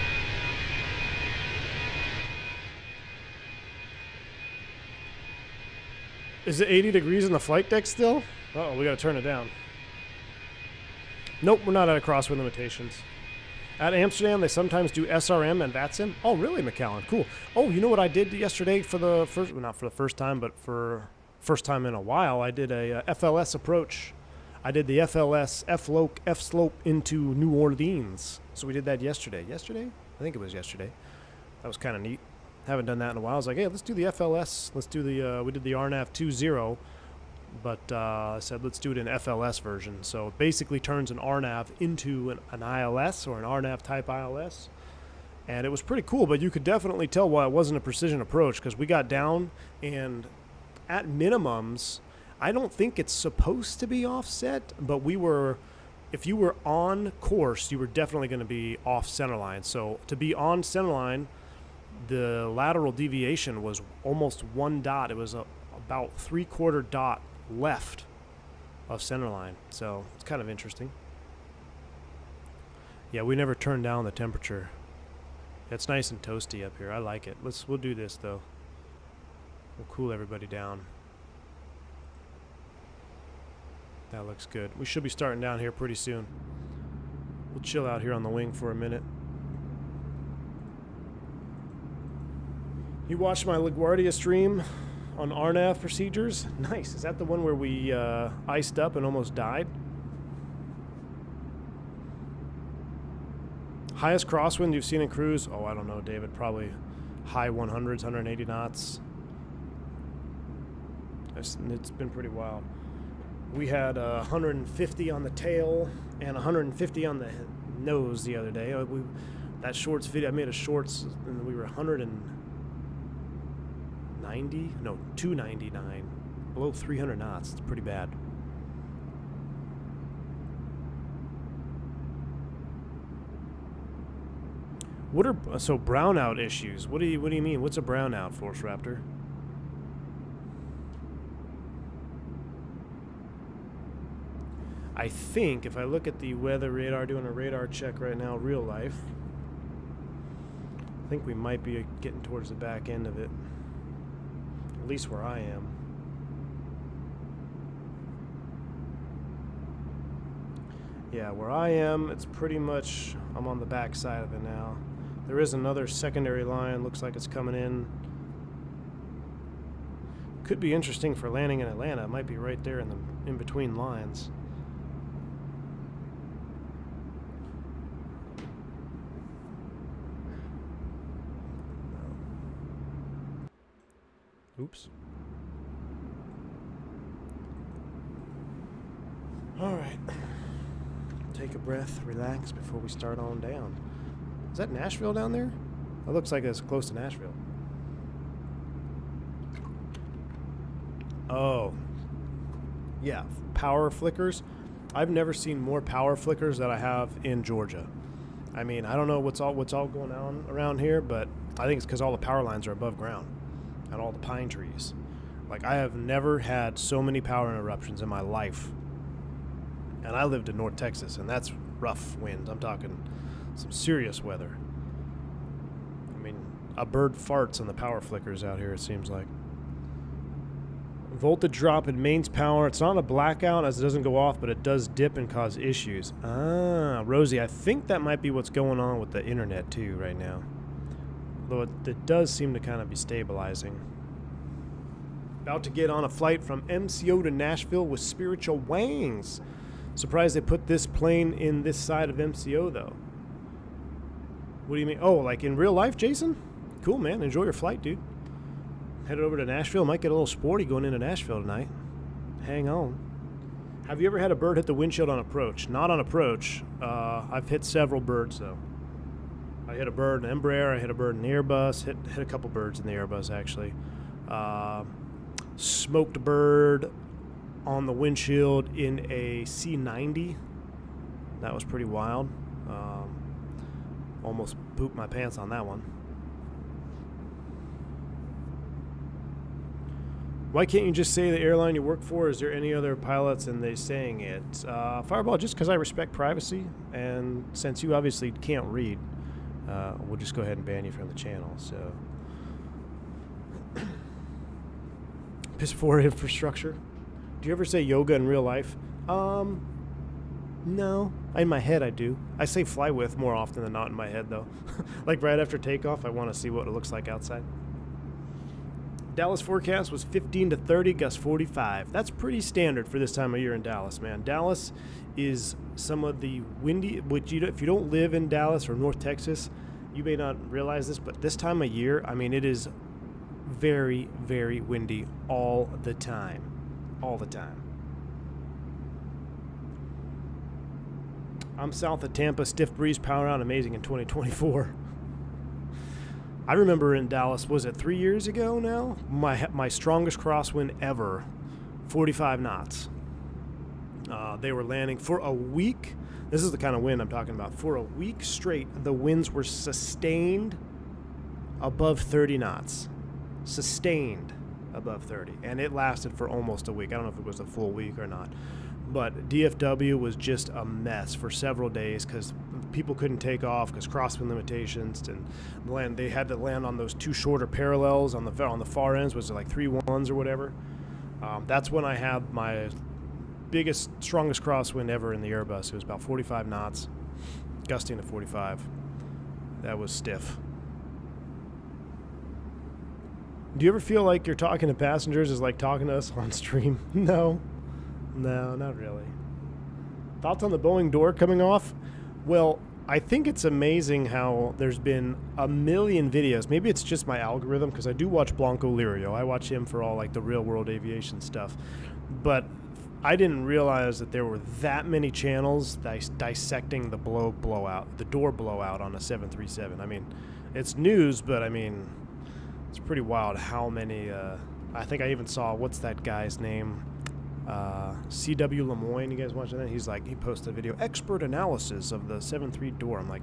Is it 80 degrees in the flight deck still? Uh-oh, we gotta turn it down. Nope, we're not at a crosswind limitations. At Amsterdam, they sometimes do SRM and VATSIM. Oh, really, McAllen? Cool. Oh, you know what I did yesterday for the first, well, not for the first time, but for first time in a while, I did a FLS approach. I did the FLS F slope into New Orleans. So we did that yesterday. Yesterday? I think it was yesterday. That was kind of neat. Haven't done that in a while. I was like, hey, let's do the FLS. Let's do the, we did the RNAV 2.0, but I said let's do it in FLS version. So it basically turns an RNAV into an ILS or an RNAV type ILS. And it was pretty cool, but you could definitely tell why it wasn't a precision approach, because we got down and at minimums, I don't think it's supposed to be offset, but we were, if you were on course, you were definitely going to be off centerline. So to be on centerline, the lateral deviation was almost 1 dot. It was about 3/4 dot left of centerline. So it's kind of interesting. Yeah, we never turned down the temperature. It's nice and toasty up here. I like it. We'll do this though. We'll cool everybody down. That looks good. We should be starting down here pretty soon. We'll chill out here on the wing for a minute. You watched my LaGuardia stream on RNAV procedures? Nice. Is that the one where we iced up and almost died? Highest crosswind you've seen in cruise? Oh, I don't know, David. Probably high 100s, 180 knots. It's been pretty wild. We had 150 on the tail and 150 on the nose the other day. That shorts video, I made a shorts and we were 299, below 300 knots. It's pretty bad. What are so brownout issues? What do you mean? What's a brownout, Force Raptor? I think if I look at the weather radar, doing a radar check right now, real life, I think we might be getting towards the back end of it. At least where I am. Yeah, where I am, it's pretty much, I'm on the back side of it now. There is another secondary line, looks like it's coming in. Could be interesting for landing in Atlanta. It might be right there in between lines. Oops. All right. Take a breath, relax before we start on down. Is that Nashville down there? It looks like it's close to Nashville. Oh. Yeah, power flickers. I've never seen more power flickers than I have in Georgia. I mean, I don't know what's all going on around here, but I think it's because all the power lines are above ground and all the pine trees. Like, I have never had so many power interruptions in my life. And I lived in North Texas, and that's rough winds. I'm talking some serious weather. I mean, a bird farts and the power flickers out here, it seems like. Voltage drop in mains power. It's not a blackout as it doesn't go off, but it does dip and cause issues. Ah, Rosie, I think that might be what's going on with the internet too right now. Although it does seem to kind of be stabilizing. About to get on a flight from MCO to Nashville with spiritual wings. Surprised they put this plane in this side of MCO though. What do you mean? Oh, like in real life, Jason? Cool, man. Enjoy your flight, dude. Headed over to Nashville. Might get a little sporty going into Nashville tonight. Hang on. Have you ever had a bird hit the windshield on approach? Not on approach. I've hit several birds though. I hit a bird in Embraer. I hit a bird in the Airbus. Hit a couple birds in the Airbus actually. Smoked a bird on the windshield in a C90. That was pretty wild. Almost pooped my pants on that one. Why can't you just say the airline you work for? Is there any other pilots and they saying it? Fireball, just because I respect privacy, and since you obviously can't read, we'll just go ahead and ban you from the channel. So, piss poor infrastructure. Do you ever say yoga in real life? No. In my head, I do. I say fly with more often than not in my head, though. Like right after takeoff, I want to see what it looks like outside. Dallas forecast was 15 to 30, gust 45. That's pretty standard for this time of year in Dallas, man. Dallas is some of the windy, which if you don't live in Dallas or North Texas, you may not realize this, but this time of year, I mean, it is very, very windy all the time. All the time. I'm south of Tampa, stiff breeze, power out, amazing in 2024. I remember in Dallas, was it 3 years ago now? My strongest crosswind ever, 45 knots. They were landing for a week. This is the kind of wind I'm talking about. For a week straight, the winds were sustained above 30 knots. Sustained above 30. And it lasted for almost a week. I don't know if it was a full week or not. But DFW was just a mess for several days because people couldn't take off because crosswind limitations, and land. They had to land on those two shorter parallels on the far ends, was it like 3-1s or whatever. That's when I had my biggest, strongest crosswind ever in the Airbus. It was about 45 knots, gusting to 45. That was stiff. Do you ever feel like you're talking to passengers is like talking to us on stream? No, not really. Thoughts on the Boeing door coming off? Well, I think it's amazing how there's been a million videos. Maybe it's just my algorithm because I do watch Blanco Lirio. I watch him for all like the real world aviation stuff. But I didn't realize that there were that many channels dissecting the door blowout on a 737. I mean, it's news, but I mean, it's pretty wild how many. I think I even saw, what's that guy's name? CW Lemoyne, you guys watching that? He posted a video, expert analysis of the 7.3 door. I'm like,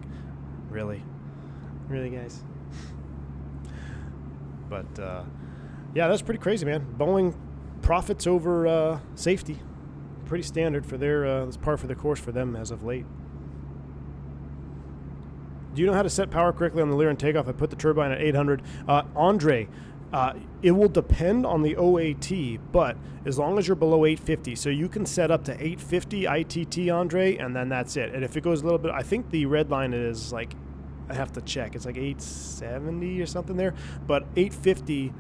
really guys? But yeah, that's pretty crazy, man. Boeing profits over safety, pretty standard for their that's par for the course for them as of late. Do you know how to set power correctly on the Lyran takeoff? I put the turbine at 800. Andre, it will depend on the OAT, but as long as you're below 850, so you can set up to 850 ITT, Andre, and then that's it. And if it goes a little bit, I think the red line is like, I have to check, it's like 870 or something there, but 850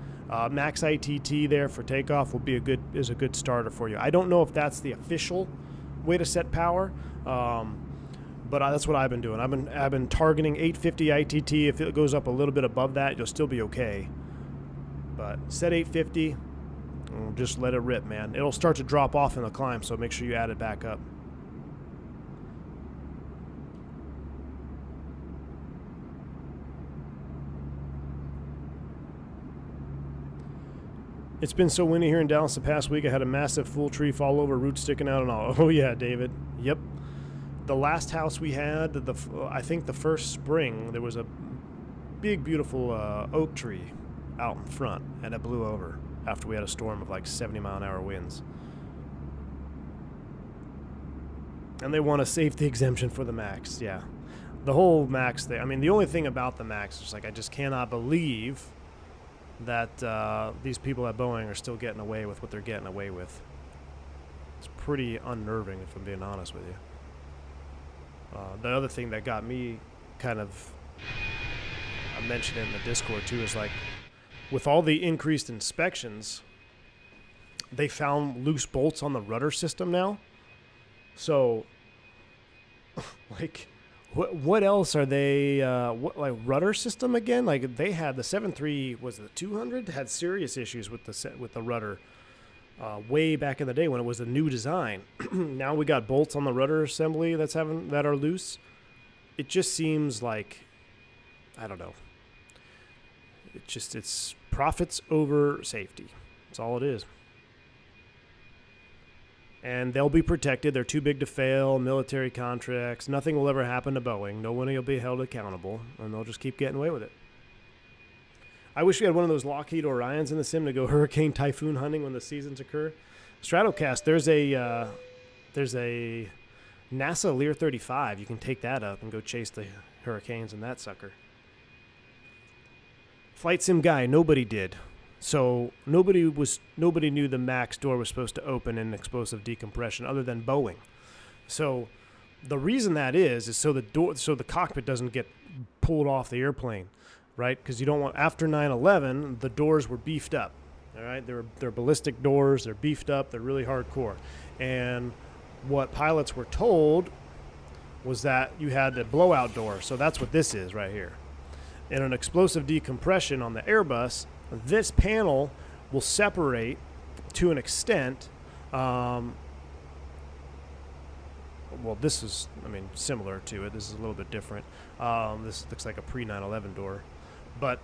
max ITT there for takeoff will be a good starter for you. I don't know if that's the official way to set power, but that's what I've been doing. I've been targeting 850 ITT. If it goes up a little bit above that, you'll still be okay. But set 850, and just let it rip, man. It'll start to drop off in the climb, so make sure you add it back up. It's been so windy here in Dallas the past week. I had a massive full tree fall over, roots sticking out and all. Oh yeah, David. Yep. The last house we had, I think the first spring, there was a big, beautiful oak tree out in front, and it blew over after we had a storm of like 70-mile-an-hour winds. And they want a safety exemption for the MAX. Yeah, the whole MAX thing. I mean, the only thing about the MAX is like, I just cannot believe that these people at Boeing are still getting away with what they're getting away with. It's pretty unnerving, if I'm being honest with you. The other thing that got me kind of, I mentioned it in the Discord too, is like, with all the increased inspections, they found loose bolts on the rudder system now. So, like, what else are they, like rudder system again? Like, they had the 7.3, was it the 200? Had serious issues with the rudder way back in the day when it was a new design. Now we got bolts on the rudder assembly that are loose. It just seems like, I don't know. It's profits over safety. That's all it is. And they'll be protected. They're too big to fail. Military contracts. Nothing will ever happen to Boeing. No one will be held accountable, and they'll just keep getting away with it. I wish we had one of those Lockheed Orions in the sim to go hurricane typhoon hunting when the seasons occur. Stratocast, there's a NASA Lear 35. You can take that up and go chase the hurricanes in that sucker. Flight sim guy, nobody did. So nobody knew the MAX door was supposed to open in explosive decompression other than Boeing. So the reason that is so the cockpit doesn't get pulled off the airplane, right? Because you don't want, after 9/11, the doors were beefed up. All right, they're ballistic doors. They're beefed up. They're really hardcore. And what pilots were told was that you had a blowout door. So that's what this is right here. In an explosive decompression on the Airbus, this panel will separate to an extent. Well, this is, similar to it. This is a little bit different. This looks like a pre-9/11 door. But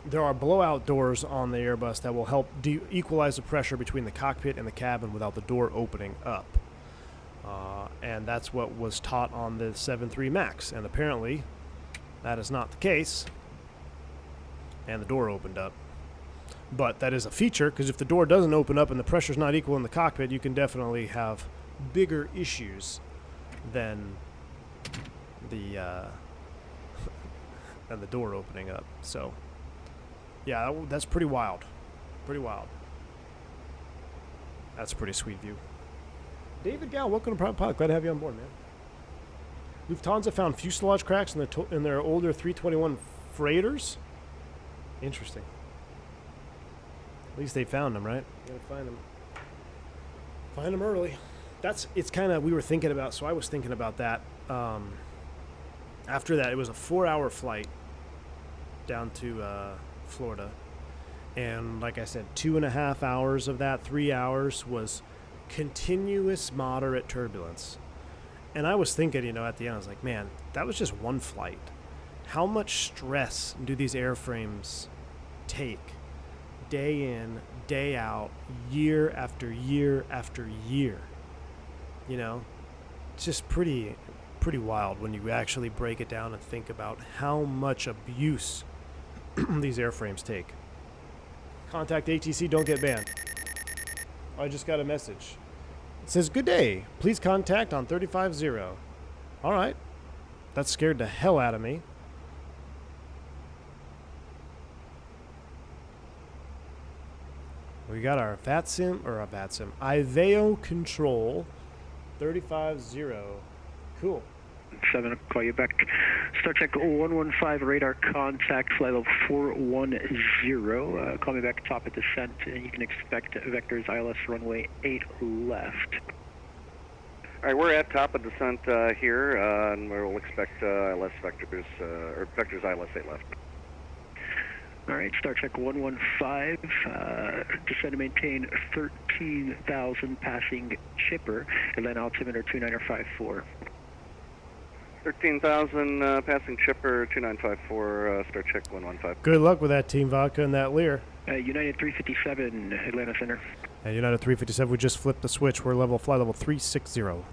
there are blowout doors on the Airbus that will help equalize the pressure between the cockpit and the cabin without the door opening up. And that's what was taught on the 7.3 MAX. And apparently, that is not the case. And the door opened up. But that is a feature, because if the door doesn't open up and the pressure's not equal in the cockpit, you can definitely have bigger issues than the door opening up. So, yeah, that's pretty wild. Pretty wild. That's a pretty sweet view. David Gal, welcome to Private Pilot. Glad to have you on board, man. Lufthansa found fuselage cracks in their older 321 freighters. Interesting. At least they found them, right? You gotta find them. Find them early. It's kind of, we were thinking about, so I was thinking about that. After that, it was a 4-hour flight down to Florida. And like I said, 2.5 hours of that, 3 hours was continuous moderate turbulence. And I was thinking, at the end, I was like, man, that was just one flight. How much stress do these airframes take day in, day out, year after year after year? It's just pretty wild when you actually break it down and think about how much abuse these airframes take. Contact ATC, don't get banned. I just got a message. It says, good day. Please contact on 350. All right. That scared the hell out of me. We got our IVEO control 350. Cool. 7, I'll call you back. StarTech 115, radar contact, flight level 410. Call me back top of descent, and you can expect vectors ILS runway 8 left. All right, we're at top of descent here, and we'll expect ILS vectors, or vectors ILS 8 left. All right, StarTech 115, descend and maintain 13,000 passing chipper, Atlanta altimeter 2954. 13,000 passing chipper 2954, StarTech 115. Good luck with that, Team Vodka and that Lear. United 357, Atlanta Center. And United 357, we just flipped the switch. We're flight level 360. Oh.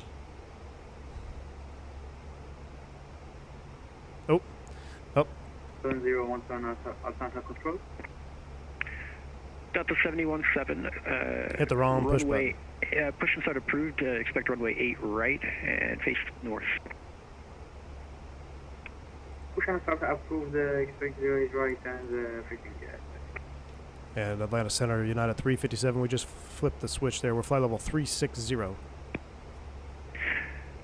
701 Atlanta control. Delta 717. Hit the wrong push button. Push and start approved. Expect runway 8 right and face north. Push and start approved. Expect 0 is right and frequency. And Atlanta Center, United 357, we just flipped the switch there. We're flight level 360.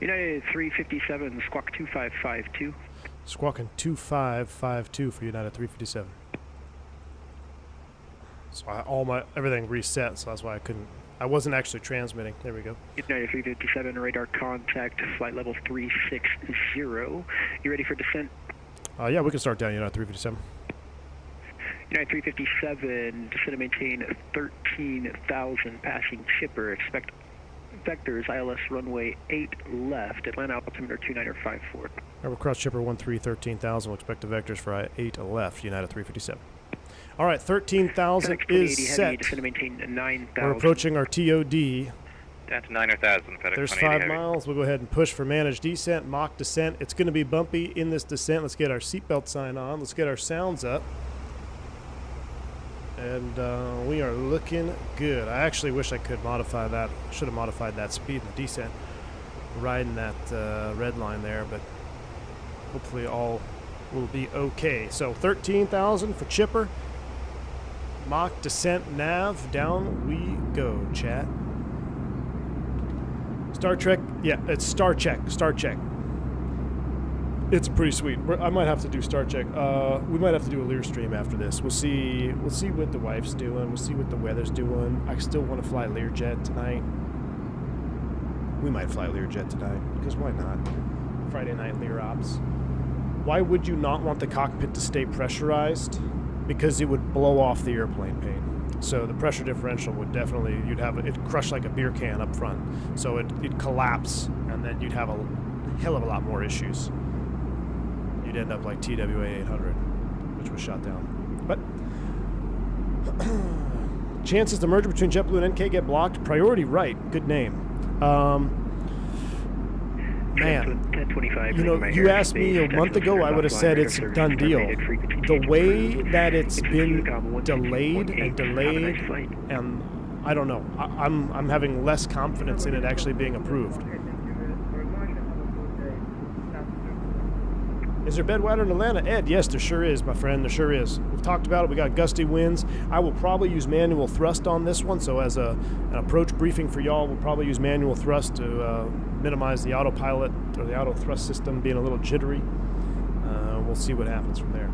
United 357, squawk 2552. Squawking 2552 for United 357. So everything reset, so that's why I wasn't actually transmitting. There we go. United 357, radar contact, flight level 360. You ready for descent? Yeah, we can start down United 357. United 357, descend and maintain 13,000 passing chipper. Expect vectors ILS runway 8 left, Atlanta altimeter 2954. Cross chipper 13,000. We'll expect the vectors for 8 left, United 357. All right, 13,000 is set. Descend and maintain 9,000. We're approaching our TOD. That's 9,000. There's 5 miles. We'll go ahead and push for managed descent, mock descent. It's going to be bumpy in this descent. Let's get our seatbelt sign on. Let's get our sounds up. And we are looking good. I actually wish I could modify that. Should have modified that speed in the descent, riding that red line there, but hopefully all will be okay. So 13,000 for chipper. Mock descent nav. Down we go, chat. Star Trek. Yeah, it's Star Check. Star Check. It's pretty sweet. I might have to do start check. We might have to do a Lear stream after this. We'll see what the wife's doing. We'll see what the weather's doing. I still want to fly Learjet tonight. We might fly Learjet tonight, because why not? Friday night Lear ops. Why would you not want the cockpit to stay pressurized? Because it would blow off the airplane paint. So the pressure differential would definitely, it'd crush like a beer can up front. So it'd collapse, and then you'd have a hell of a lot more issues. You'd end up like TWA 800, which was shot down. But chances the merger between JetBlue and NK get blocked. Priority right. Good name. Man, you know, you asked me a month ago, I would have said it's a done deal. The way that it's been delayed, and I don't know. I'm having less confidence in it actually being approved. Is there bad weather in Atlanta? Ed, yes, there sure is, my friend. There sure is. We've talked about it. We got gusty winds. I will probably use manual thrust on this one. So as an approach briefing for y'all, we'll probably use manual thrust to minimize the autopilot or the auto thrust system being a little jittery. We'll see what happens from there.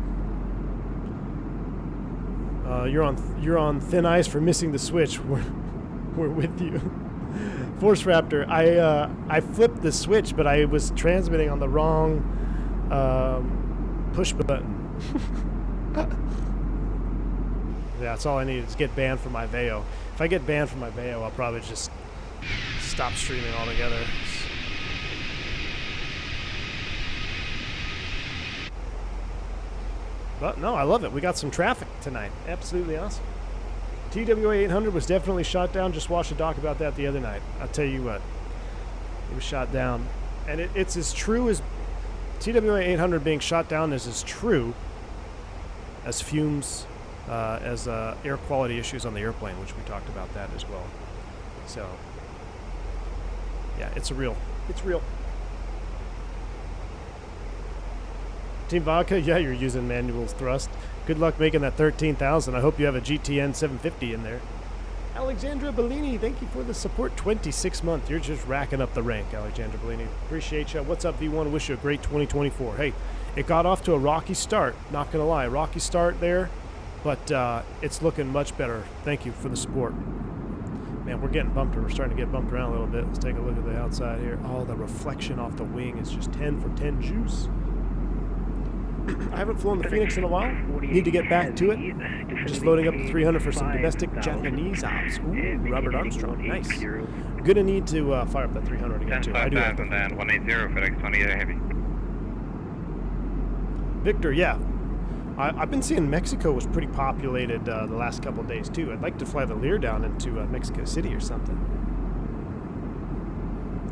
You're on thin ice for missing the switch. We're with you. Force Raptor. I flipped the switch, but I was transmitting on the wrong push button. Yeah, that's all I need is get banned from my Veo. If I get banned from my Veo, I'll probably just stop streaming altogether. But no, I love it. We got some traffic tonight. Absolutely awesome. TWA 800 was definitely shot down. Just watched a doc about that the other night. I'll tell you what. It was shot down. And it's as true as TWA 800 being shot down is as true as fumes, as air quality issues on the airplane, which we talked about that as well. So, yeah, it's real. It's real. Team Vodka, yeah, you're using manual thrust. Good luck making that 13,000. I hope you have a GTN 750 in there. Alexandra Bellini, thank you for the support. 26 months. You're just racking up the rank, Alexandra Bellini. Appreciate you. What's up, V1? Wish you a great 2024. Hey, it got off to a rocky start. Not going to lie. Rocky start there, but it's looking much better. Thank you for the support. Man, we're getting bumped. We're starting to get bumped around a little bit. Let's take a look at the outside here. Oh, the reflection off the wing is just 10 for 10 juice. I haven't flown the Fenix in a while. Need to get back to it. Just loading up the 300 for some domestic Japanese ops. Ooh, Robert Armstrong. Nice. Gonna need to fire up that 300 again, too. I do have that. 180 Fenix 28 heavy. Victor, yeah. I've been seeing Mexico was pretty populated the last couple of days, too. I'd like to fly the Lear down into Mexico City or something.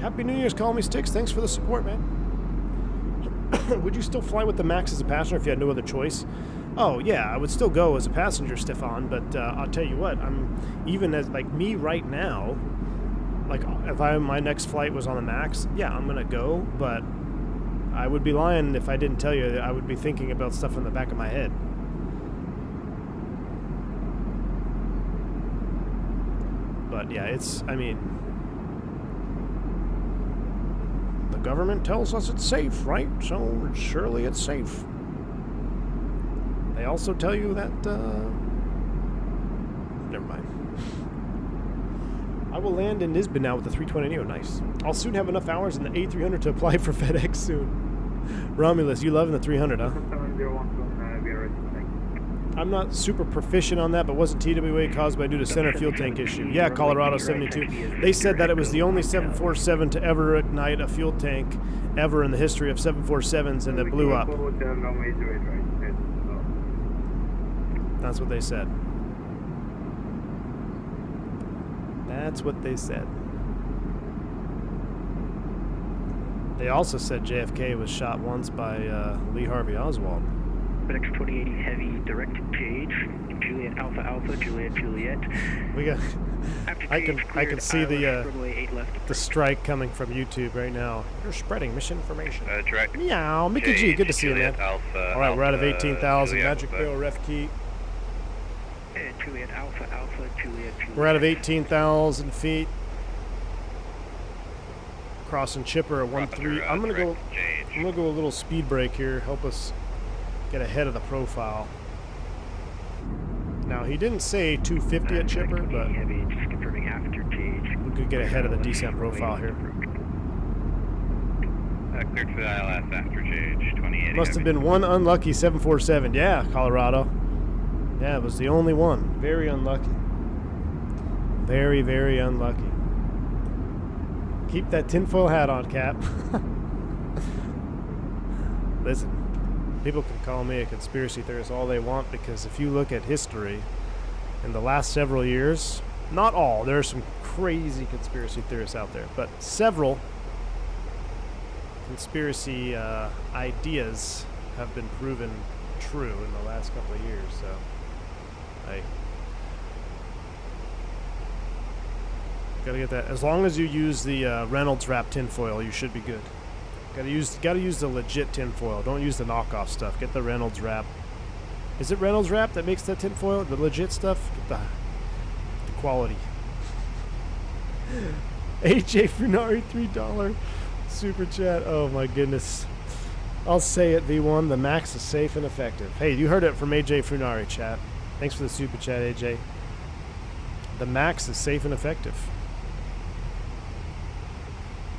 Happy New Year's, Call Me Sticks. Thanks for the support, man. Would you still fly with the Max as a passenger if you had no other choice? Oh, yeah, I would still go as a passenger, Stefan, but I'll tell you what, I'm even as, like, me right now, like, if my next flight was on the Max, yeah, I'm going to go, but I would be lying if I didn't tell you that I would be thinking about stuff in the back of my head. But, yeah, I mean... The government tells us it's safe, right? So surely it's safe. They also tell you that, never mind. I will land in Nisbet now with the 320 Neo. Nice. I'll soon have enough hours in the A300 to apply for FedEx soon. Romulus, you loving the 300, huh? I'm not super proficient on that, but wasn't TWA caused by due to center fuel tank issue? Yeah, Colorado 72. They said that it was the only 747 to ever ignite a fuel tank ever in the history of 747s, and it blew up. That's what they said. That's what they said. They also said JFK was shot once by Lee Harvey Oswald. FedEx 2080 heavy direct page, Juliet Alpha Alpha, Juliet Juliet. We got. I can see the strike coming from YouTube right now. You're spreading misinformation. Direct. Meow, Mickey G, good to see you, man. Alpha, all right, we're out of 18,000. Juliet, Magic Barrel ref key. Juliet Alpha Alpha, Juliet Juliet. We're out of 18,000 feet. Crossing Chipper at 1-3. I'm gonna go. I'm going to go a little speed break here, help us get ahead of the profile. Now, he didn't say 250 at Chipper, but heavy, just confirming after gauge. we could get ahead of the descent profile here. Cleared for the ILS after gauge 28. Must have been one unlucky 747. Yeah, Colorado. Yeah, it was the only one. Very unlucky. Very, very unlucky. Keep that tinfoil hat on, Cap. Listen, people can call me a conspiracy theorist all they want, because if you look at history in the last several years, not all, there are some crazy conspiracy theorists out there, but several conspiracy ideas have been proven true in the last couple of years. So I gotta get that. As long as you use the Reynolds wrap tinfoil, you should be good. Gotta use the legit tinfoil. Don't use the knockoff stuff. Get the Reynolds wrap. Is it Reynolds wrap that makes the tinfoil? The legit stuff? Get the quality. AJ Funari, $3 super chat. Oh my goodness. I'll say it, V1. The max is safe and effective. Hey, you heard it from AJ Funari, chat. Thanks for the super chat, AJ. The max is safe and effective.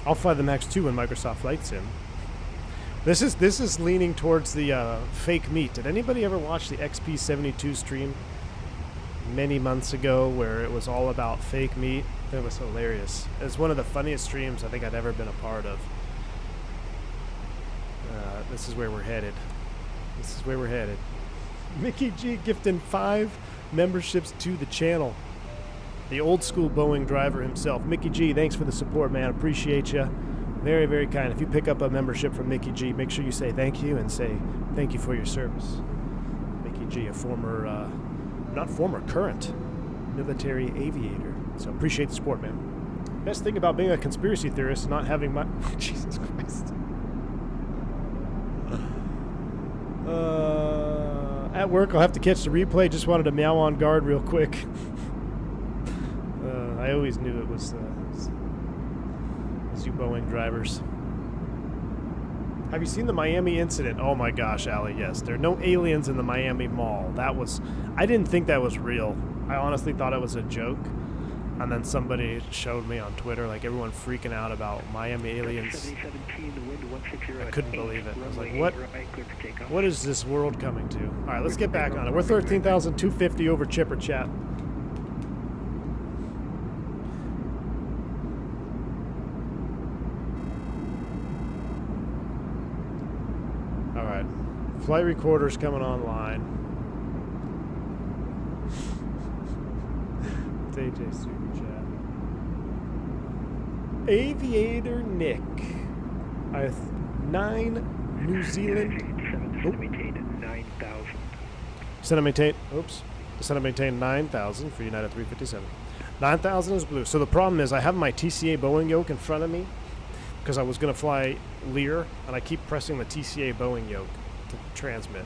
I'll fly the Max 2 in Microsoft Flight Sim. This is leaning towards the fake meat. Did anybody ever watch the XP72 stream many months ago where it was all about fake meat? It was hilarious. It's one of the funniest streams I think I've ever been a part of. This is where we're headed. This is where we're headed. Mickey G gifting 5 memberships to the channel. The old school Boeing driver himself. Mickey G, thanks for the support, man. Appreciate you. Very, very kind. If you pick up a membership from Mickey G, make sure you say thank you and say thank you for your service. Mickey G, a former, current military aviator. So appreciate the support, man. Best thing about being a conspiracy theorist is not having my... Jesus Christ. At work, I'll have to catch the replay. Just wanted to meow on guard real quick. I always knew it was you Boeing drivers. Have you seen the Miami incident? Oh my gosh, Allie, yes. There are no aliens in the Miami Mall. I didn't think that was real. I honestly thought it was a joke. And then somebody showed me on Twitter, like everyone freaking out about Miami aliens. I couldn't believe it. I was like, what is this world coming to? All right, let's get back on it. We're 13,250 over Chipper, chat. All right, flight recorder's coming online. It's AJ Super Chat. Aviator Nick. I have 9 New Zealand. Descend and maintain. Oops. Descend and maintain 9,000 for United 357. 9,000 is blue. So the problem is I have my TCA Boeing yoke in front of me because I was going to fly Lear, and I keep pressing the TCA Boeing yoke to transmit.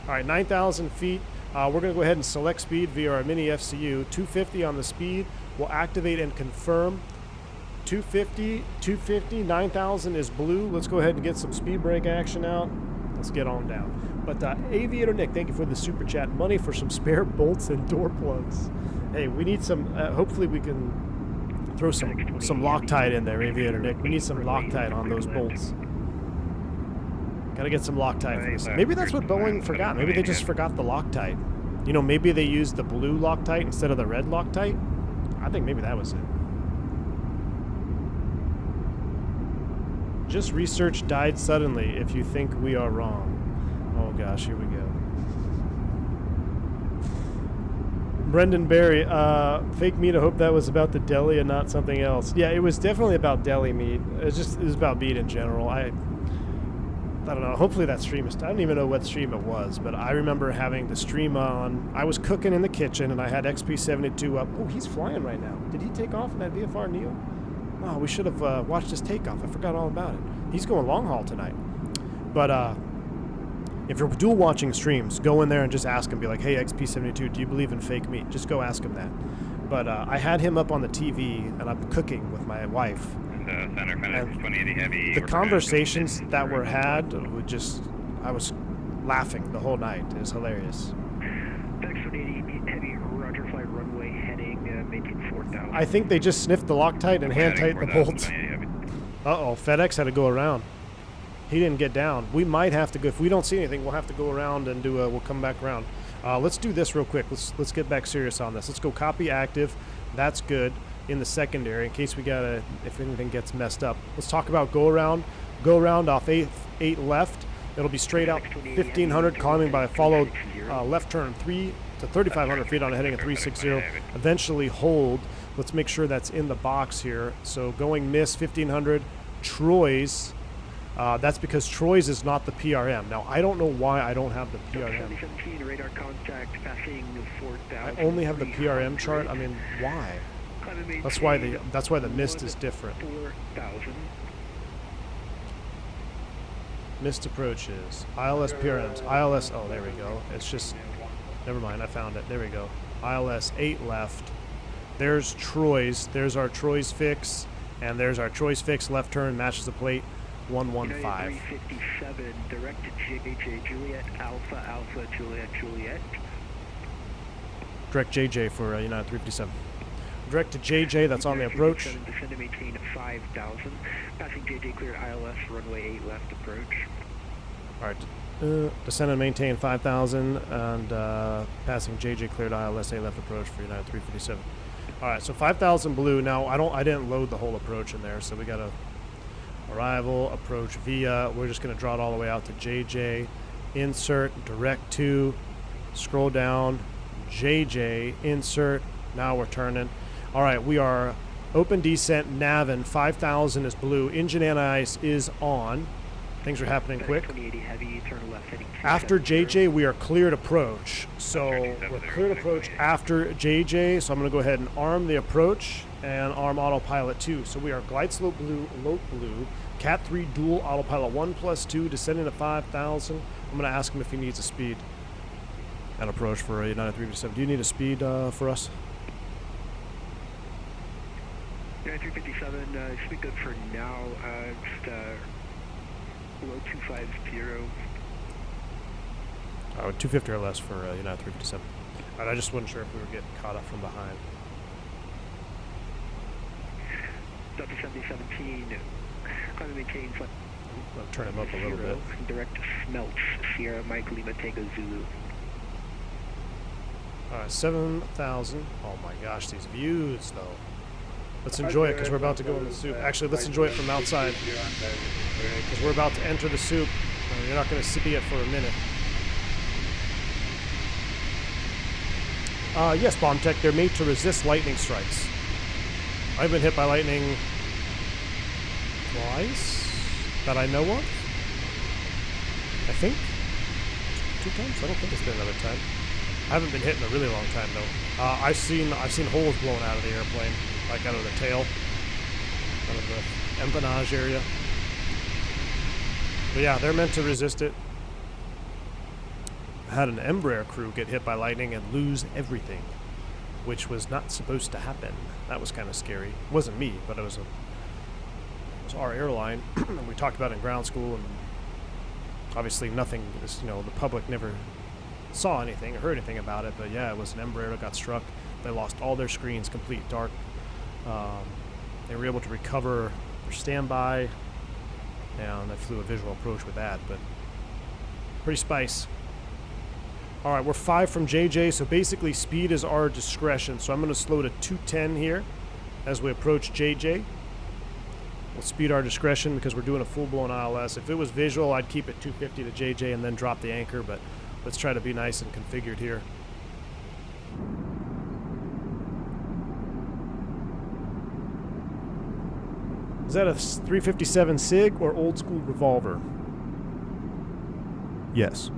All right, 9,000 feet. We're going to go ahead and select speed via our mini FCU. 250 on the speed. We'll activate and confirm. 250, 9,000 is blue. Let's go ahead and get some speed brake action out. Let's get on down. But Aviator Nick, thank you for the super chat. Money for some spare bolts and door plugs. Hey, we need some, hopefully we can throw some Loctite in there, Aviator Nick. We need some Loctite on those bolts. Gotta get some Loctite for this. Maybe that's what Boeing forgot. Maybe they just forgot the Loctite. You know, maybe they used the blue Loctite instead of the red Loctite. I think maybe that was it. Just research died suddenly if you think we are wrong. Oh gosh, here we go. Brendan Berry, fake meat. I hope that was about the deli and not something else. Yeah, it was definitely about deli meat. It was about meat in general. I don't know. Hopefully that stream is... I don't even know what stream it was, but I remember having the stream on. I was cooking in the kitchen, and I had XP72 up. Oh, he's flying right now. Did he take off in that VFR Neo? Oh, we should have watched his takeoff. I forgot all about it. He's going long haul tonight. But if you're dual watching streams, go in there and just ask him. Be like, hey, XP72, do you believe in fake meat? Just go ask him that. But I had him up on the TV, and I'm cooking with my wife. center Fenix, 2080 heavy. The conversations that were had would just, I was laughing the whole night. It was hilarious. Fenix 2080 heavy, roger, flight runway heading, maintain 4,000. I think they just sniffed the Loctite and hand tightened the bolt. Uh-oh, FedEx had to go around. He didn't get down. We might have to go, if we don't see anything, we'll have to go around and do we'll come back around. Let's do this real quick. Let's get back serious on this. Let's go copy active. That's good in the secondary in case we gotta, if anything gets messed up. Let's talk about go around. Go around off 8 left. It'll be straight out 1500, climbing by a followed left turn 3 to 3,500 feet on a heading of 360. Eventually hold. Let's make sure that's in the box here. So going miss 1500. Troy's. That's because Troy's is not the PRM. Now, I don't know why I don't have the PRM. Radar contact passing 4,000. I only have the PRM chart. I mean, why? That's why the mist is different. 4,000. Mist approaches. ILS PRMs. ILS. Oh, there we go. It's just. Never mind. I found it. There we go. ILS 8 left. There's Troy's. There's our Troy's fix, and there's our Troy's fix. Left turn matches the plate. 115. 357, direct to JJ, Juliet, Alpha, Alpha, Juliet, Juliet. Direct JJ for United 357. Direct to JJ, that's on the approach. Descend to maintain 5,000. Passing JJ cleared ILS, runway 8 left approach. Alright, descend and maintain 5,000, and passing JJ cleared ILS 8 left approach for United 357. Alright, so 5,000 blue. Now, I didn't load the whole approach in there, so we gotta... Arrival, approach via. We're just going to draw it all the way out to JJ. Insert, direct to. Scroll down. JJ, insert. Now we're turning. All right, we are open descent, navin. 5,000 is blue. Engine anti-ice is on. Things are happening quick. 2080 heavy, turn left heading After JJ, we are cleared approach. So we're cleared approach after JJ. So I'm going to go ahead and arm the approach and arm autopilot 2. So we are glide slope blue, lope blue, Cat 3 dual autopilot 1+2, descending to 5,000. I'm going to ask him if he needs a speed and approach for United 357. Do you need a speed for us? United 357 should be good for now. Just below 250. 250 or less for United 357. All right, I just wasn't sure if we were getting caught up from behind. Delta 7017, climb maintain flight. I'll turn him up a little bit. Direct to Smelts, Sierra Mike Lima Tango Zulu. All right, 7,000. Oh my gosh, these views though. Let's enjoy it because we're about to go in the soup. Actually, let's enjoy it from outside because we're about to enter the soup. You're not going to see it for a minute. Yes, Bomb Tech, they're made to resist lightning strikes. I've been hit by lightning twice that I know of. I think 2 times. I don't think it's been another time. I haven't been hit in a really long time though. I've seen holes blown out of the airplane, like out of the tail, out of the empennage area. But yeah, they're meant to resist it. I had an Embraer crew get hit by lightning and lose everything, which was not supposed to happen. That was kind of scary. It wasn't me, but it was our airline. We talked about it in ground school, and obviously nothing is, the public never saw anything or heard anything about it, but yeah, it was an Embraer that got struck. They lost all their screens, complete dark. They were able to recover their standby, and they flew a visual approach with that, but pretty spice. All right, we're 5 from JJ, so basically speed is our discretion. So I'm going to slow to 210 here as we approach JJ. We'll speed our discretion because we're doing a full-blown ILS. If it was visual, I'd keep it 250 to JJ and then drop the anchor, but let's try to be nice and configured here. Is that a 357 SIG or old school revolver? Yes.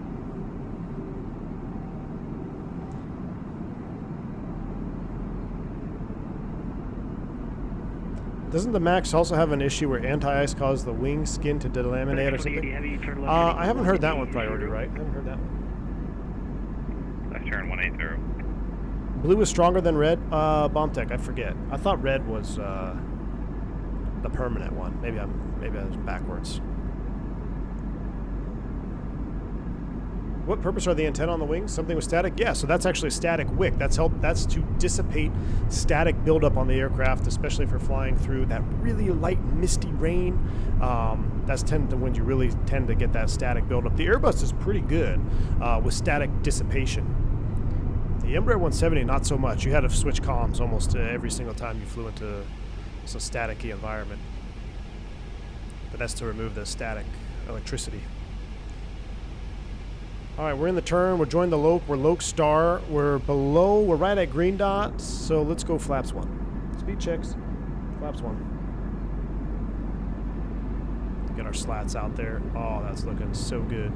Doesn't the Max also have an issue where anti-ice causes the wing skin to delaminate or something? I haven't heard that one priority, right? I haven't heard that one. Left turn 180. Blue is stronger than red? Bomb Tech, I forget. I thought red was the permanent one. Maybe I was backwards. What purpose are the antenna on the wings? Something with static? Yeah, so that's actually a static wick. That's to dissipate static buildup on the aircraft, especially if you're flying through that really light, misty rain. That's when you really tend to get that static buildup. The Airbus is pretty good with static dissipation. The Embraer 170, not so much. You had to switch comms almost every single time you flew into some staticky environment. But that's to remove the static electricity. All right, we're in the turn. We're joining the Loke. We're Loke Star. We're below. We're right at green dots. So let's go flaps 1. Speed checks. Flaps 1. Get our slats out there. Oh, that's looking so good.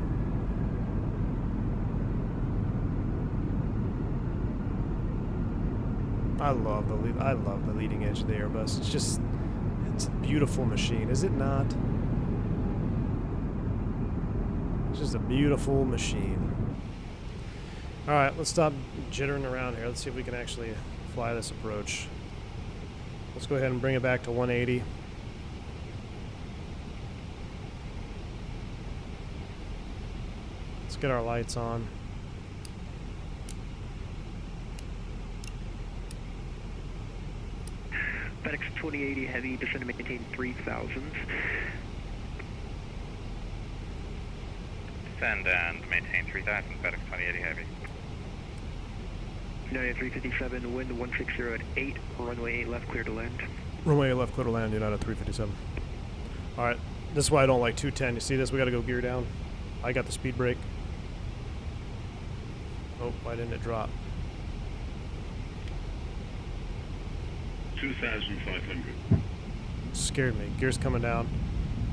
I love the leading edge of the Airbus. It's a beautiful machine, is it not? It's just a beautiful machine. All right, let's stop jittering around here. Let's see if we can actually fly this approach. Let's go ahead and bring it back to 180. Let's get our lights on. FedEx 2080 Heavy, descend to maintain 3000. Descend and maintain 3000, FedEx 2080 Heavy. United 357, wind 160 at 8, runway 8 left, clear to land. Runway 8 left, clear to land, United 357. All right, this is why I don't like 210. You see this? We got to go gear down. I got the speed brake. Oh, why didn't it drop? 2,500. Scared me. Gear's coming down.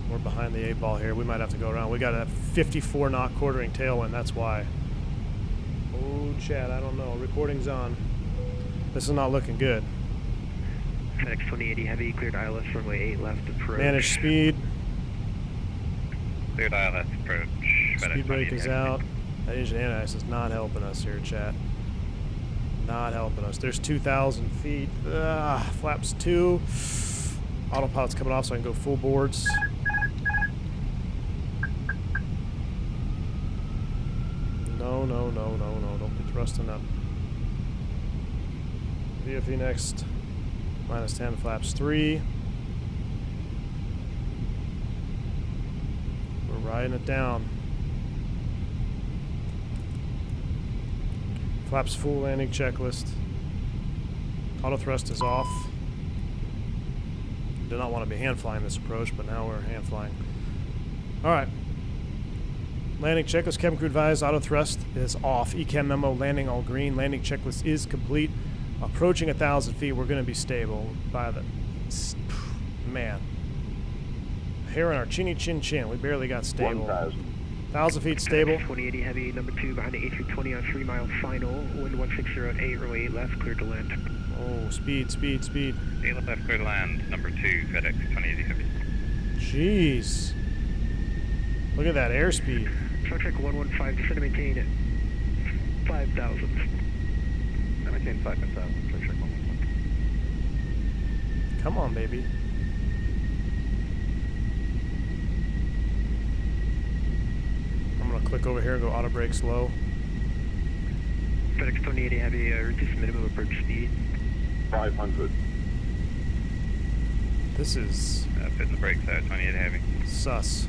We're behind the 8 ball here. We might have to go around. We got a 54 knot quartering tailwind. That's why. Oh, Chad, I don't know. Recording's on. This is not looking good. FedEx 2080 Heavy, cleared ILS, runway 8 left, approach. Manage speed. Cleared ILS, approach. Speed brake is out. That engine anti-ice is not helping us here, chat. Not helping us. There's 2,000 feet. Flaps 2. Autopilot's coming off so I can go full boards. No, no, no, no, no. Don't be thrusting up. VFE next. Minus 10, flaps 3. We're riding it down. Flaps full landing checklist. Auto thrust is off. Did not want to be hand flying this approach, but now we're hand flying. All right. Landing checklist, cabin crew advised, auto thrust is off. ECAM memo, landing all green. Landing checklist is complete. Approaching 1,000 feet, we're going to be stable by the... Man. Hair on our chinny chin chin. We barely got stable. 1,000 feet stable. 2080 Heavy, number 2, behind the A320 on 3 mile final. Wind 160 at 8, runway 8 left, clear to land. Oh, speed, speed, speed. 8 left, clear to land, number 2, FedEx 2080 Heavy. Jeez. Look at that airspeed. Throttletek 115, descend to maintain 5,000. Maintain 5,000. Throttletek 115. Come on, baby. I'm gonna click over here and go auto brake slow. FedEx 2080 Heavy, reduce minimum approach speed. 500. This is... Fitting the brakes out, 2080 Heavy. Sus.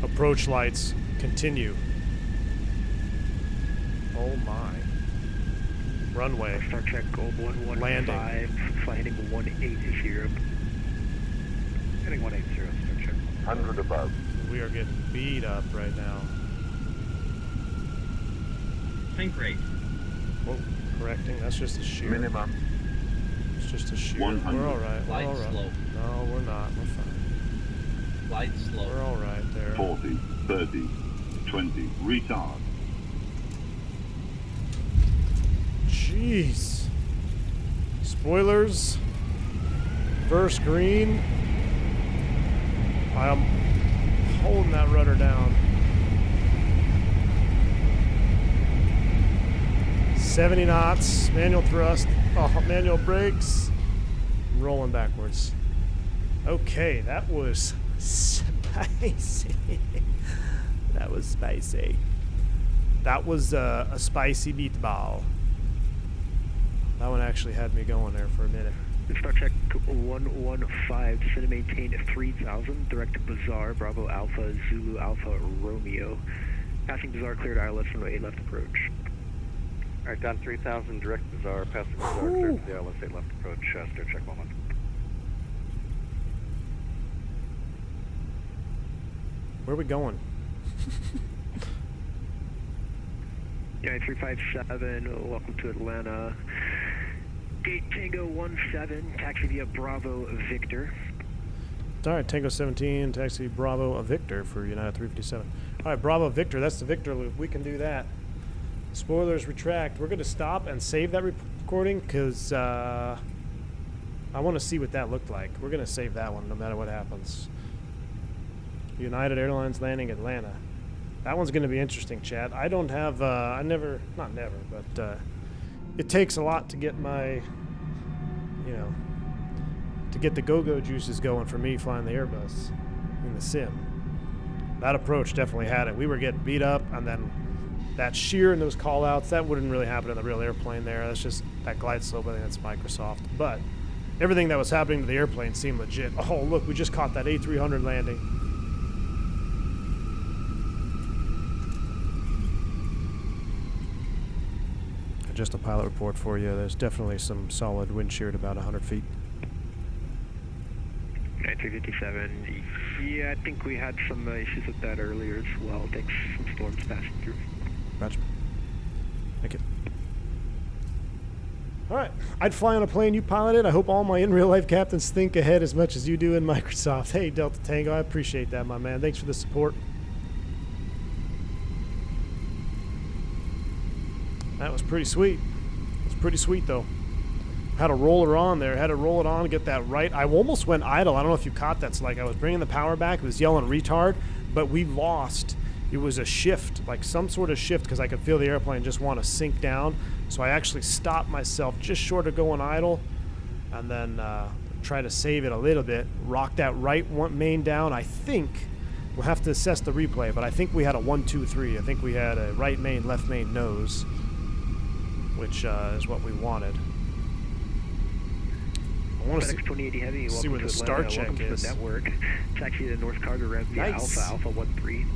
Approach lights continue. Oh my. Runway. Star Trek Gold 115. Landing. Flight heading 180. Heading 180, Star Trek. 100 above. We are getting beat up right now. Think rate. Whoa, correcting. That's just a shear. Minimum. It's just a shear. 100. We're all right. Light We're all right. slope. No, we're not. We're fine. Light slope. We're all right there. 40, 30, 20. Retard. Jeez. Spoilers. First green. I'm holding that rudder down. 70 knots, manual thrust, manual brakes, rolling backwards. Okay, that was spicy. That was spicy. That was a spicy meatball. That one actually had me going there for a minute. Star Trek 115, descend and maintain 3000, direct to Bazaar, Bravo Alpha, Zulu Alpha, Romeo. Passing Bazaar, cleared ILS runway 8 left approach. Alright, down 3000, direct Bazaar, passing Bazaar, cleared to the ILS 8 left approach, Star Trek 11. Where are we going? Yeah, 357, welcome to Atlanta. Gate Tango 17, taxi via Bravo Victor. Alright, Tango 17, taxi Bravo Victor for United 357. Alright, Bravo Victor, that's the Victor loop. We can do that. Spoilers retract. We're going to stop and save that recording because I want to see what that looked like. We're going to save that one no matter what happens. United Airlines landing Atlanta. That one's going to be interesting, chat. I don't have, not never, but it takes a lot to get my, you know, to get the go-go juices going for me flying the Airbus in the sim. That approach definitely had it. We were getting beat up, and then that shear and those call-outs, that wouldn't really happen in the real airplane there. That's just that glide slope. I think that's Microsoft. But everything that was happening to the airplane seemed legit. Oh, look, we just caught that A300 landing. Just a pilot report for you. There's definitely some solid wind shear at about 100 feet. Okay, 357. Yeah, I think we had some issues with that earlier as well. Thanks, some storms passing through. Roger. Thank you. All right. I'd fly on a plane you piloted. I hope all my in-real-life captains think ahead as much as you do in Microsoft. Hey, Delta Tango, I appreciate that, my man. Thanks for the support. That was pretty sweet. It's pretty sweet, though. Had to roll her on there. Had to roll it on, get that right. I almost went idle. I don't know if you caught that. So, like, I was bringing the power back. It was yelling retard, but we lost. It was a shift, like some sort of shift, because I could feel the airplane just want to sink down. So I actually stopped myself just short of going idle, and then try to save it a little bit. Rock that right main down. I think we'll have to assess the replay, but I think we had a 1-2-3. I think we had a right main, left main nose, which is what we wanted. I want to see where the star check is. The network. Taxi to North Cargo Rev via Nice. Alpha 13.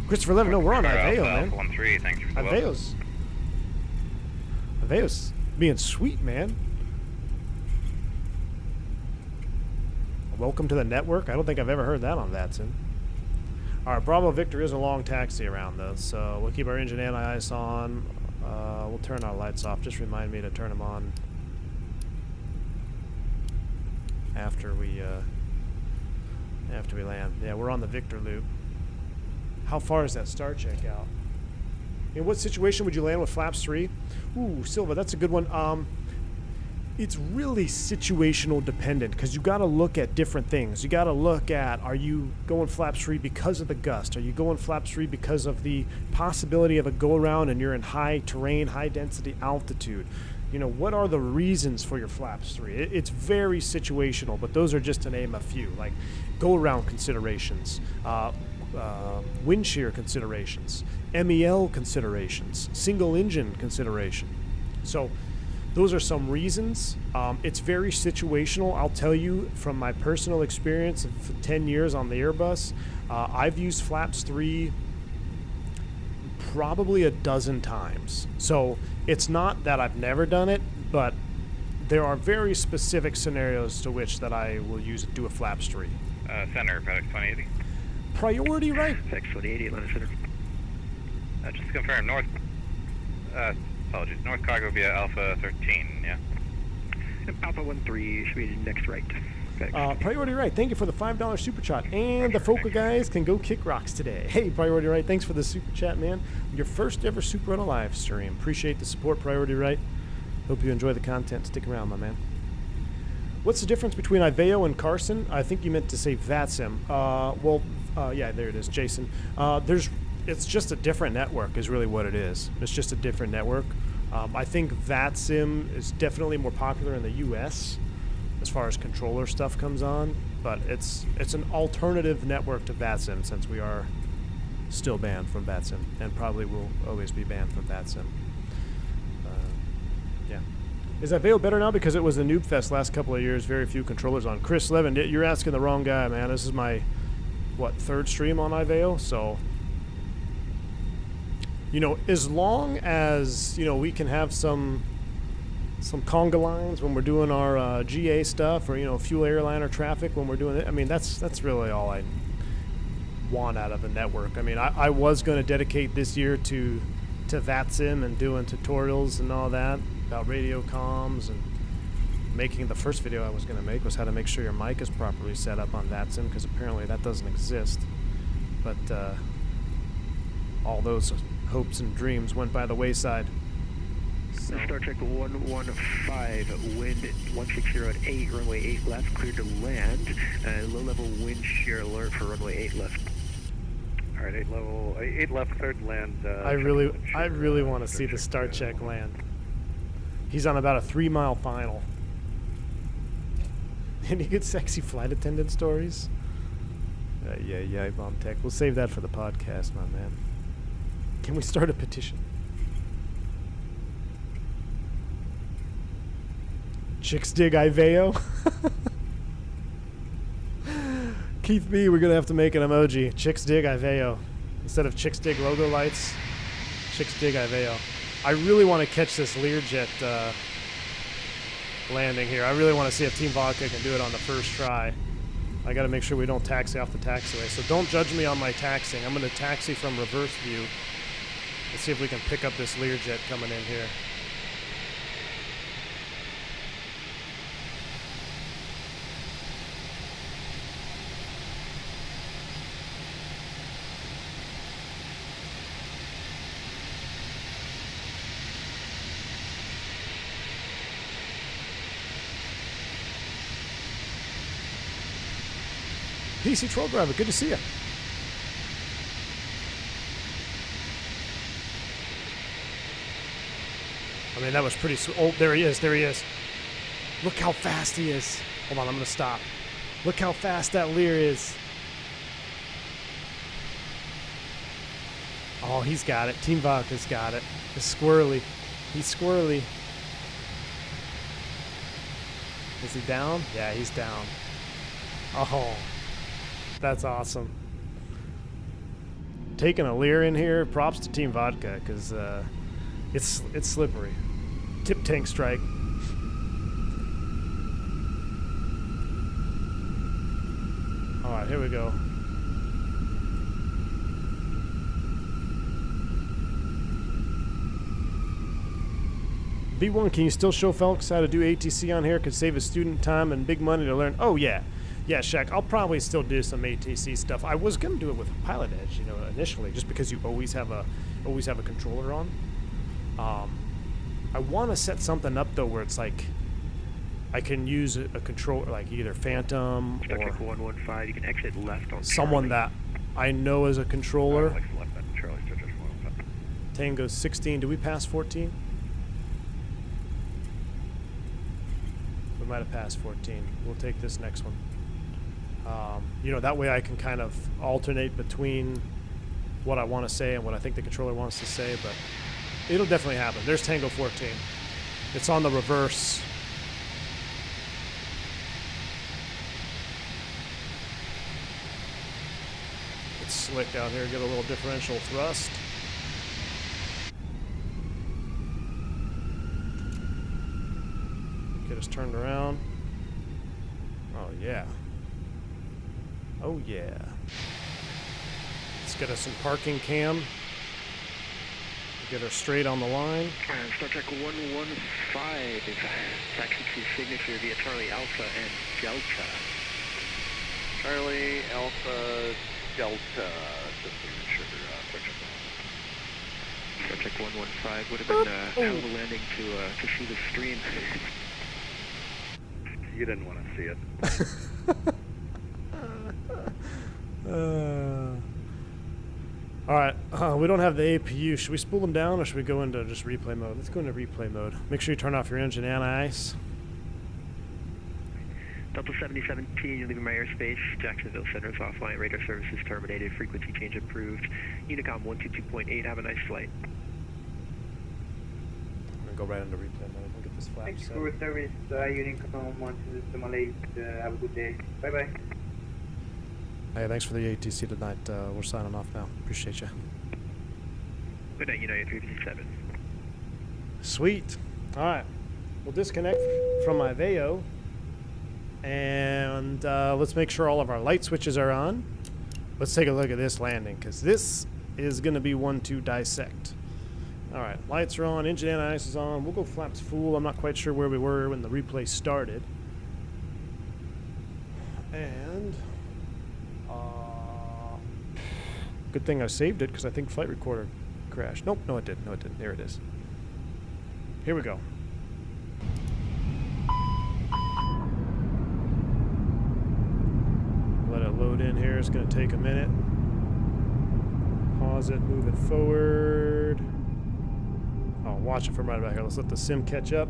Christopher, let me know we're on Iveo, man. Alpha 13, thanks for the welcome. Aveo's being sweet, man. Welcome to the network. I don't think I've ever heard that on VATSIM. All right, Bravo Victor is a long taxi around, though, so we'll keep our engine anti-ice on. We'll turn our lights off. Just remind me to turn them on after we land. Yeah, we're on the Victor loop. How far is that star check out? In what situation would you land with flaps 3? Ooh, Silva, that's a good one. It's really situational dependent because you got to look at different things. You got to look at, are you going flaps 3 because of the gust? Are you going flaps 3 because of the possibility of a go around and you're in high terrain, high density altitude? You know, what are the reasons for your flaps 3? It's very situational, but those are just to name a few, like go around considerations, wind shear considerations, MEL considerations, single engine consideration. So those are some reasons. It's very situational. I'll tell you from my personal experience of 10 years on the Airbus, I've used flaps 3 probably a dozen times. So it's not that I've never done it, but there are very specific scenarios to which that I will do a flaps 3. Center, FedEx 2080. Priority right. FedEx 2080, Atlanta Center. Just to confirm, North Cargo via Alpha 13, yeah? Alpha 13 should be next right. Priority right, thank you for the $5 super chat. And the Foca guys can go kick rocks today. Hey, Priority right, thanks for the super chat, man. Your first ever super on a live stream. Appreciate the support, Priority right. Hope you enjoy the content. Stick around, my man. What's the difference between Iveo and Carson? I think you meant to say VATSIM. Yeah, there it is, Jason. It's just a different network is really what it is. It's just a different network. I think VATSIM is definitely more popular in the U.S. as far as controller stuff comes on, but it's an alternative network to VATSIM since we are still banned from VATSIM and probably will always be banned from VATSIM. Yeah. Is Iveo better now? Because it was a noob fest last couple of years, very few controllers on. Chris Levin, you're asking the wrong guy, man. This is my, third stream on Iveo, so... as long as, we can have some conga lines when we're doing our GA stuff or, fuel airliner traffic when we're doing it, I mean, that's really all I want out of the network. I mean, I was going to dedicate this year to VATSIM and doing tutorials and all that about radio comms, and making the first video I was going to make was how to make sure your mic is properly set up on VATSIM, because apparently that doesn't exist. But all those hopes and dreams went by the wayside. So. Star Trek 115, wind 160 at 8, runway 8 left, clear to land. Low-level wind shear alert for runway 8 left. All right, 8 left, cleared to land. I really want to see the Star Trek land. He's on about a 3-mile final. Any good sexy flight attendant stories? Yeah, Bomb Tech. We'll save that for the podcast, my man. Can we start a petition? Chicks dig Iveo. Keith B, we're gonna have to make an emoji. Chicks dig Iveo. Instead of chicks dig logo lights, chicks dig Iveo. I really want to catch this Learjet landing here. I really want to see if Team Vodka can do it on the first try. I got to make sure we don't taxi off the taxiway. So don't judge me on my taxiing. I'm going to taxi from reverse view. Let's see if we can pick up this Learjet coming in here. DC Troll Driver, good to see you. I mean, that was pretty... Oh, there he is. Look how fast he is. Hold on, I'm going to stop. Look how fast that Lear is. Oh, he's got it. Team Vodka's got it. It's squirrely. He's squirrely. Is he down? Yeah, he's down. Oh, that's awesome. Taking a Lear in here, props to Team Vodka, because it's slippery. Tip tank strike. All right, here we go. B1, can you still show folks how to do ATC on here? Could save a student time and big money to learn. Oh, yeah. Yeah, Shaq, I'll probably still do some ATC stuff. I was going to do it with Pilot Edge, initially, just because you always have a controller on. I want to set something up, though, where it's like I can use a controller, like either Phantom Star Trek 115, you can exit left on someone Charlie. That I know as a controller. Left on Charlie, Star Trek 115. Tango 16. Do we pass 14? We might have passed 14. We'll take this next one. That way I can kind of alternate between what I want to say and what I think the controller wants to say, but it'll definitely happen. There's Tango 14. It's on the reverse. It's slick out here. Get a little differential thrust. Get us turned around. Oh, yeah. Oh, yeah. Let's get us some parking cam. Get her straight on the line. Star Trek 115, taxi to signature via Charlie Alpha and Delta. Charlie Alpha Delta, just signature Star Trek 115 would have been a hell of a landing to see the stream. You didn't want to see it. Alright, we don't have the APU. Should we spool them down or should we go into just replay mode? Let's go into replay mode. Make sure you turn off your engine anti-ice. Delta 7017, you're leaving my airspace. Jacksonville Center is offline. Radar services terminated. Frequency change approved. Unicom 122.8, have a nice flight. I'm going to go right into replay mode. Look at this flap Thanks set. for service, Unicom 122.8. Have a good day. Bye-bye. Hey, thanks for the ATC tonight. We're signing off now. Appreciate you. Good night, United 357. Sweet. Alright. We'll disconnect from my VEO. And let's make sure all of our light switches are on. Let's take a look at this landing, because this is going to be one to dissect. Alright, lights are on, engine anti-ice is on. We'll go flaps full. I'm not quite sure where we were when the replay started. And good thing I saved it, because I think flight recorder crashed. Nope, no it didn't. No it didn't. There it is. Here we go. Let it load in here. It's going to take a minute. Pause it, move it forward. Oh, watch it from right about here. Let's let the sim catch up.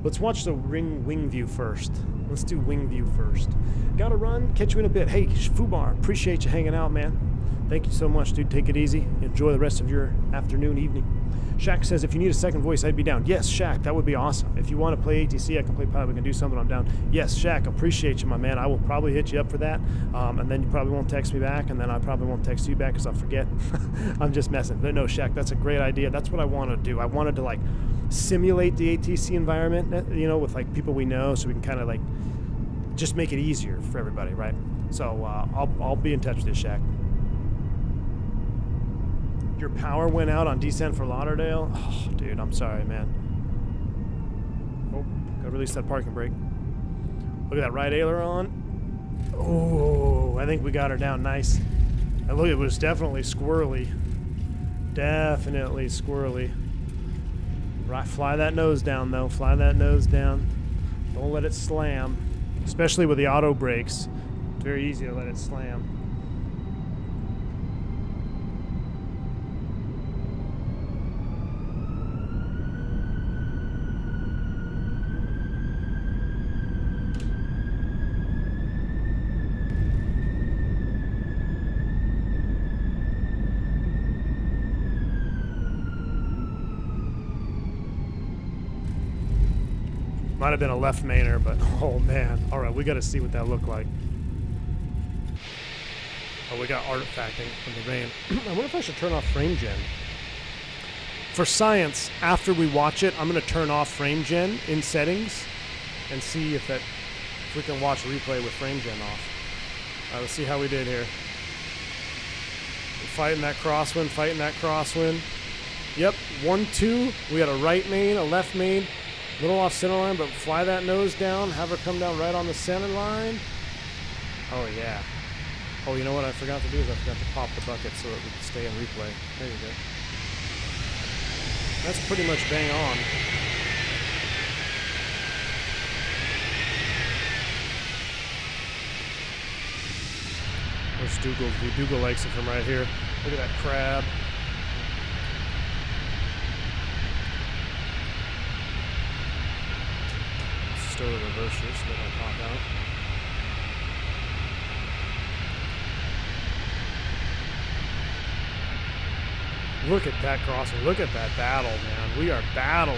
Let's watch the wing view first. Let's do wing view first. Gotta run. Catch you in a bit. Hey, Fubar, appreciate you hanging out, man. Thank you so much, dude. Take it easy. Enjoy the rest of your afternoon, evening. Shaq says, if you need a second voice, I'd be down. Yes, Shaq, that would be awesome. If you want to play ATC, I can play pilot. We can do something. I'm down. Yes, Shaq, appreciate you, my man. I will probably hit you up for that. And then you probably won't text me back, and then I probably won't text you back because I'll forget. I'm just messing. But no, Shaq, that's a great idea. That's what I want to do. I wanted to, like, simulate the ATC environment, you know, with, like, people we know so we can kind of, like, just make it easier for everybody, right? So I'll be in touch with you, Shaq. Your power went out on descent for Lauderdale? Oh, dude, I'm sorry, man. Oh, gotta release that parking brake. Look at that right aileron. Oh, I think we got her down nice. And look, it was definitely squirrely. Definitely squirrely. Right, fly that nose down, though. Fly that nose down. Don't let it slam. Especially with the auto brakes. It's very easy to let it slam. Might have been a left mainer, but oh man. All right, we got to see what that looked like. Oh, we got artifacting from the rain. I wonder if I should turn off frame gen. For science, after we watch it, I'm going to turn off frame gen in settings and see if we can watch a replay with frame gen off. All right, let's see how we did here. We're fighting that crosswind, fighting that crosswind. Yep, 1-2. We got a right main, a left main. Little off center line, but fly that nose down. Have her come down right on the center line. Oh, yeah. Oh, you know what I forgot to do is I forgot to pop the bucket so that we can stay in replay. There you go. That's pretty much bang on. There's Dougal. Dougal likes it from right here. Look at that crab. Stow the reverser so they don't pop out. Look at that crossing. Look at that battle, man. We are battling.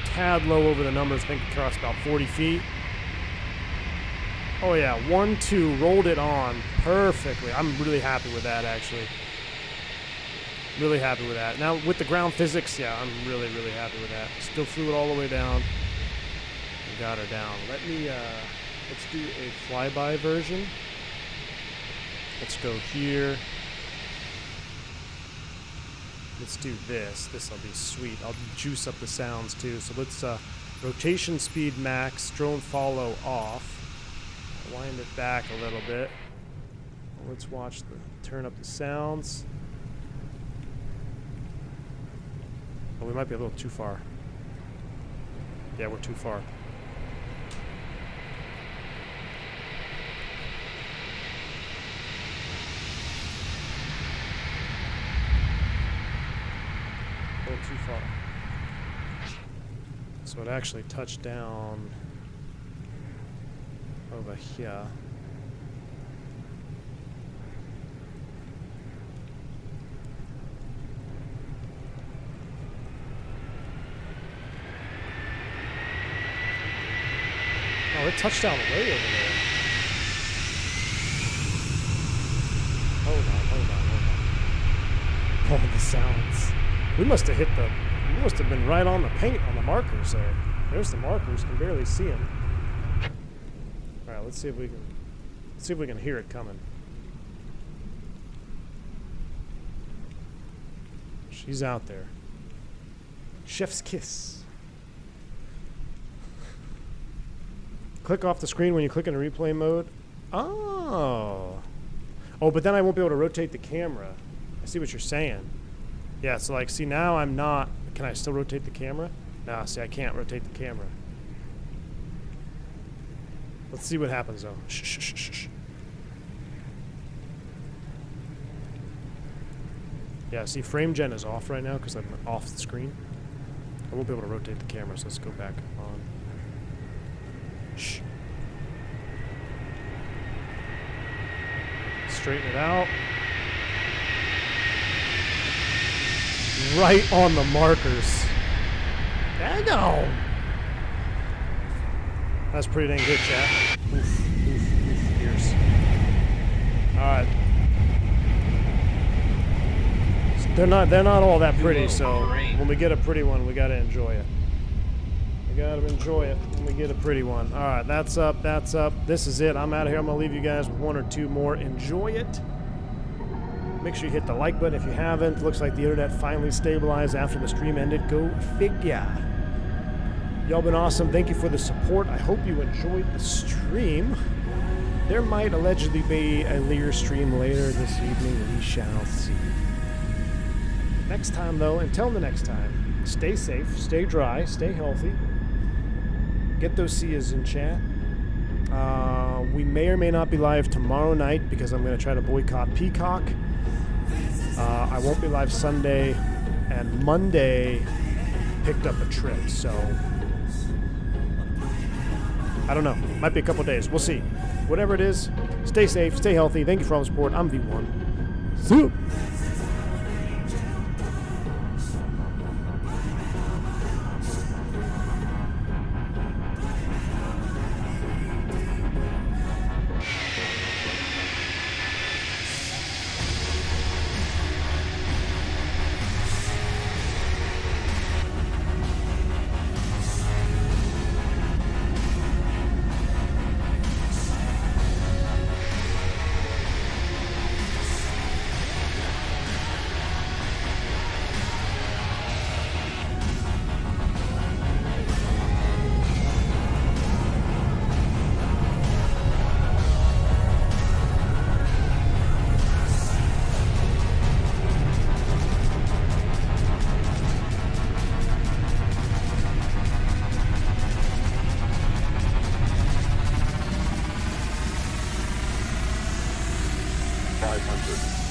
Tad low over the numbers. I think we crossed about 40 feet. Oh, yeah. 1-2. Rolled it on perfectly. I'm really happy with that, actually. Really happy with that. Now, with the ground physics, yeah, I'm really, really happy with that. Still flew it all the way down. Got her down. Let me, let's do a flyby version. Let's go here. Let's do this. This'll be sweet. I'll juice up the sounds too. So let's, rotation speed max, drone follow off. Wind it back a little bit. Let's watch turn up the sounds. Oh, we might be a little too far. Yeah, we're too far. So it actually touched down over here. Oh, it touched down way over there. Hold on. Oh, the sounds. We must have been right on the paint on the markers there. There's the markers, can barely see them. All right, let's see if we can hear it coming. She's out there. Chef's kiss. Click off the screen when you click in replay mode. Oh, but then I won't be able to rotate the camera. I see what you're saying. Yeah, so like, see, now I'm not. Can I still rotate the camera? No, see, I can't rotate the camera. Let's see what happens though. Shh. Yeah, see, frame gen is off right now because I'm off the screen. I won't be able to rotate the camera, so let's go back on. Shh. Straighten it out. Right on the markers. Daggone. That's pretty dang good, chat. Oof. Ears. Alright. They're not all that pretty, so when we get a pretty one, we gotta enjoy it. We gotta enjoy it when we get a pretty one. Alright, that's up. This is it. I'm out of here. I'm gonna leave you guys with one or two more. Enjoy it. Make sure you hit the like button if you haven't. Looks like the internet finally stabilized after the stream ended. Go figure. Y'all been awesome. Thank you for the support. I hope you enjoyed the stream. There might allegedly be a Lear stream later this evening. We shall see. Next time, though, until the next time, stay safe, stay dry, stay healthy. Get those Cias in chat. We may or may not be live tomorrow night because I'm going to try to boycott Peacock. I won't be live Sunday, and Monday picked up a trip, so I don't know. Might be a couple days. We'll see. Whatever it is, stay safe, stay healthy. Thank you for all the support. I'm V1. See you. $500.